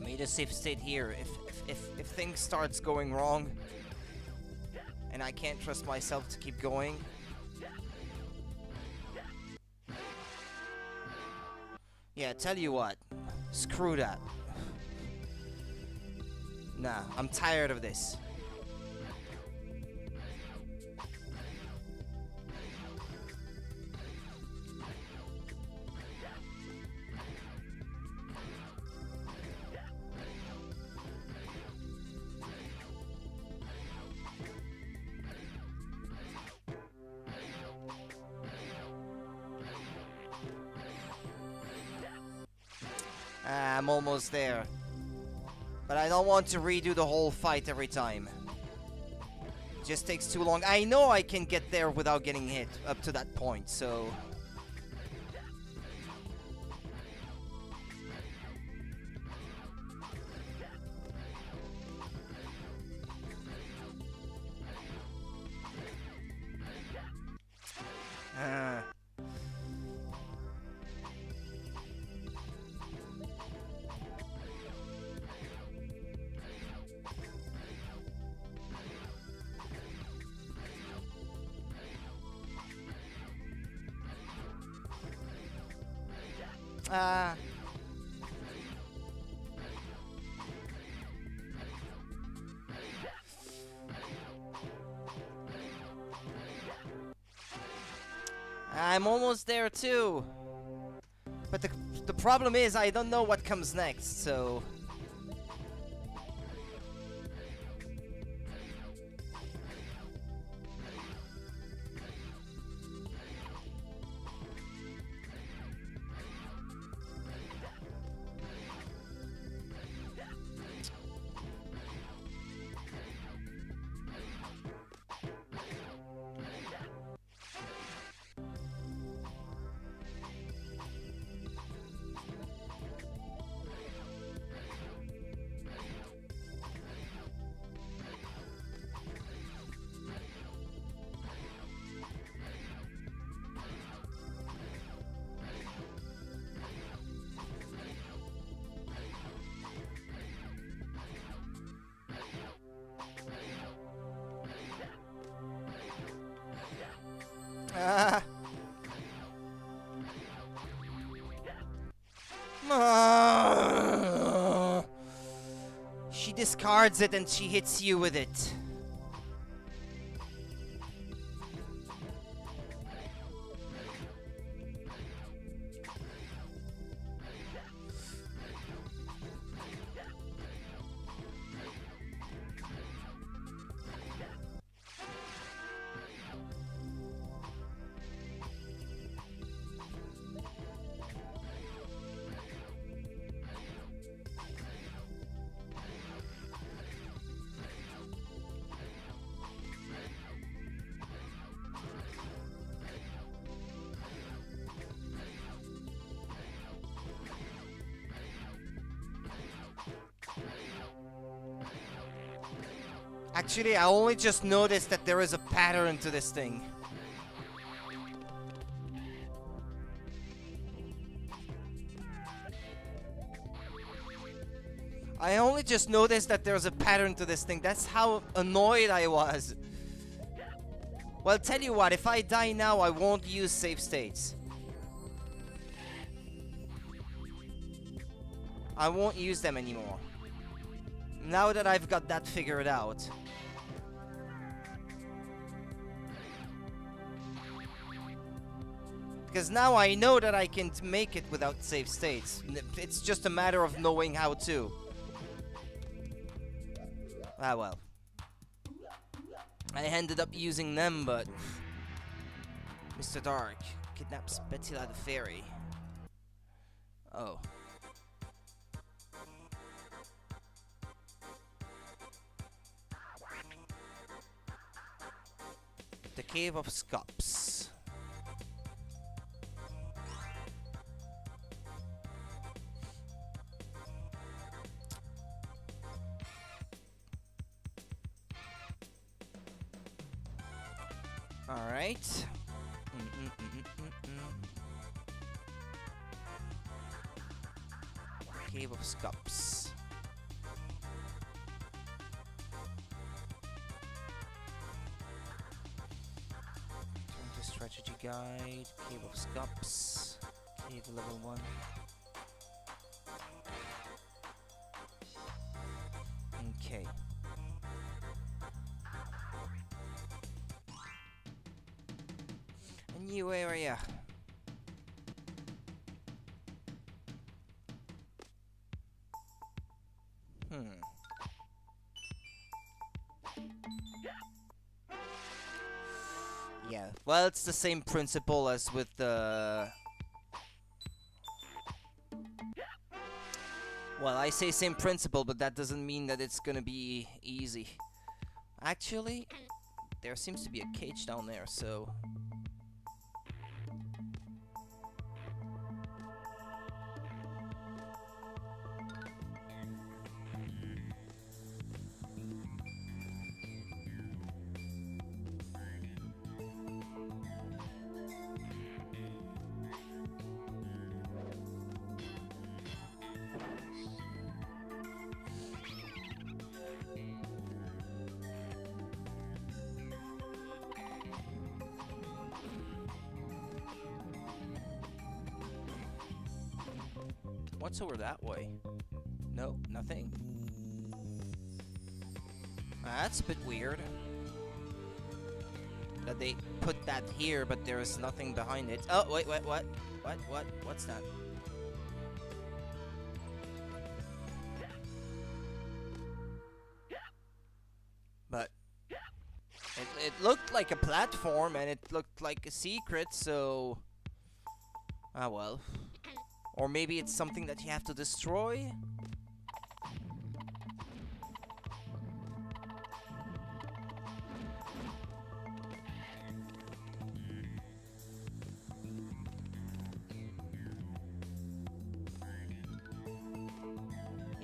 Made a safe state here. If things starts going wrong and I can't trust myself to keep going. Yeah, tell you what. Screw that. Nah, I'm tired of this. I'm almost there. But I don't want to redo the whole fight every time. It just takes too long. I know I can get there without getting hit up to that point, so... I'm almost there too. But the problem is I don't know what comes next, so... She discards it and she hits you with it. Actually, I only just noticed that there is a pattern to this thing. I only just noticed that there's a pattern to this thing. That's how annoyed I was. Well, tell you what, if I die now, I won't use save states. I won't use them anymore. Now that I've got that figured out. Because now I know that I can make it without save states. It's just a matter of knowing how to. Ah, well. I ended up using them, but... Mr. Dark kidnaps Bettila the Fairy. Oh. The Cave of Skops. Alright. Cave of Skops. Turn to strategy guide. Cave of Skops. Cave level 1. Okay. A new area. Yeah, well, it's the same principle as with the... Well, I say same principle, but that doesn't mean that it's gonna be easy. Actually, there seems to be a cage down there, so... What's over that way? No, nothing. That's a bit weird. That they put that here, but there is nothing behind it. Oh, wait, what? What's that? But it looked like a platform, and it looked like a secret, so... Ah, well. Or maybe it's something that you have to destroy?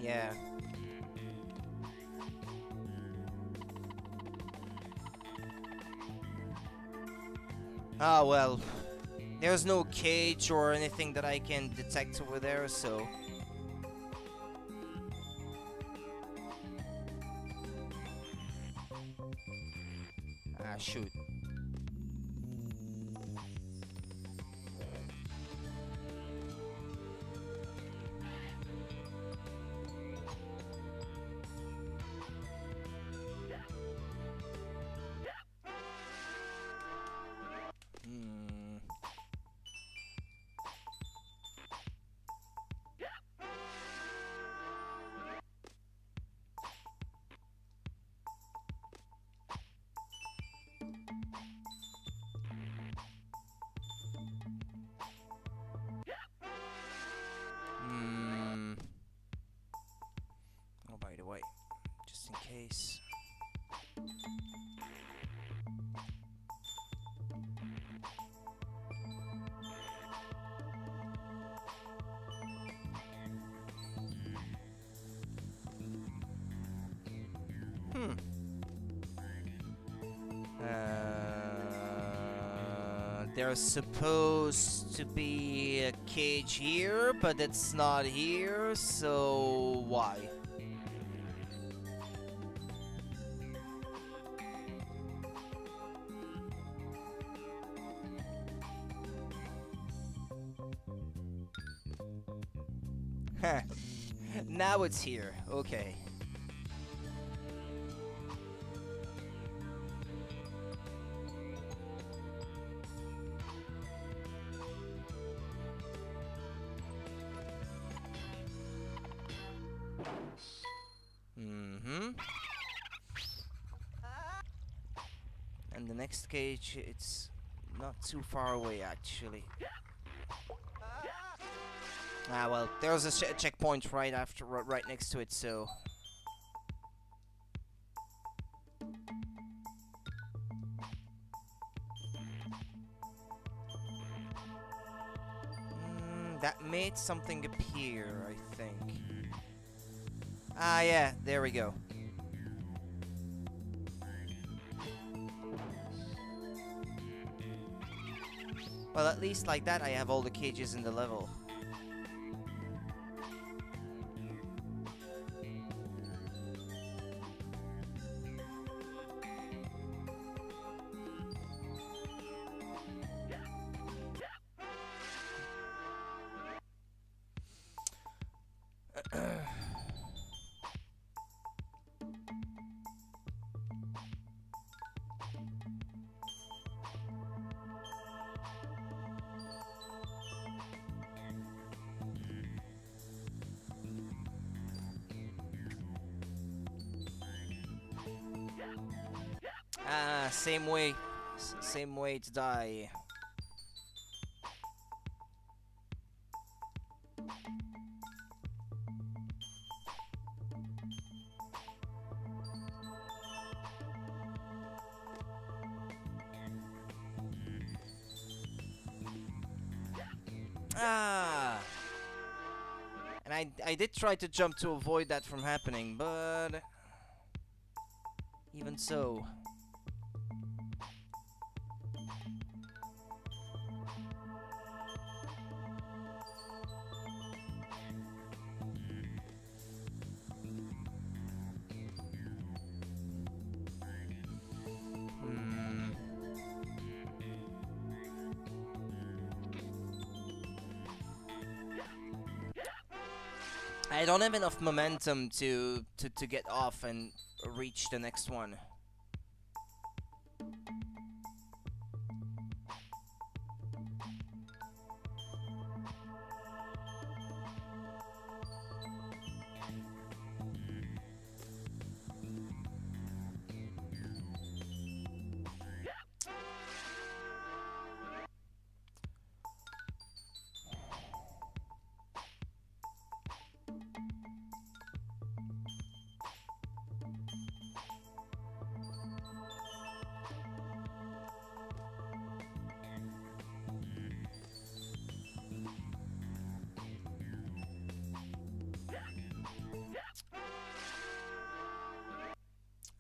Yeah. Ah, well. There's no cage or anything that I can detect over there, so... Ah, shoot. There's supposed to be a cage here, but it's not here, so why? Heh. Now it's here. Okay. And the next cage, it's not too far away, actually. Ah, well, there's a checkpoint right after, right next to it, so... that made something appear, I think. Ah, yeah, there we go. Well, at least like that, I have all the cages in the level. Ah, same way. Same way to die. Ah! And I did try to jump to avoid that from happening, but... even so... I don't have enough momentum to get off and reach the next one.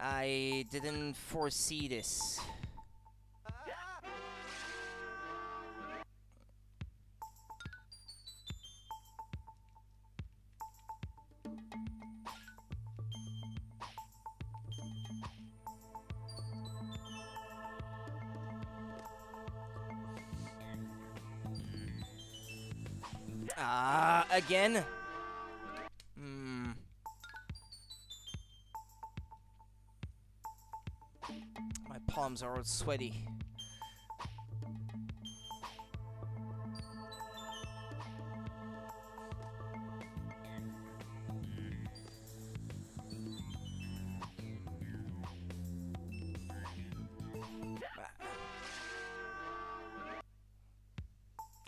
I didn't foresee this. Ah, again? My palms are all sweaty.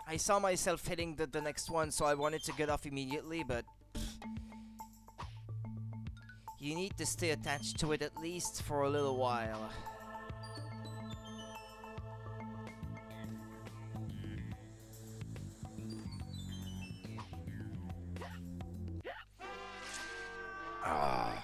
I saw myself hitting the next one, so I wanted to get off immediately, but... you need to stay attached to it at least for a little while. Ah.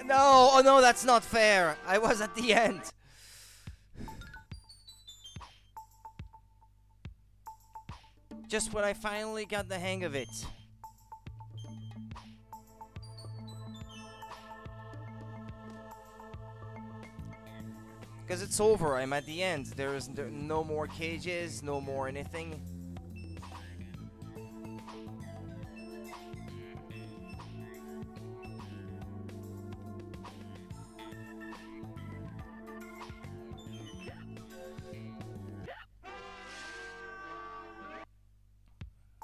No, oh no, that's not fair. I was at the end. Just when I finally got the hang of it. Because it's over, I'm at the end. There's no more cages, no more anything.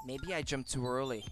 Maybe I jumped too early.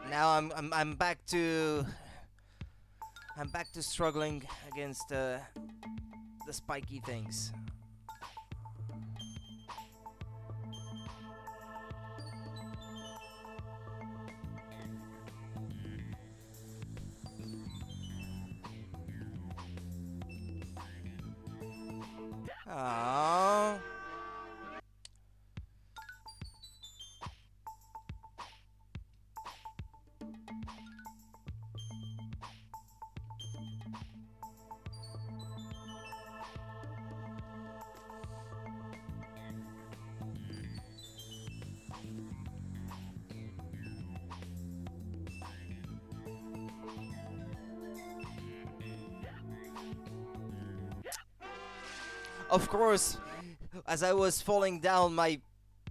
Now I'm back to struggling against the spiky things. Oh. Of course, as I was falling down, my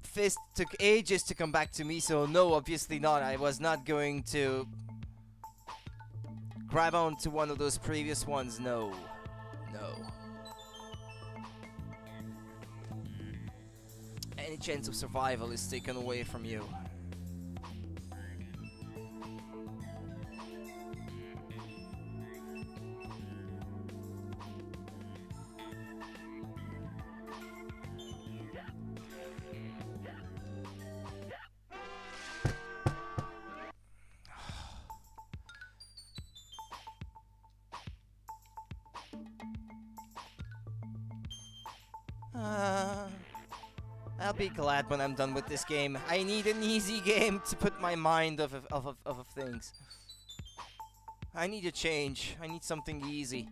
fist took ages to come back to me, so no, obviously not. I was not going to grab onto one of those previous ones, no. No. Any chance of survival is taken away from you. I'll be glad when I'm done with this game. I need an easy game to put my mind off of things. I need a change. I need something easy.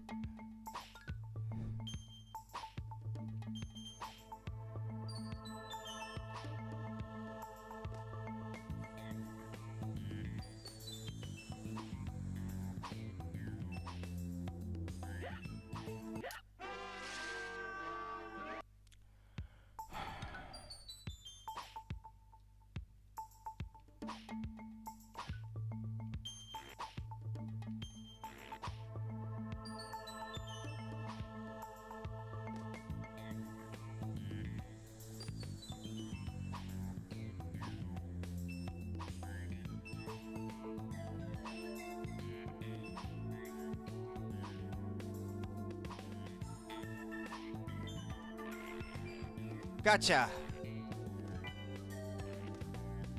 Gotcha.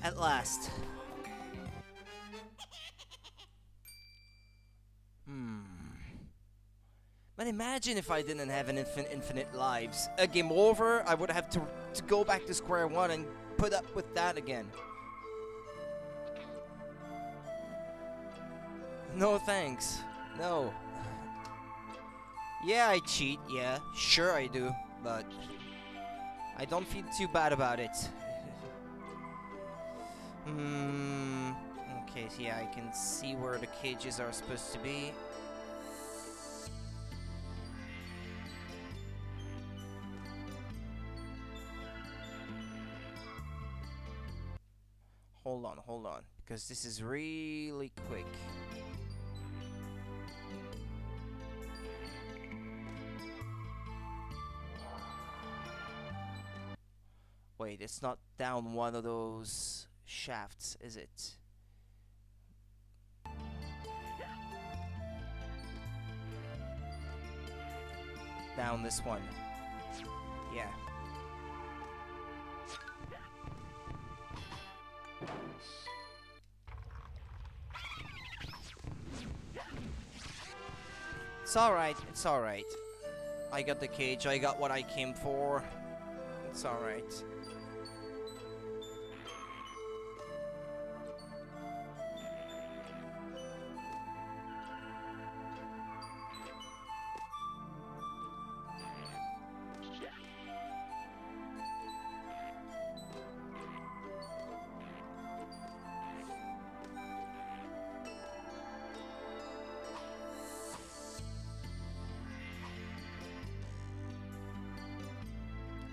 At last. But imagine if I didn't have an infinite lives. A game over, I would have to go back to square one and put up with that again. No thanks. No. Yeah, I cheat, yeah. Sure I do, but I don't feel too bad about it. Okay, so yeah, I can see where the cages are supposed to be. hold on, because this is really quick. Wait, it's not down one of those shafts, is it? Down this one. Yeah. It's alright, it's alright. I got the cage, I got what I came for. It's alright.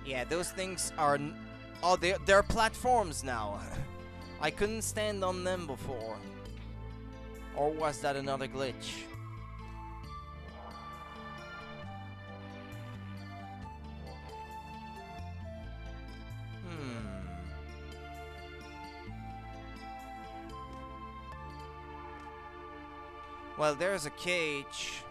Yeah, those things are... Oh, they're platforms now. I couldn't stand on them before. Or was that another glitch? Well, there's a cage.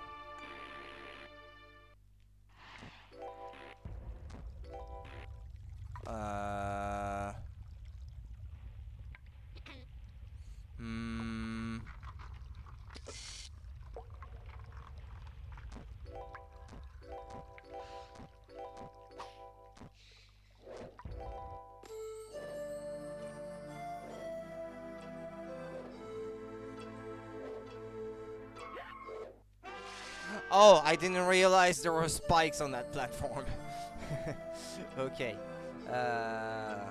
Oh, I didn't realize there were spikes on that platform. Okay. How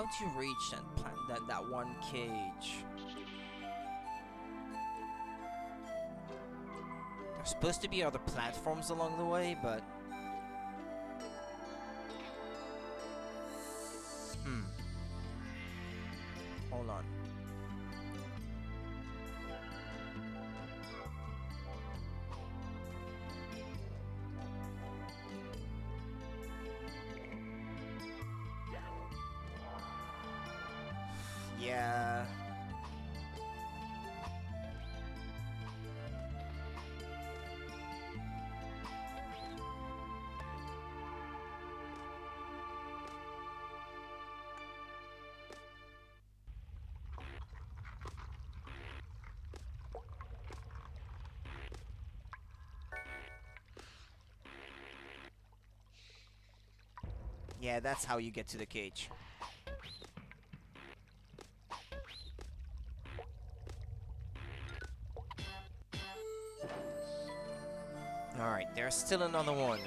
do you reach that one cage? There's supposed to be other platforms along the way, but... Hold on. Yeah. Yeah, that's how you get to the cage. Alright, there's still another one.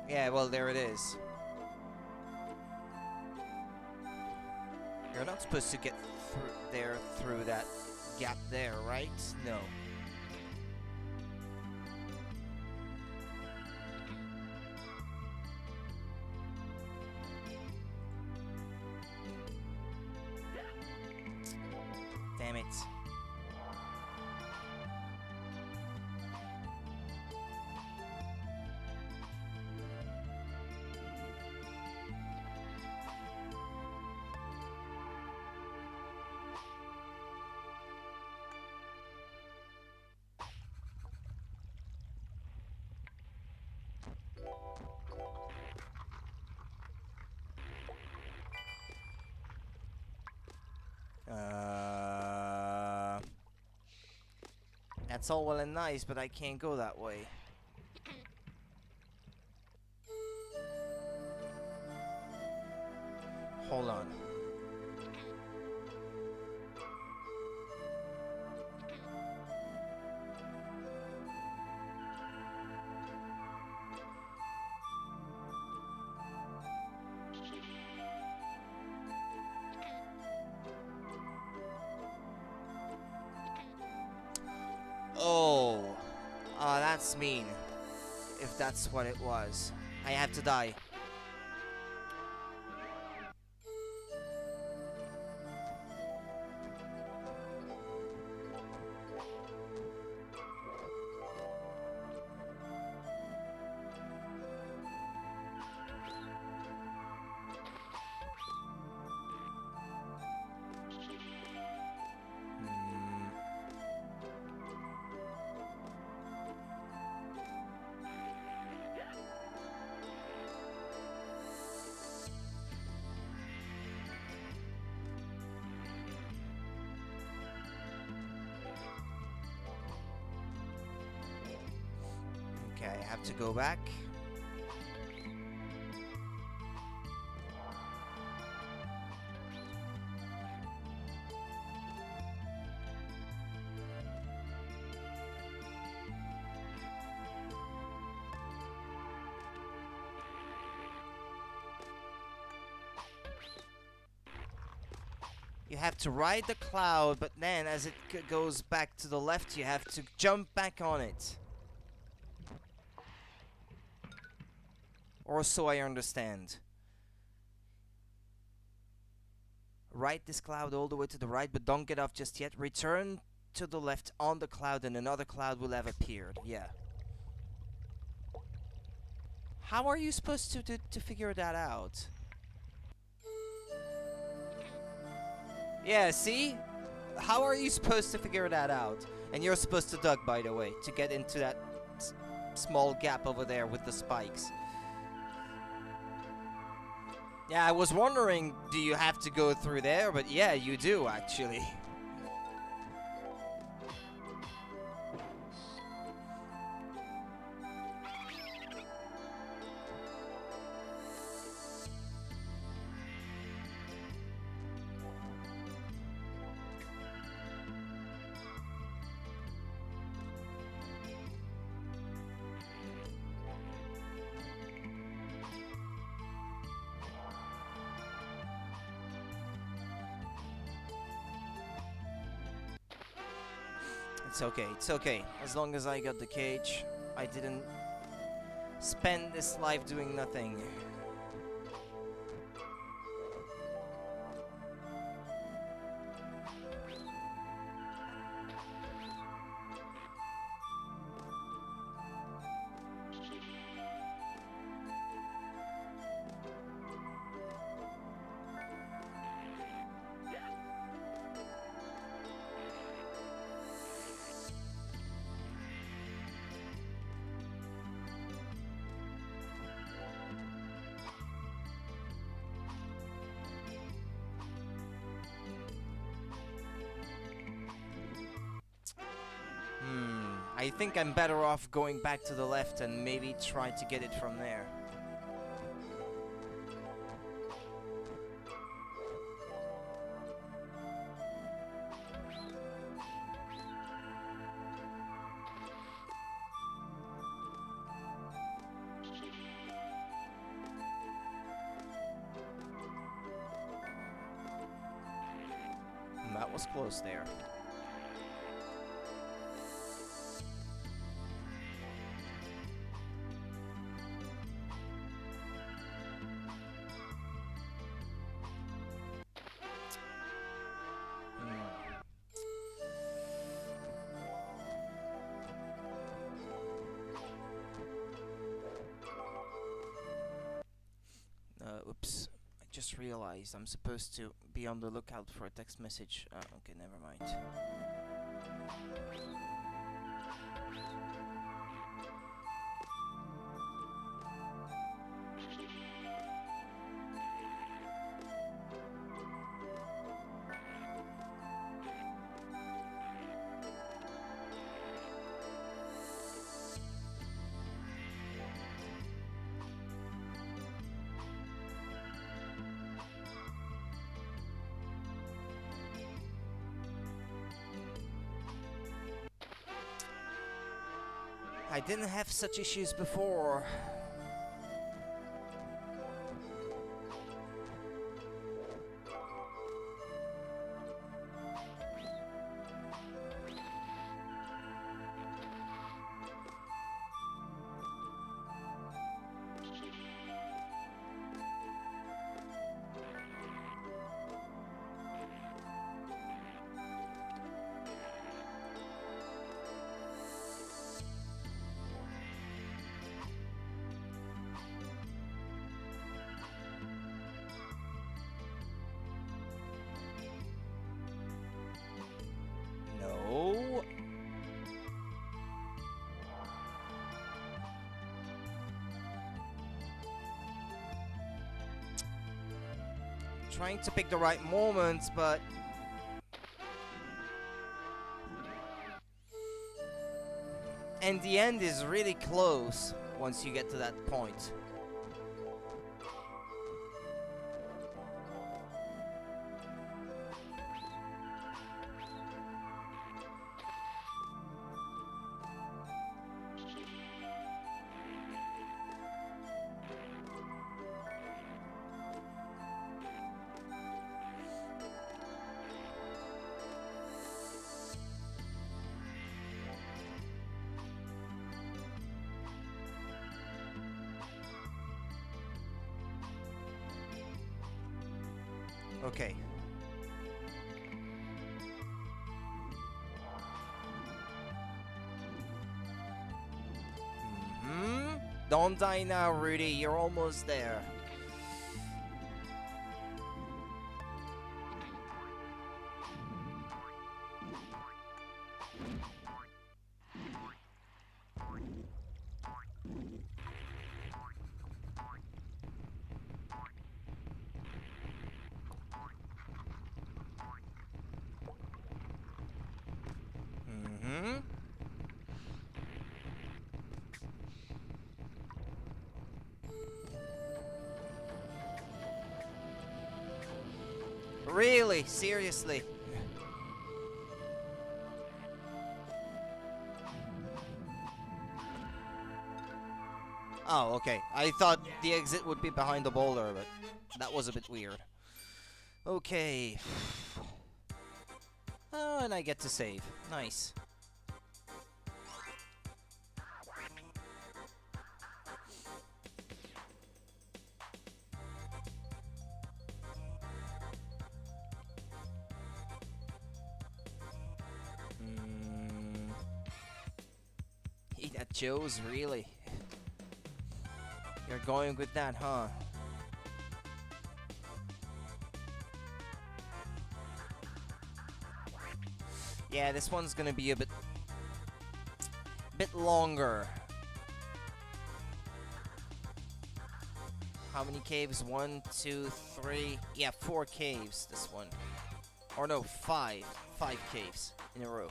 Yeah, well, there it is. You're not supposed to get through that gap there, right? No. Damn it. That's all well and nice, but I can't go that way. Hold on. that's mean. If that's what it was. I have to die. Okay, I have to go back. You have to ride the cloud, but then as it goes back to the left, you have to jump back on it. Or so I understand. Ride this cloud all the way to the right, but don't get off just yet. Return to the left on the cloud and another cloud will have appeared. Yeah. How are you supposed to figure that out? Yeah, see? How are you supposed to figure that out? And you're supposed to duck, by the way, to get into that small gap over there with the spikes. Yeah, I was wondering, do you have to go through there? But yeah, you do, actually. It's okay, it's okay. As long as I got the cage, I didn't spend this life doing nothing. I think I'm better off going back to the left and maybe try to get it from there. That was close there. Oops. I just realized I'm supposed to be on the lookout for a text message. Okay, never mind. I didn't have such issues before. trying to pick the right moments, but... And the end is really close once you get to that point. Okay. Don't die now, Rudy. You're almost there. Really? Seriously? Oh, okay. I thought the exit would be behind the boulder, but that was a bit weird. Okay. Oh, and I get to save. Nice. Eat at Joe's, really? You're going with that, huh? Yeah, this one's gonna be a bit longer. How many caves? 1, 2, 3. Yeah, 4 caves, this one. Or no, 5. 5 caves in a row.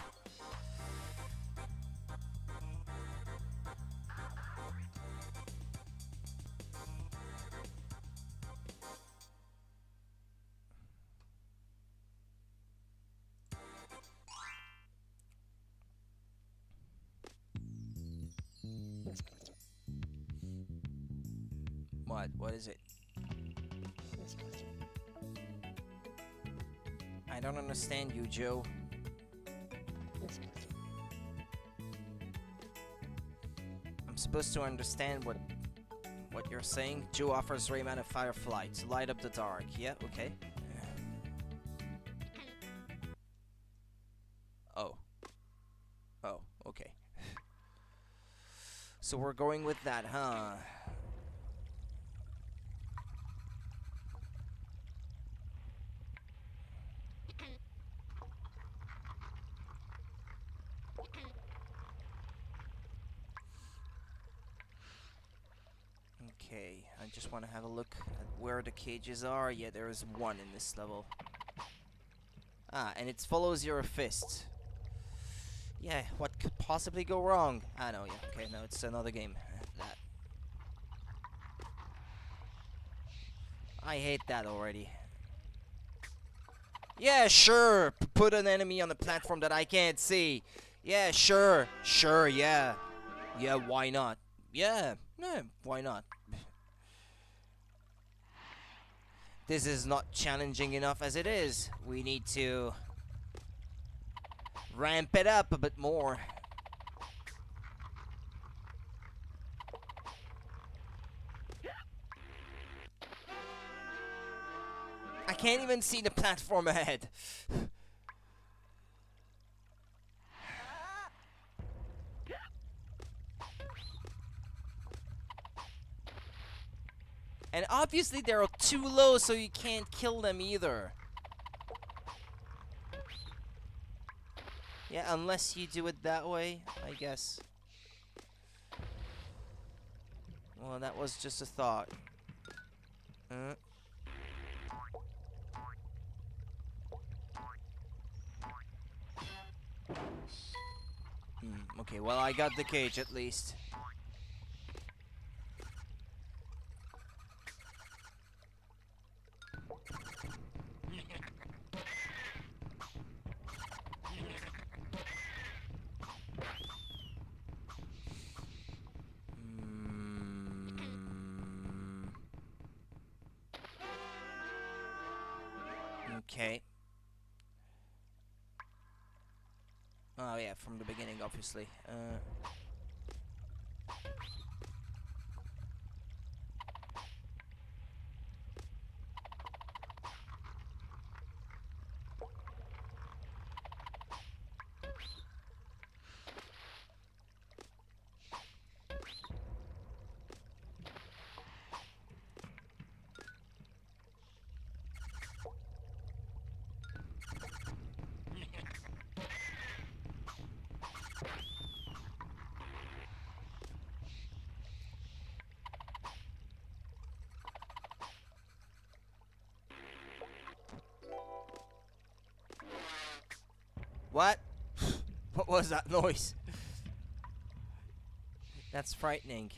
What? What is it? I don't understand you, Joe. I'm supposed to understand what you're saying. Joe offers Rayman a firefly to light up the dark. Yeah, okay. Oh. Oh, okay. So we're going with that, huh? Okay, I just want to have a look at where the cages are. Yeah, there is one in this level. Ah, and it follows your fist. Yeah, what could possibly go wrong? Ah, no, yeah, okay, no, it's another game. That. I hate that already. Yeah, sure, put an enemy on a platform that I can't see. Yeah, sure, sure, yeah. Yeah, why not? Yeah, why not? This is not challenging enough as it is. We need to ramp it up a bit more. I can't even see the platform ahead. And obviously they're too low, so you can't kill them either. Yeah, unless you do it that way, I guess. Well, that was just a thought. Okay, well, I got the cage at least. Okay. Oh yeah, from the beginning, obviously. What? What was that noise? That's frightening.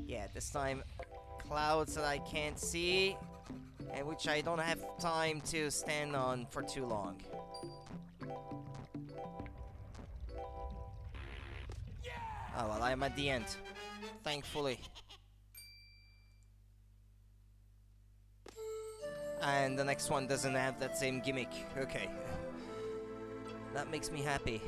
Yeah, this time clouds that I can't see and which I don't have time to stand on for too long. Oh well, I'm at the end, thankfully. And the next one doesn't have that same gimmick. Okay. That makes me happy.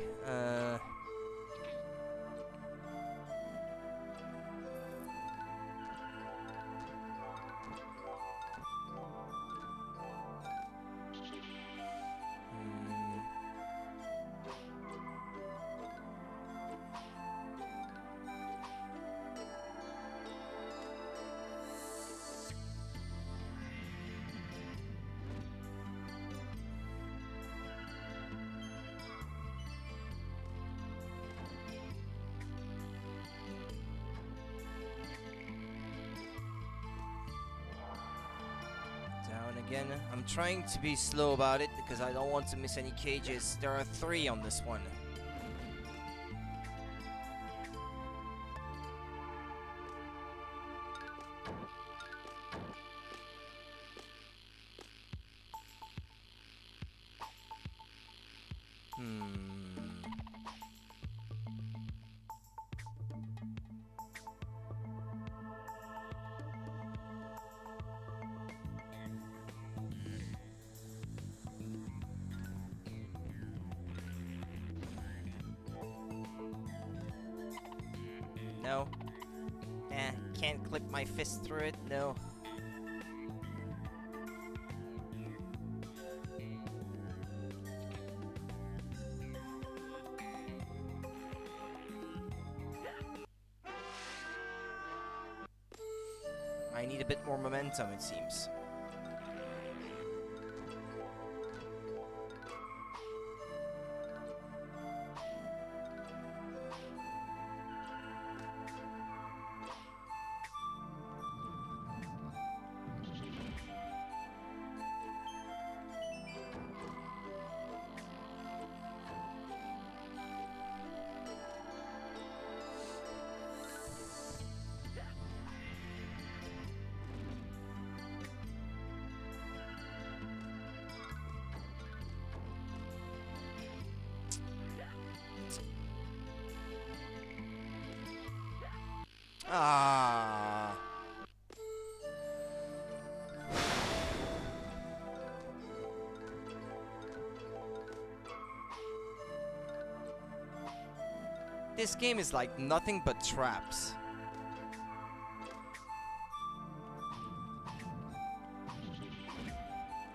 Down again. I'm trying to be slow about it because I don't want to miss any cages. There are 3 on this one. No. Can't clip my fist through it, no. I need a bit more momentum, it seems. Ah. This game is like nothing but traps.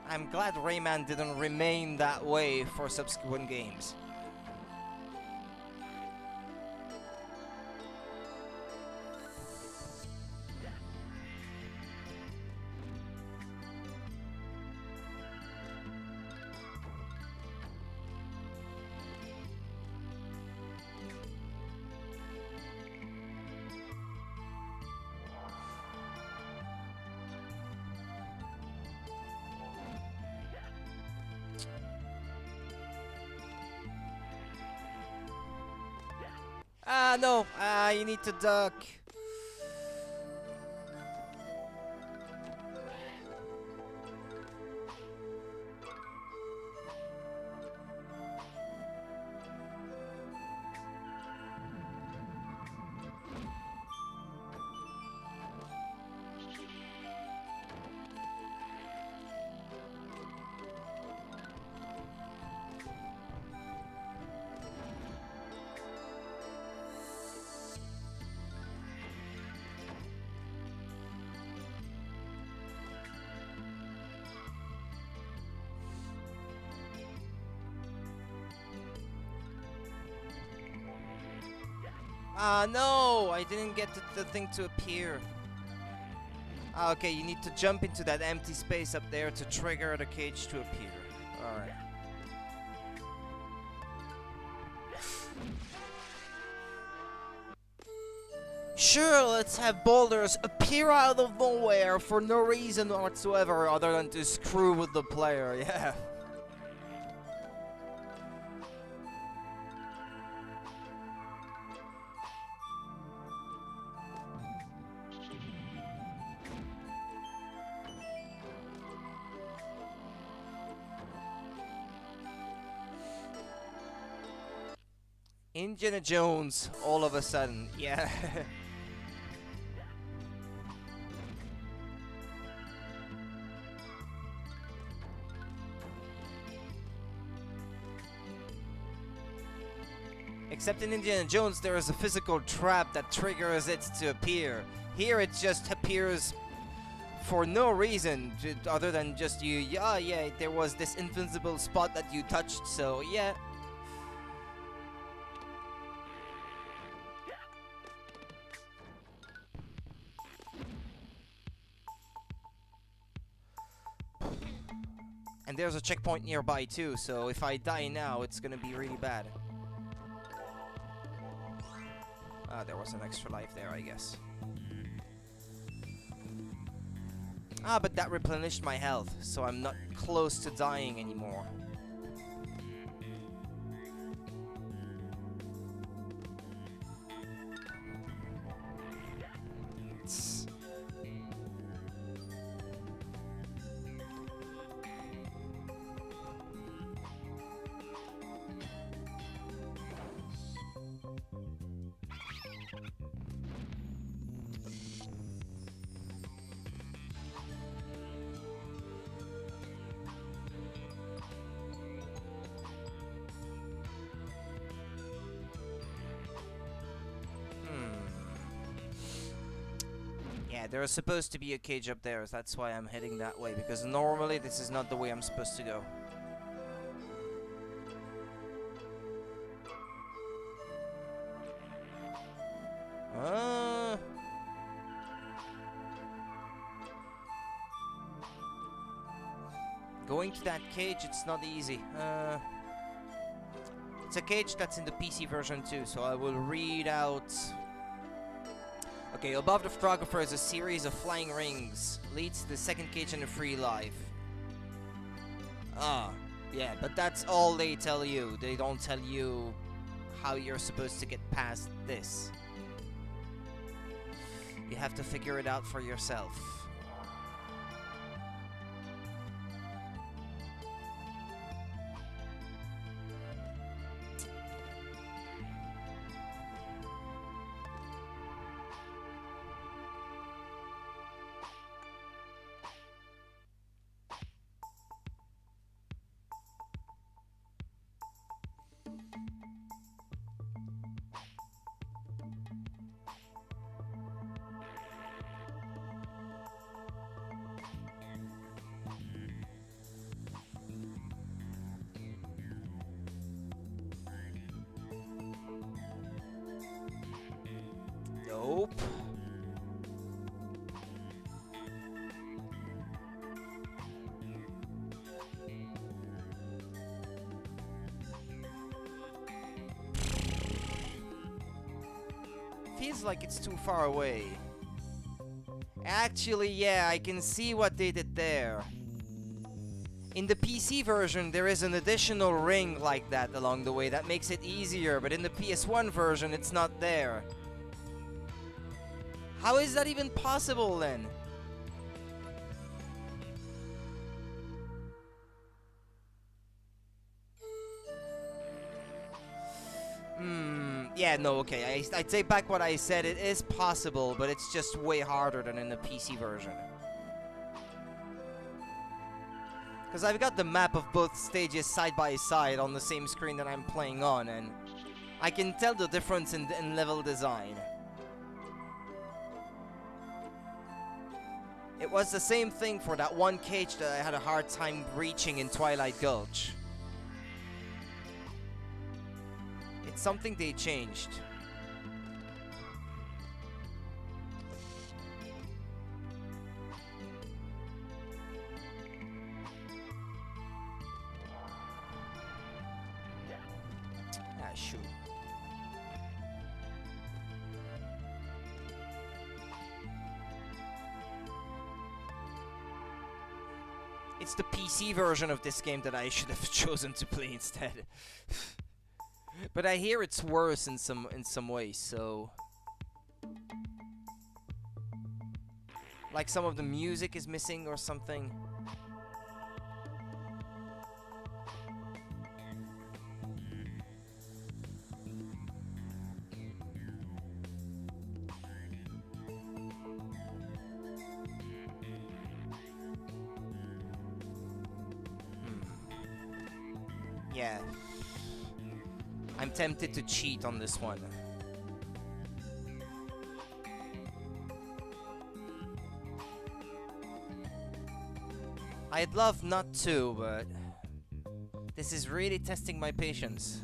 I'm glad Rayman didn't remain that way for subsequent games. Ah, no! Ah, you need to duck. Ah, no! I didn't get the thing to appear. Ah, okay, you need to jump into that empty space up there to trigger the cage to appear. Alright. Sure, let's have boulders appear out of nowhere for no reason whatsoever other than to screw with the player, yeah. Indiana Jones, all of a sudden, yeah. Except in Indiana Jones, there is a physical trap that triggers it to appear. Here it just appears for no reason, other than just you, yeah, there was this invincible spot that you touched, so yeah. And there's a checkpoint nearby too, so if I die now, it's gonna be really bad. Ah, there was an extra life there, I guess. Ah, but that replenished my health, so I'm not close to dying anymore. Yeah, there is supposed to be a cage up there, so that's why I'm heading that way, because normally this is not the way I'm supposed to go. Going to that cage, it's not easy. It's a cage that's in the PC version too, so I will read out. Okay, above the photographer is a series of flying rings. Leads to the second cage and a free life. Ah, yeah, but that's all they tell you. They don't tell you how you're supposed to get past this. You have to figure it out for yourself. Nope. Feels like it's too far away. Actually, yeah, I can see what they did there. In the PC version, there is an additional ring like that along the way that makes it easier, but in the PS1 version, it's not there. How is that even possible then? Yeah, no, okay. I take back what I said. It is possible, but it's just way harder than in the PC version. Because I've got the map of both stages side by side on the same screen that I'm playing on, and I can tell the difference in level design. It was the same thing for that one cage that I had a hard time reaching in Twilight Gulch. It's something they changed. Ah, shoot. It's the PC version of this game that I should have chosen to play instead. But I hear it's worse in some ways, so like some of the music is missing or something. Yeah. I'm tempted to cheat on this one. I'd love not to, but this is really testing my patience.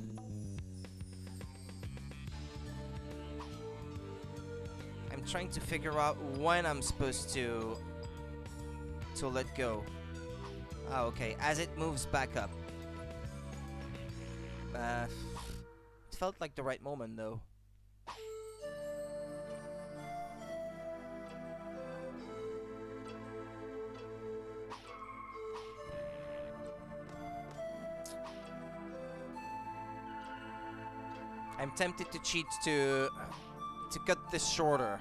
I'm trying to figure out when I'm supposed to let go. Oh, okay, as it moves back up. It felt like the right moment, though. I'm tempted to cheat to cut this shorter.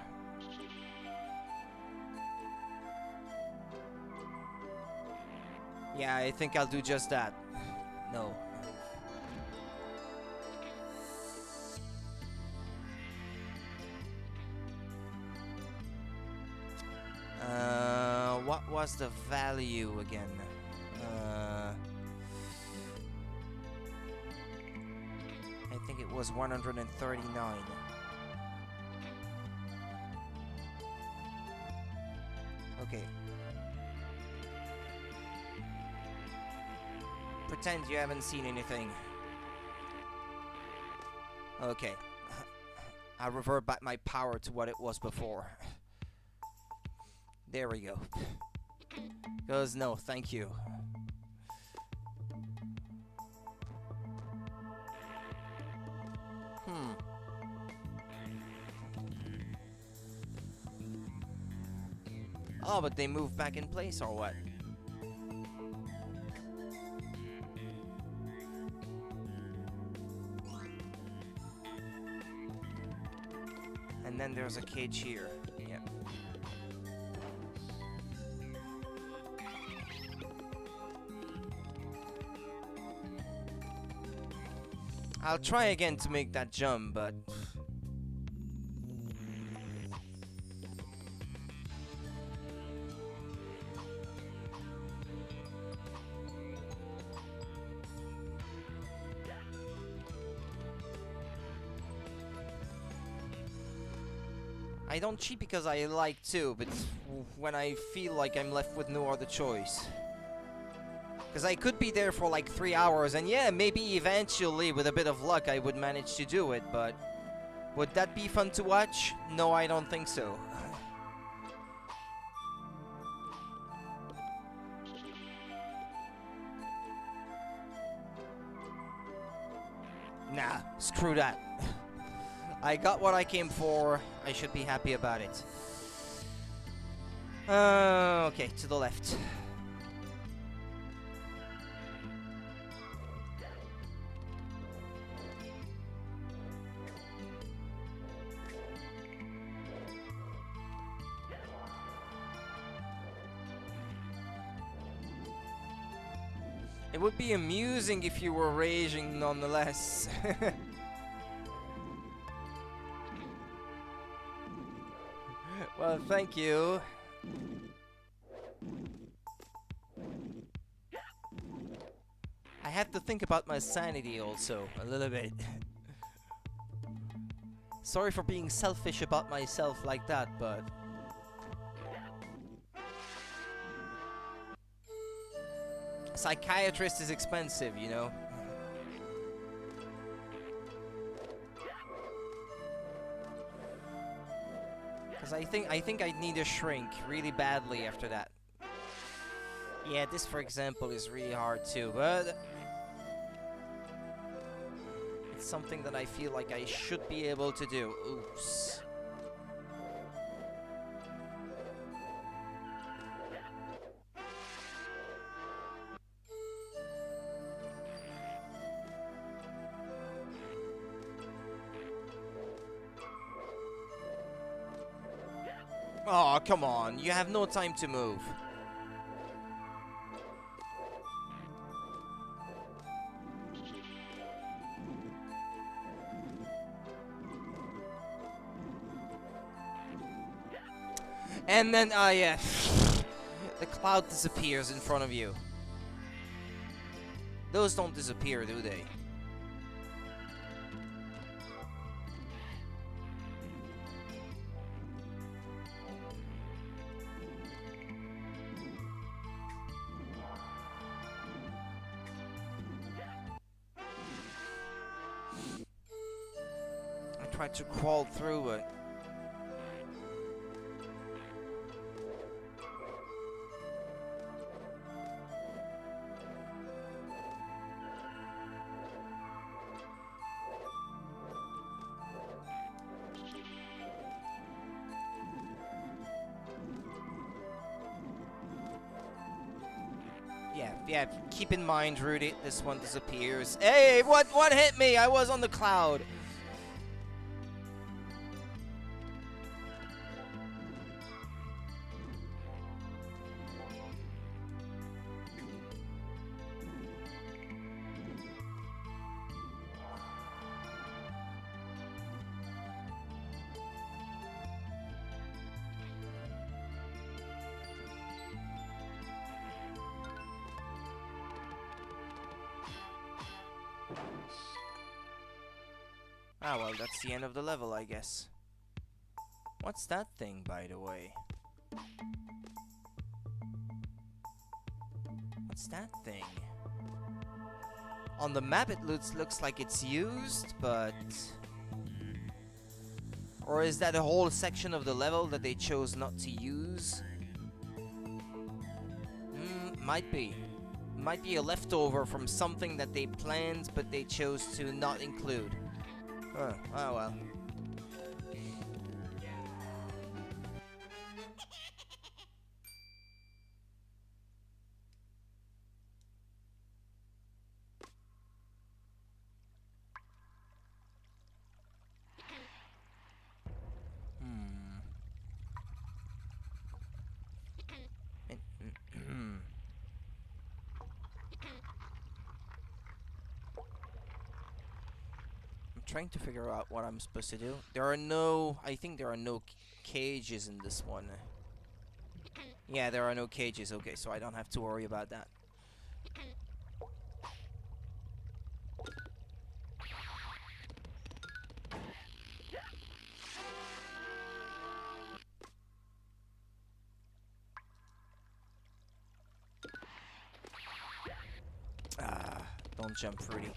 Yeah, I think I'll do just that. No. What was the value again? I think it was 139. Okay. Pretend you haven't seen anything. Okay. I'll revert back my power to what it was before. There we go. Goes no, thank you. Oh, but they moved back in place or what? And then there's a cage here. Yeah. I'll try again to make that jump, but I don't cheat because I like to, but when I feel like I'm left with no other choice. Because I could be there for like 3 hours, and yeah, maybe eventually, with a bit of luck, I would manage to do it, but Would that be fun to watch? No, I don't think so. Nah, screw that. I got what I came for. I should be happy about it. Okay, to the left. It would be amusing if you were raging nonetheless. Well, thank you. I have to think about my sanity also, a little bit. Sorry for being selfish about myself like that, but... Psychiatrist is expensive, you know? Because I think I'd need a shrink really badly after that. Yeah, this, for example, is really hard too, but... it's something that I feel like I should be able to do. Oops. Oh, come on. You have no time to move. And then, yeah. The cloud disappears in front of you. Those don't disappear, do they? I tried to crawl through it. Yeah, keep in mind, Rudy, this one disappears. Hey, what hit me? I was on the cloud. Ah, well, that's the end of the level, I guess. What's that thing, by the way? What's that thing? On the map, it looks like it's used, but... or is that a whole section of the level that they chose not to use? Might be. Might be a leftover from something that they planned, but they chose to not include. Oh well. Trying to figure out what I'm supposed to do. I think there are no cages in this one. Yeah, there are no cages. Okay, so I don't have to worry about that. Don't jump, Fruity.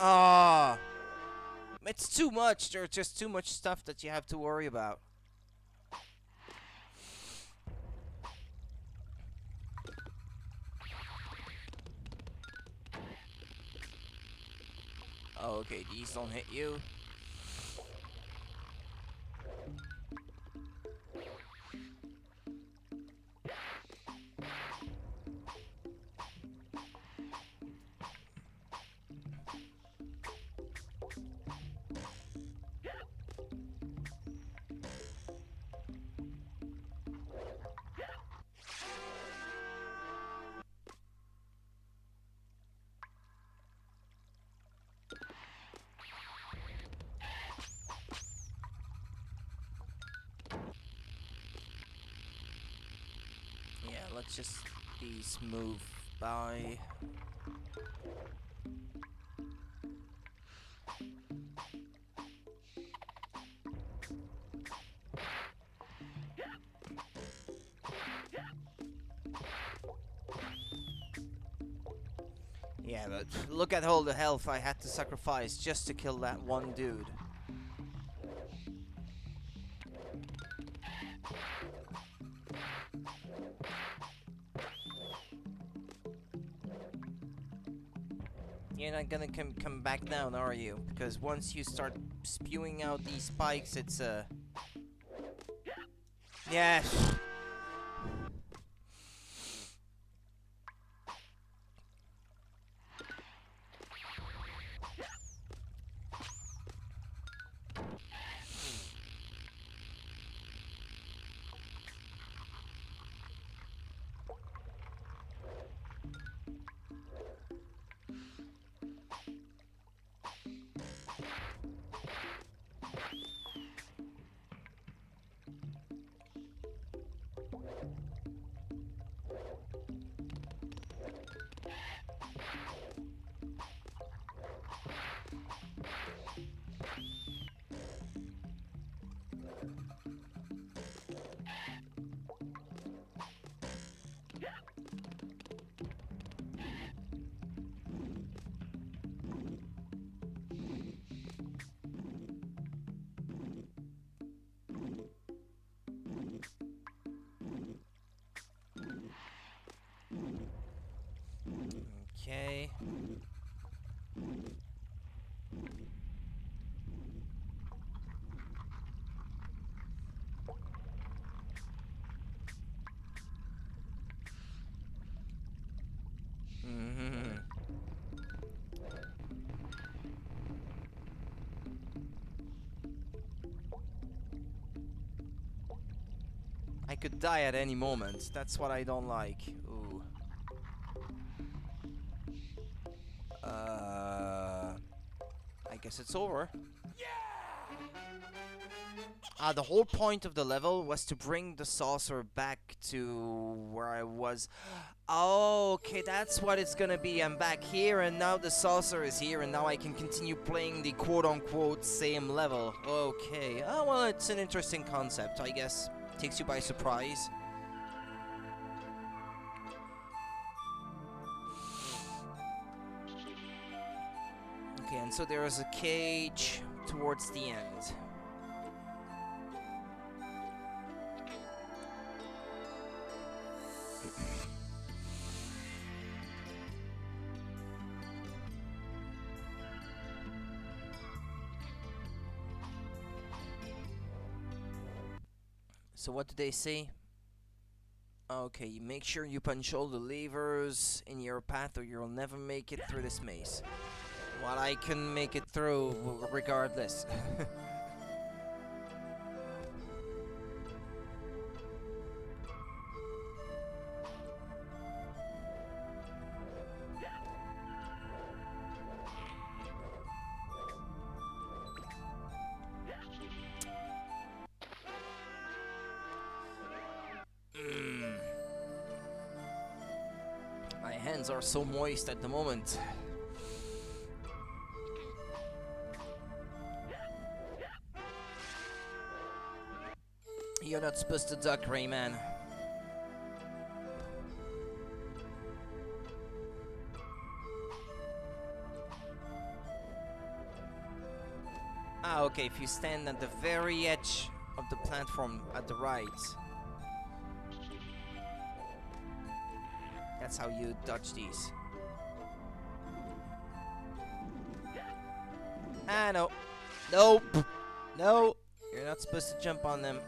Ah, it's too much. There's just too much stuff that you have to worry about. Oh, okay, these don't hit you. Yeah, let's just these move by. Yeah, but look at all the health I had to sacrifice just to kill that one dude. You're not gonna come back down, are you? Because once you start spewing out these spikes, it's yeah. Okay. I could die at any moment. That's what I don't like. Ooh. I guess it's over. The whole point of the level was to bring the saucer back to where I was. Oh, okay, that's what it's gonna be. I'm back here, and now the saucer is here, and now I can continue playing the quote-unquote same level. Okay. Oh, well, it's an interesting concept, I guess. Takes you by surprise. Okay, and so there is a cage towards the end. So what do they say? Okay, make sure you punch all the levers in your path or you'll never make it through this maze. Well, I can make it through regardless. My hands are so moist at the moment. You're not supposed to duck, Rayman. okay, if you stand at the very edge of the platform at the right, that's how you dodge these. Ah, no. Nope. No. You're not supposed to jump on them.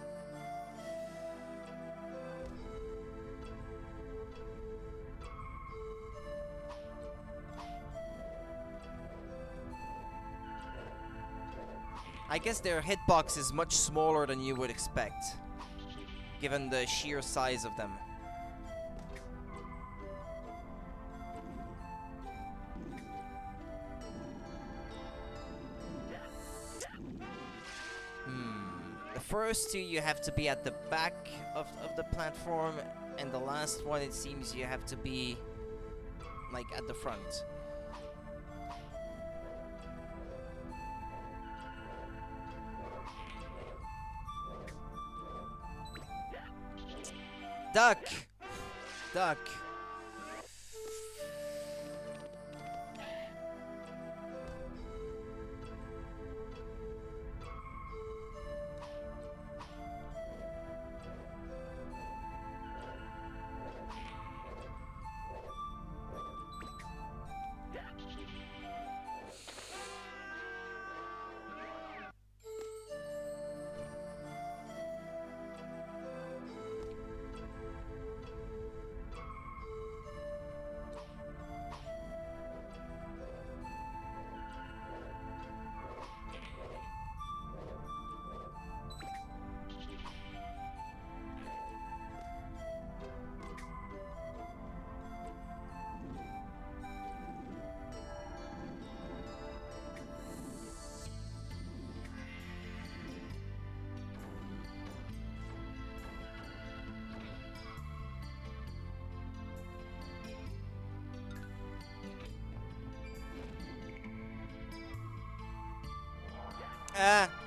I guess their hitbox is much smaller than you would expect, given the sheer size of them. The first two you have to be at the back of the platform, and the last one it seems you have to be like at the front. Duck! Duck.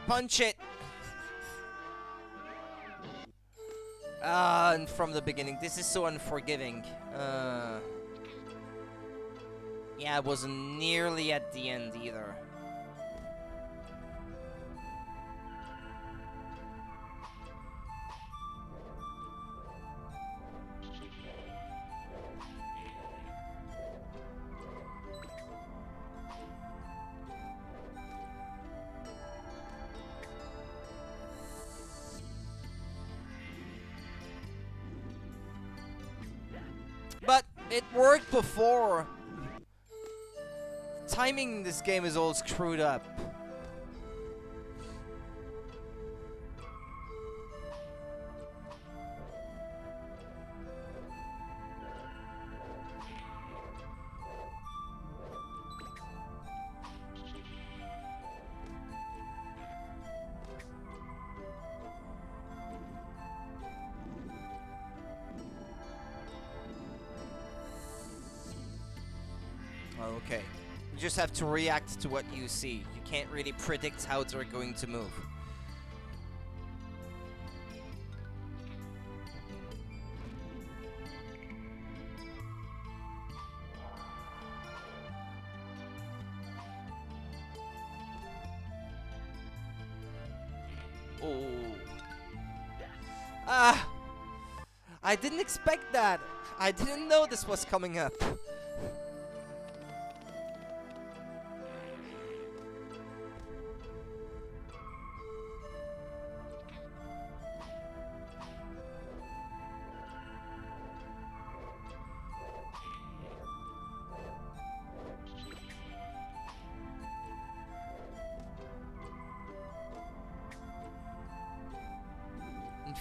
Punch it! And from the beginning, this is so unforgiving. Yeah, I wasn't nearly at the end either. But it worked before. Timing in this game is all screwed up. Okay. You just have to react to what you see. You can't really predict how they're going to move. Oh. Ah! I didn't expect that. I didn't know this was coming up.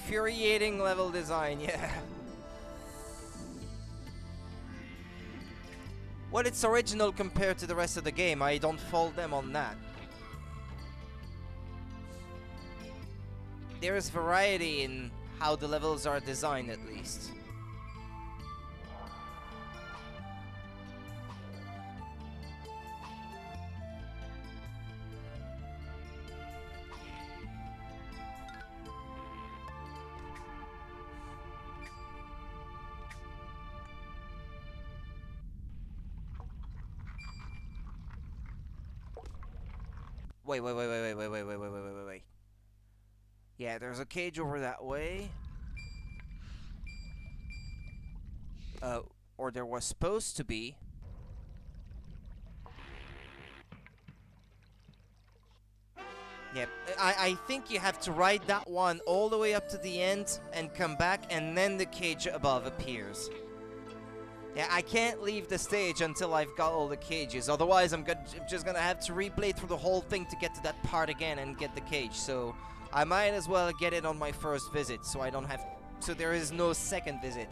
Infuriating level design, yeah. Well, it's original compared to the rest of the game. I don't fault them on that. There is variety in how the levels are designed, at least. Wait, wait, wait, wait, wait, wait, wait, wait, wait, wait, wait, wait, wait. Yeah, there's a cage over that way. Or there was supposed to be. Yep, I think you have to ride that one all the way up to the end and come back, and then the cage above appears. Yeah, I can't leave the stage until I've got all the cages, otherwise I'm just gonna have to replay through the whole thing to get to that part again and get the cage, so I might as well get it on my first visit, so I don't have... so there is no second visit.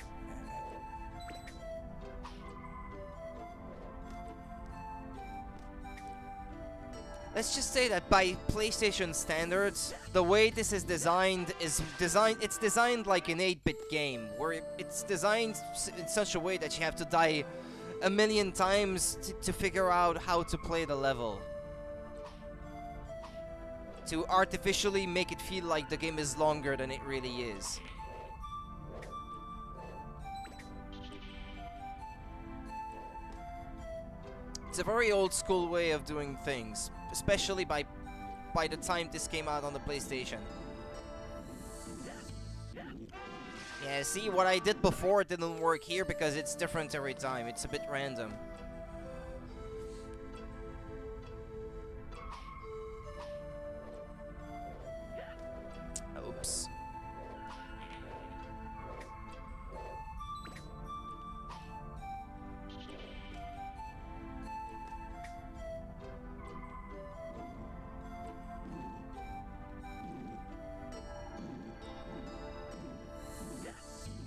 Let's just say that by PlayStation standards, the way this is designed it's designed like an 8-bit game, where it's designed in such a way that you have to die a million times to figure out how to play the level. To artificially make it feel like the game is longer than it really is. It's a very old school way of doing things, especially by the time this came out on the PlayStation. Yeah, see, what I did before didn't work here because it's different every time. It's a bit random. Oops.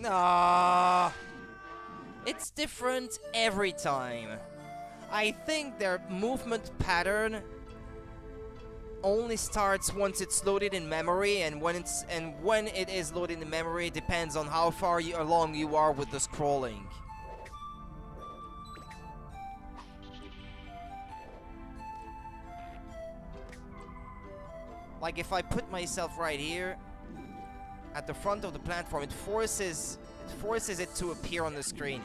Ah, it's different every time. I think their movement pattern only starts once it's loaded in memory, and when it is loaded in memory, it depends on how far along you are with the scrolling. Like if I put myself right here at the front of the platform, it forces it to appear on the screen.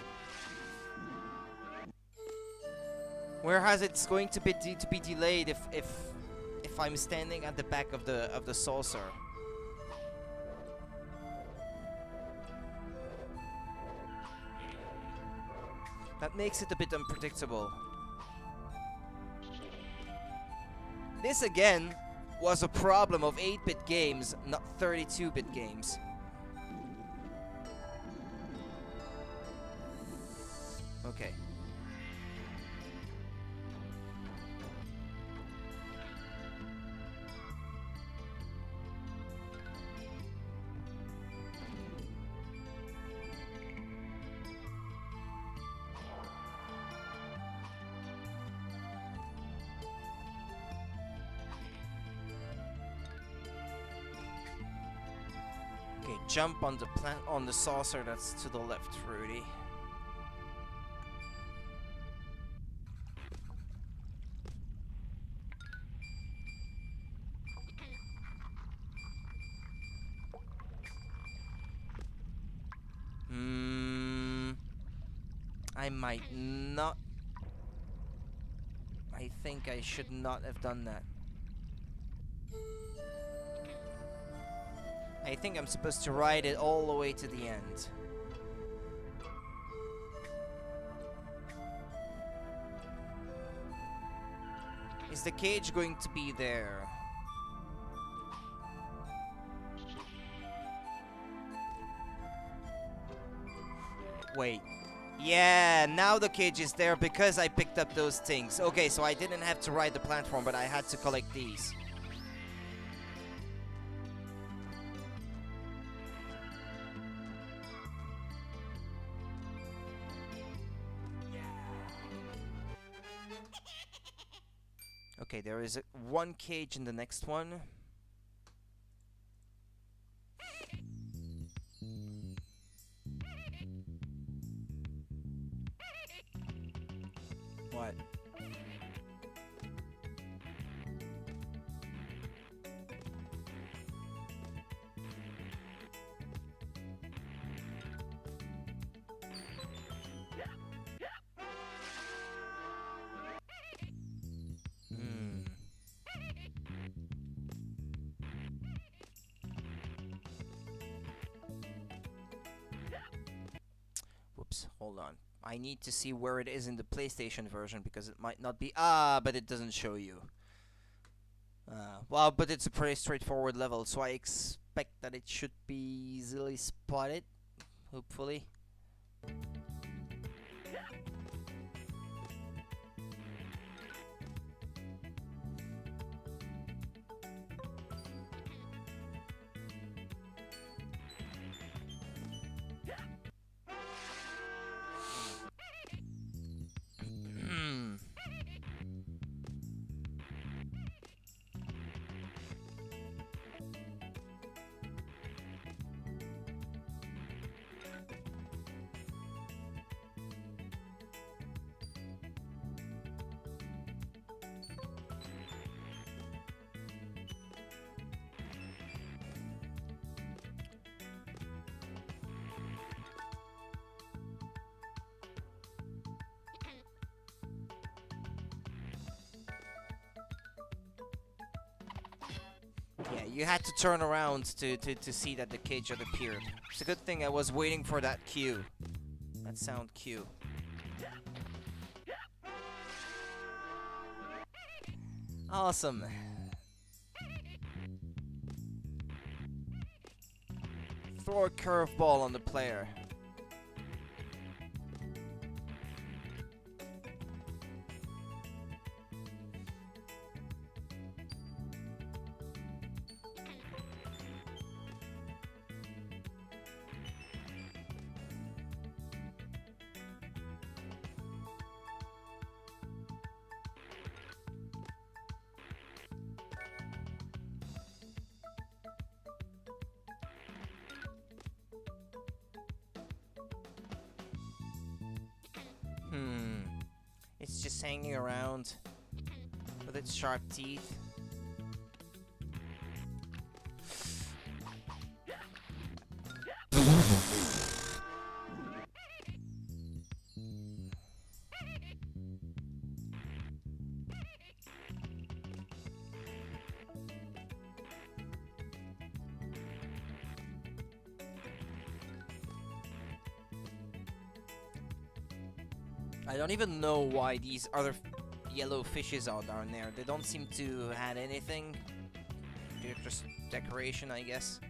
Whereas it's going to be delayed if I'm standing at the back of the saucer. That makes it a bit unpredictable. This again was a problem of 8-bit games, not 32-bit games. Okay. Okay, jump on the saucer that's to the left, Rudy. I might not... I think I should not have done that. I think I'm supposed to ride it all the way to the end. Is the cage going to be there? Wait. Yeah, now the cage is there because I picked up those things. Okay, so I didn't have to ride the platform, but I had to collect these. Okay, there is one cage in the next one. What? is. Hold on. I need to see where it is in the PlayStation version because it might not be. Ah, but it doesn't show you. Well, but it's a pretty straightforward level, so I expect that it should be easily spotted. Hopefully. Yeah, you had to turn around to see that the cage had appeared. It's a good thing I was waiting for that cue. That sound cue. Awesome. Throw a curveball on the player. It's just hanging around with its sharp teeth. I don't even know why these other yellow fishes are down there. They don't seem to have anything. They're just decoration, I guess.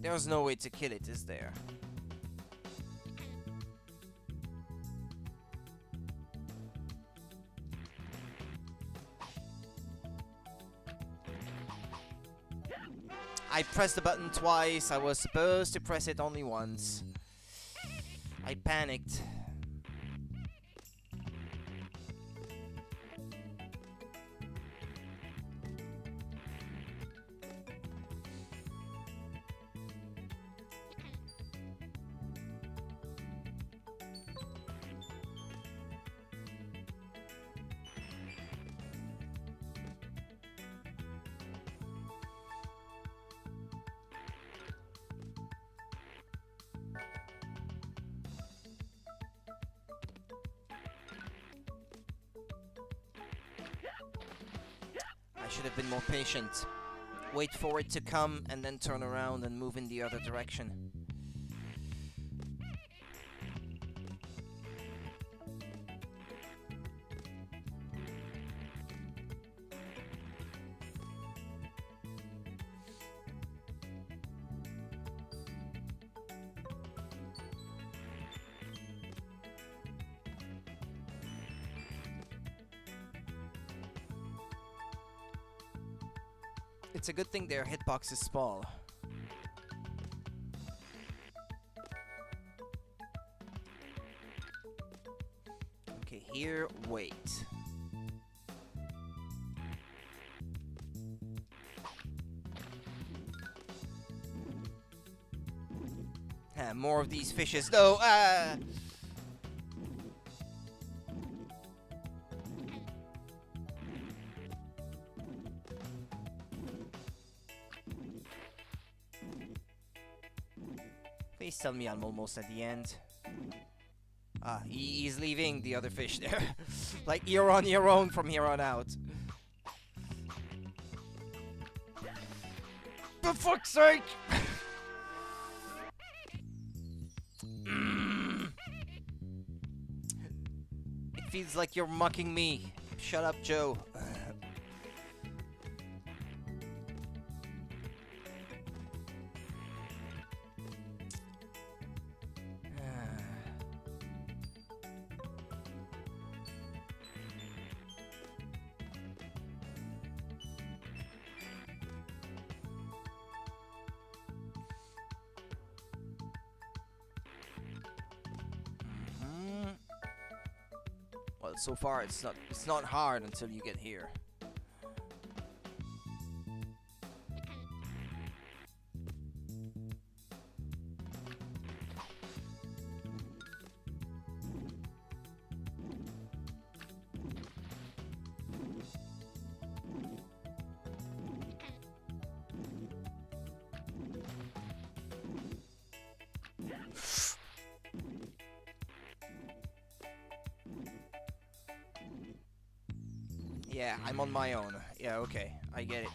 There's no way to kill it, is there? I pressed the button twice. I was supposed to press it only once. I panicked. I should have been more patient. Wait for it to come and then turn around and move in the other direction. It's a good thing their hitbox is small. Okay, here, wait. More of these fishes. No, Please tell me I'm almost at the end. Ah, he's leaving the other fish there. Like, you're on your own from here on out. For fuck's sake! It feels like you're mocking me. Shut up, Joe. Well, so far it's not hard until you get here. Yeah, I'm on my own. Yeah, okay. I get it.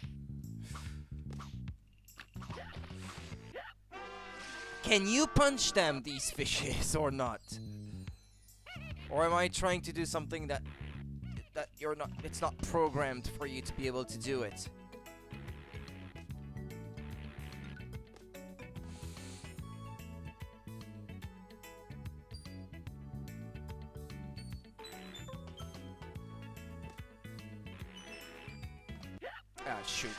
Can you punch them, these fishes, or not? Or am I trying to do something that you're not, it's not programmed for you to be able to do it? Ah, shoot.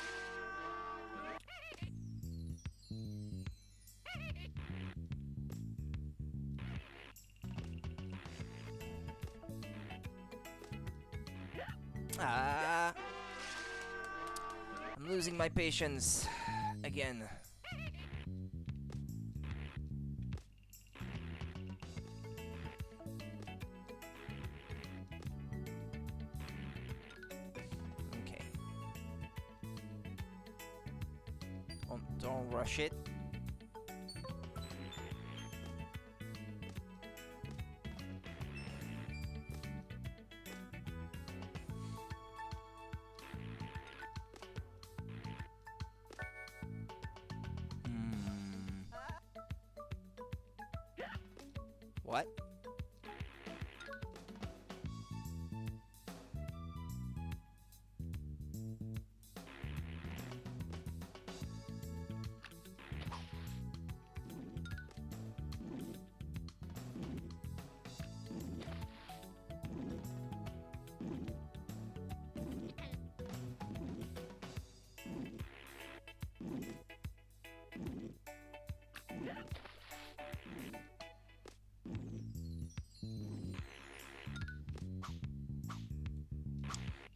Ah. I'm losing my patience again. Don't rush it. What?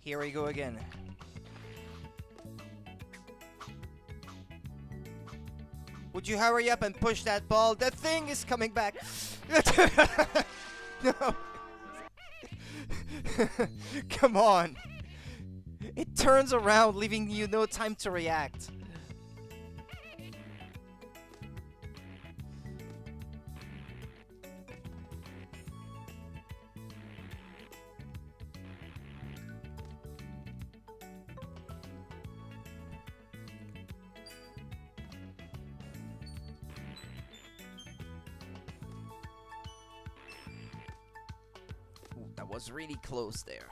Here we go again. Would you hurry up and push that ball? The thing is coming back. No. Come on. It turns around, leaving you no time to react. That was really close there.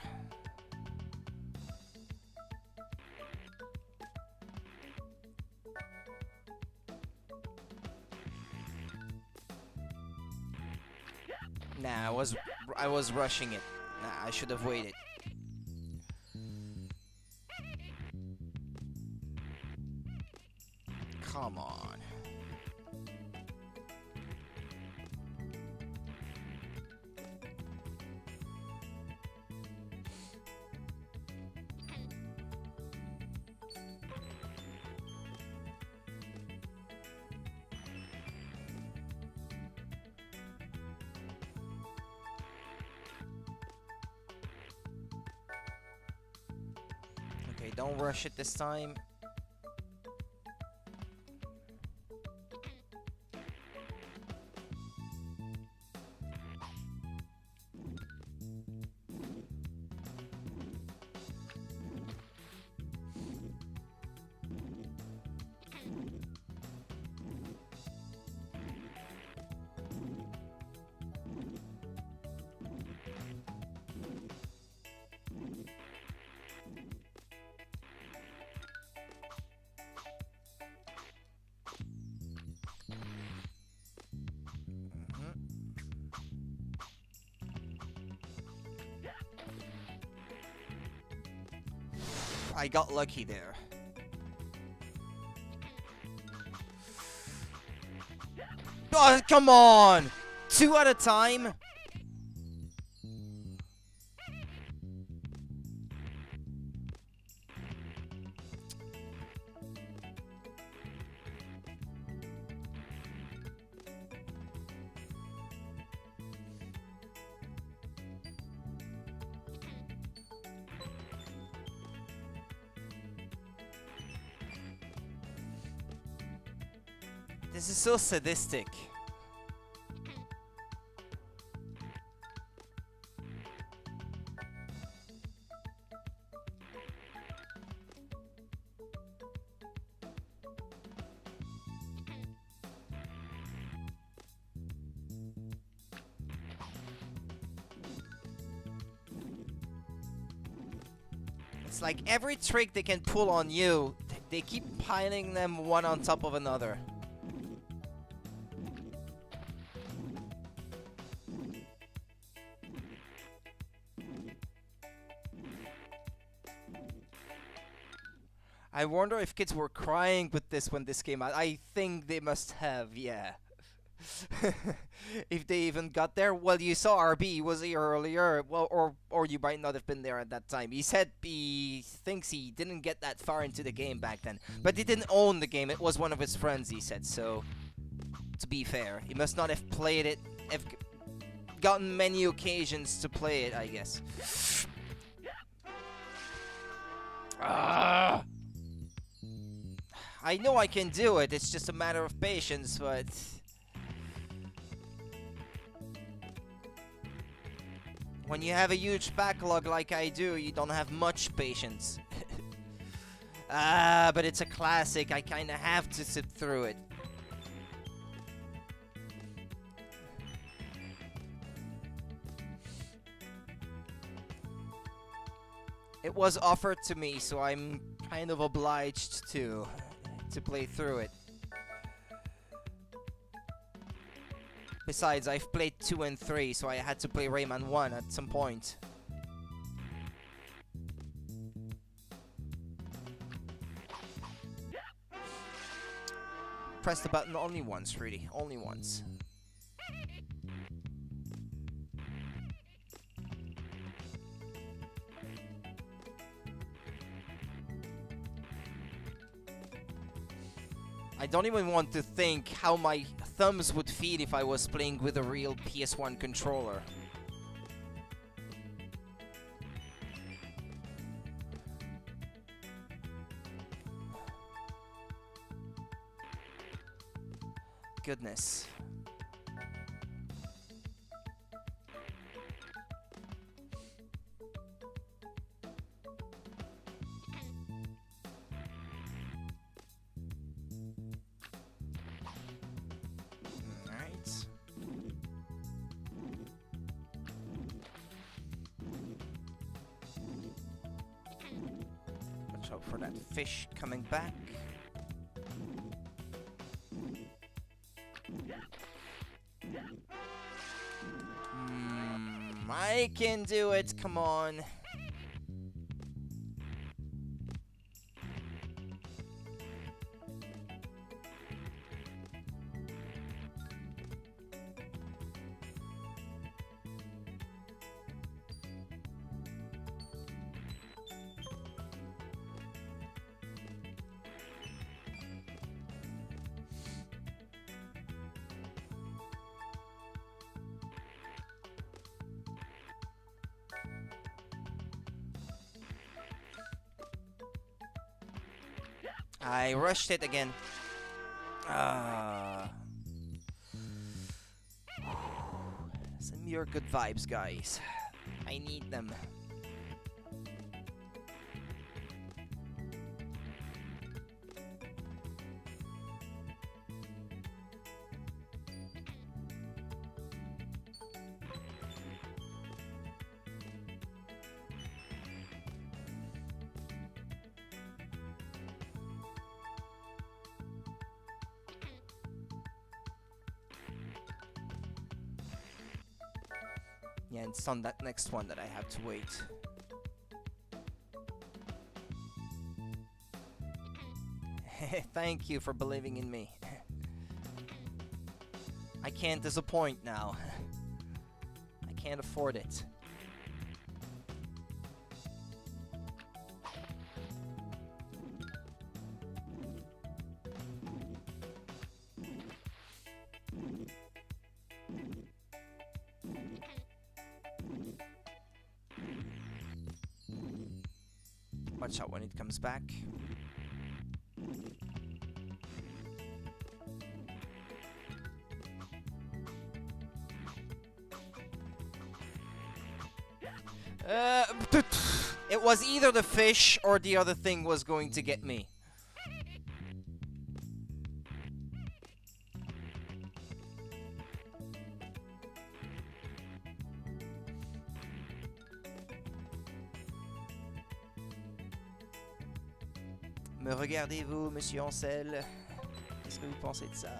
Nah, I was rushing it. Nah, I should have waited. Come on. Okay, don't rush it this time. I got lucky there. Oh, come on! 2 at a time? This is so sadistic. It's like every trick they can pull on you, they keep piling them one on top of another. I wonder if kids were crying with this when this came out. I think they must have, yeah. If they even got there. Well, you saw RB, was he earlier? Well, or you might not have been there at that time. He said he thinks he didn't get that far into the game back then. But he didn't own the game. It was one of his friends, he said. So, to be fair, he must not have played it, have gotten many occasions to play it, I guess. I know I can do it, it's just a matter of patience, but... when you have a huge backlog like I do, you don't have much patience. But it's a classic, I kinda have to sit through it. It was offered to me, so I'm kind of obliged to play through it. Besides, I've played 2 and 3, so I had to play Rayman 1 at some point. Press the button only once, really. Only once. I don't even want to think how my thumbs would feel if I was playing with a real PS1 controller. Goodness. Watch out for that fish coming back. I can do it, come on. I rushed it again. Send me your good vibes, guys. I need them. Yeah, it's on that next one that I have to wait. Thank you for believing in me. I can't disappoint now. I can't afford it. Watch out when it comes back. It was either the fish or the other thing was going to get me. Me regardez-vous, Monsieur Ancel? Qu'est-ce que vous pensez de ça?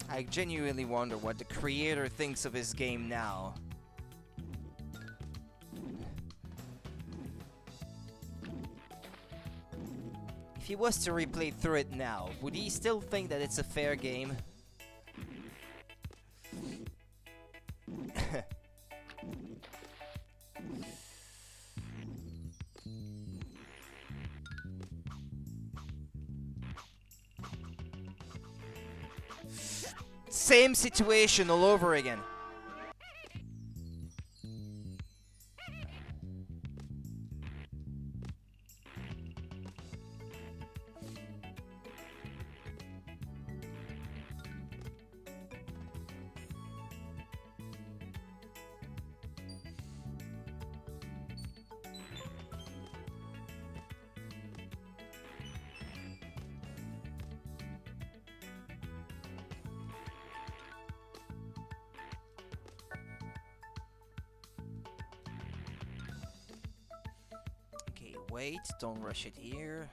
I genuinely wonder what the creator thinks of his game now. If he was to replay through it now, would he still think that it's a fair game? Same situation all over again. Wait, don't rush it here.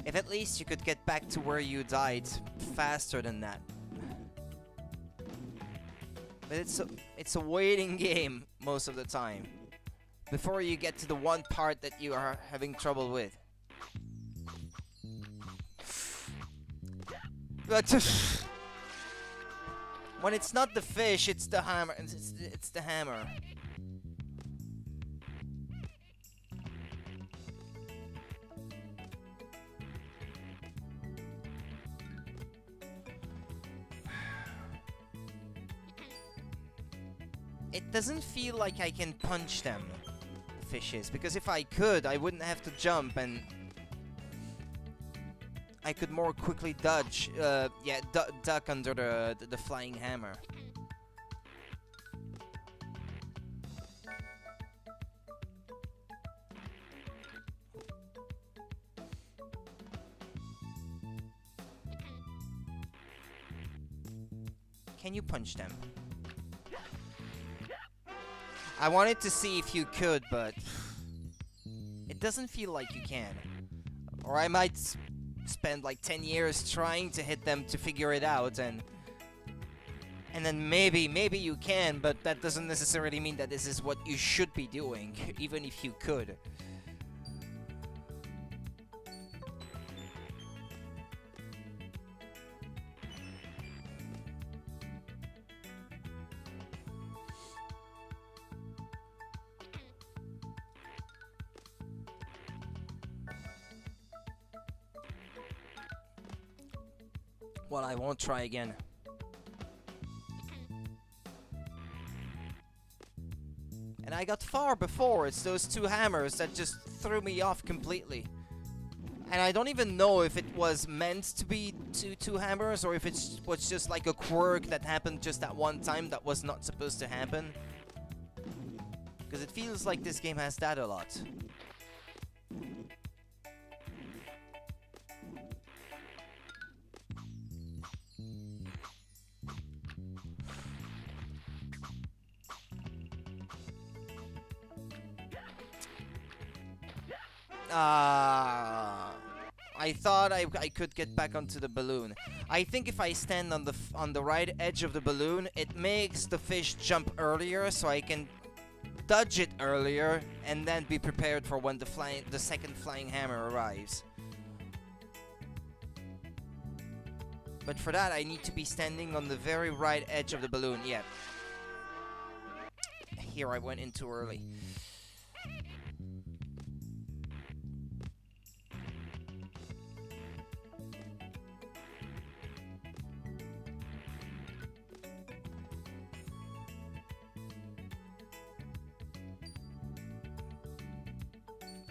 If at least you could get back to where you died faster than that. But it's a waiting game most of the time. Before you get to the one part that you are having trouble with. But when it's not the fish, it's the hammer. It's the hammer. It doesn't feel like I can punch them. Fishes, because if I could, I wouldn't have to jump and I could more quickly dodge, duck under the flying hammer. Can you punch them? I wanted to see if you could, but it doesn't feel like you can. Or I might spend like 10 years trying to hit them to figure it out, and then maybe you can, but that doesn't necessarily mean that this is what you should be doing, even if you could. Well, I won't try again. And I got far before. It's those two hammers that just threw me off completely. And I don't even know if it was meant to be two hammers or if it was just like a quirk that happened just at one time that was not supposed to happen. Because it feels like this game has that a lot. I thought I could get back onto the balloon. I think if I stand on the right edge of the balloon, it makes the fish jump earlier, so I can dodge it earlier and then be prepared for when the second flying hammer arrives. But for that, I need to be standing on the very right edge of the balloon. Yeah. Here I went in too early.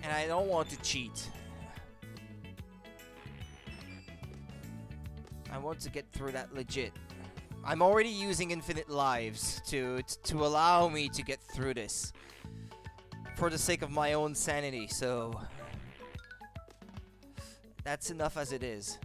And I don't want to cheat. I want to get through that legit. I'm already using infinite lives to allow me to get through this. For the sake of my own sanity, so... That's enough as it is.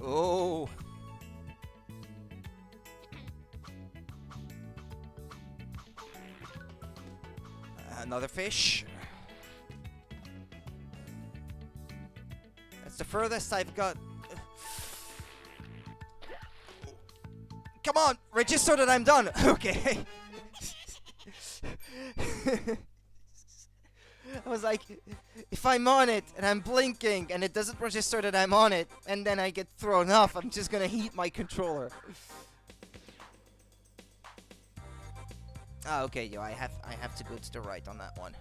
Oh. Another fish. That's the furthest I've got. Come on, register that I'm done. Okay. I was like, if I'm on it and I'm blinking and it doesn't register that I'm on it and then I get thrown off, I'm just gonna heat my controller. Ah, okay, yo, I have to go to the right on that one.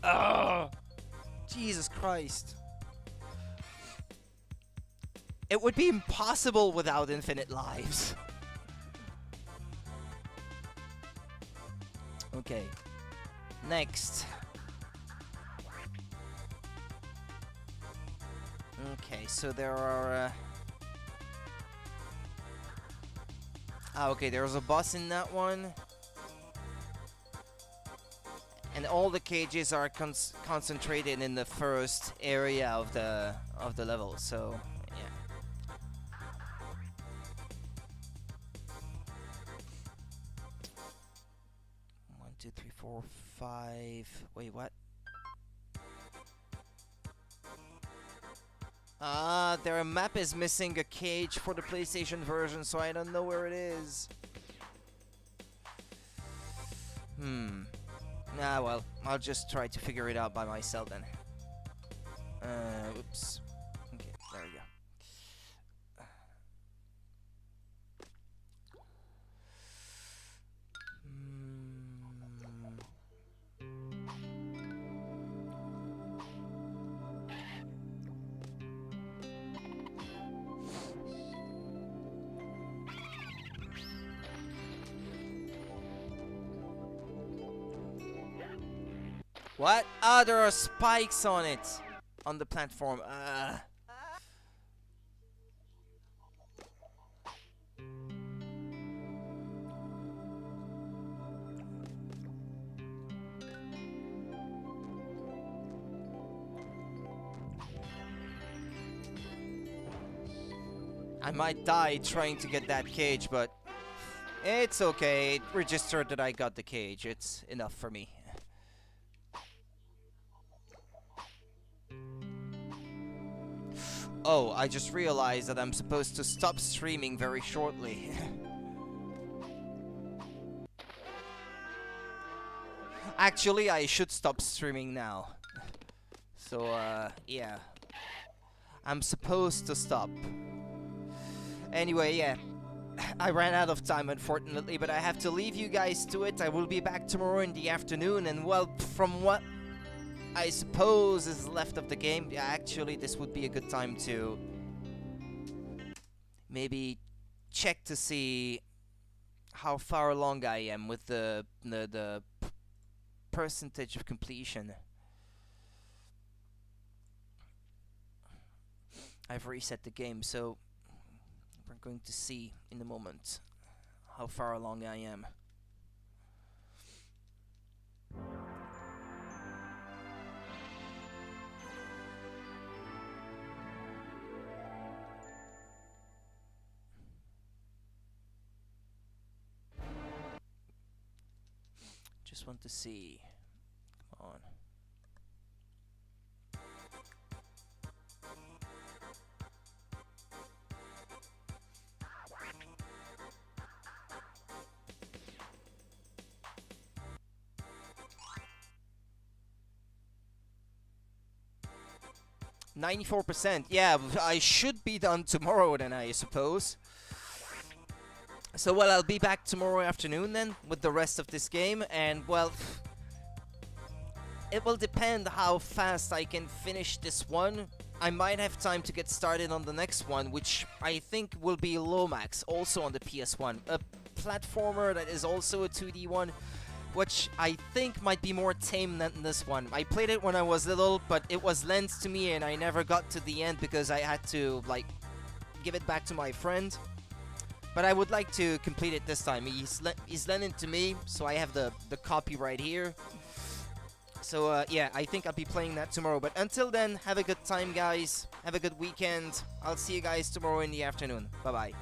Oh, Jesus Christ. It would be impossible without infinite lives. Okay. Next. Okay, so there are... okay, there's a boss in that one. And all the cages are concentrated in the first area of the level, so yeah. 1, 2, 3, 4, 5. Wait, what? Their map is missing a cage for the PlayStation version, so I don't know where it is. Ah, well, I'll just try to figure it out by myself then. Oops. Okay, there we go. What? Ah, there are spikes on it. On the platform. I might die trying to get that cage, but it's okay. It registered that I got the cage. It's enough for me. Oh, I just realized that I'm supposed to stop streaming very shortly. Actually, I should stop streaming now. So, yeah. I'm supposed to stop. Anyway, yeah. I ran out of time, unfortunately, but I have to leave you guys to it. I will be back tomorrow in the afternoon, and well, from what I suppose is left of the game, yeah, actually, this would be a good time to maybe check to see how far along I am with the percentage of completion. I've reset the game, so we're going to see in a moment how far along I am. Just want to see. Come on. %. Yeah, I should be done tomorrow then, I suppose. So, well, I'll be back tomorrow afternoon then with the rest of this game, and, well, it will depend how fast I can finish this one. I might have time to get started on the next one, which I think will be Lomax, also on the PS1. A platformer that is also a 2D one, which I think might be more tame than this one. I played it when I was little, but it was lent to me and I never got to the end because I had to, like, give it back to my friend. But I would like to complete it this time. He's lent it to me, so I have the copy right here. So, yeah, I think I'll be playing that tomorrow. But until then, have a good time, guys. Have a good weekend. I'll see you guys tomorrow in the afternoon. Bye-bye.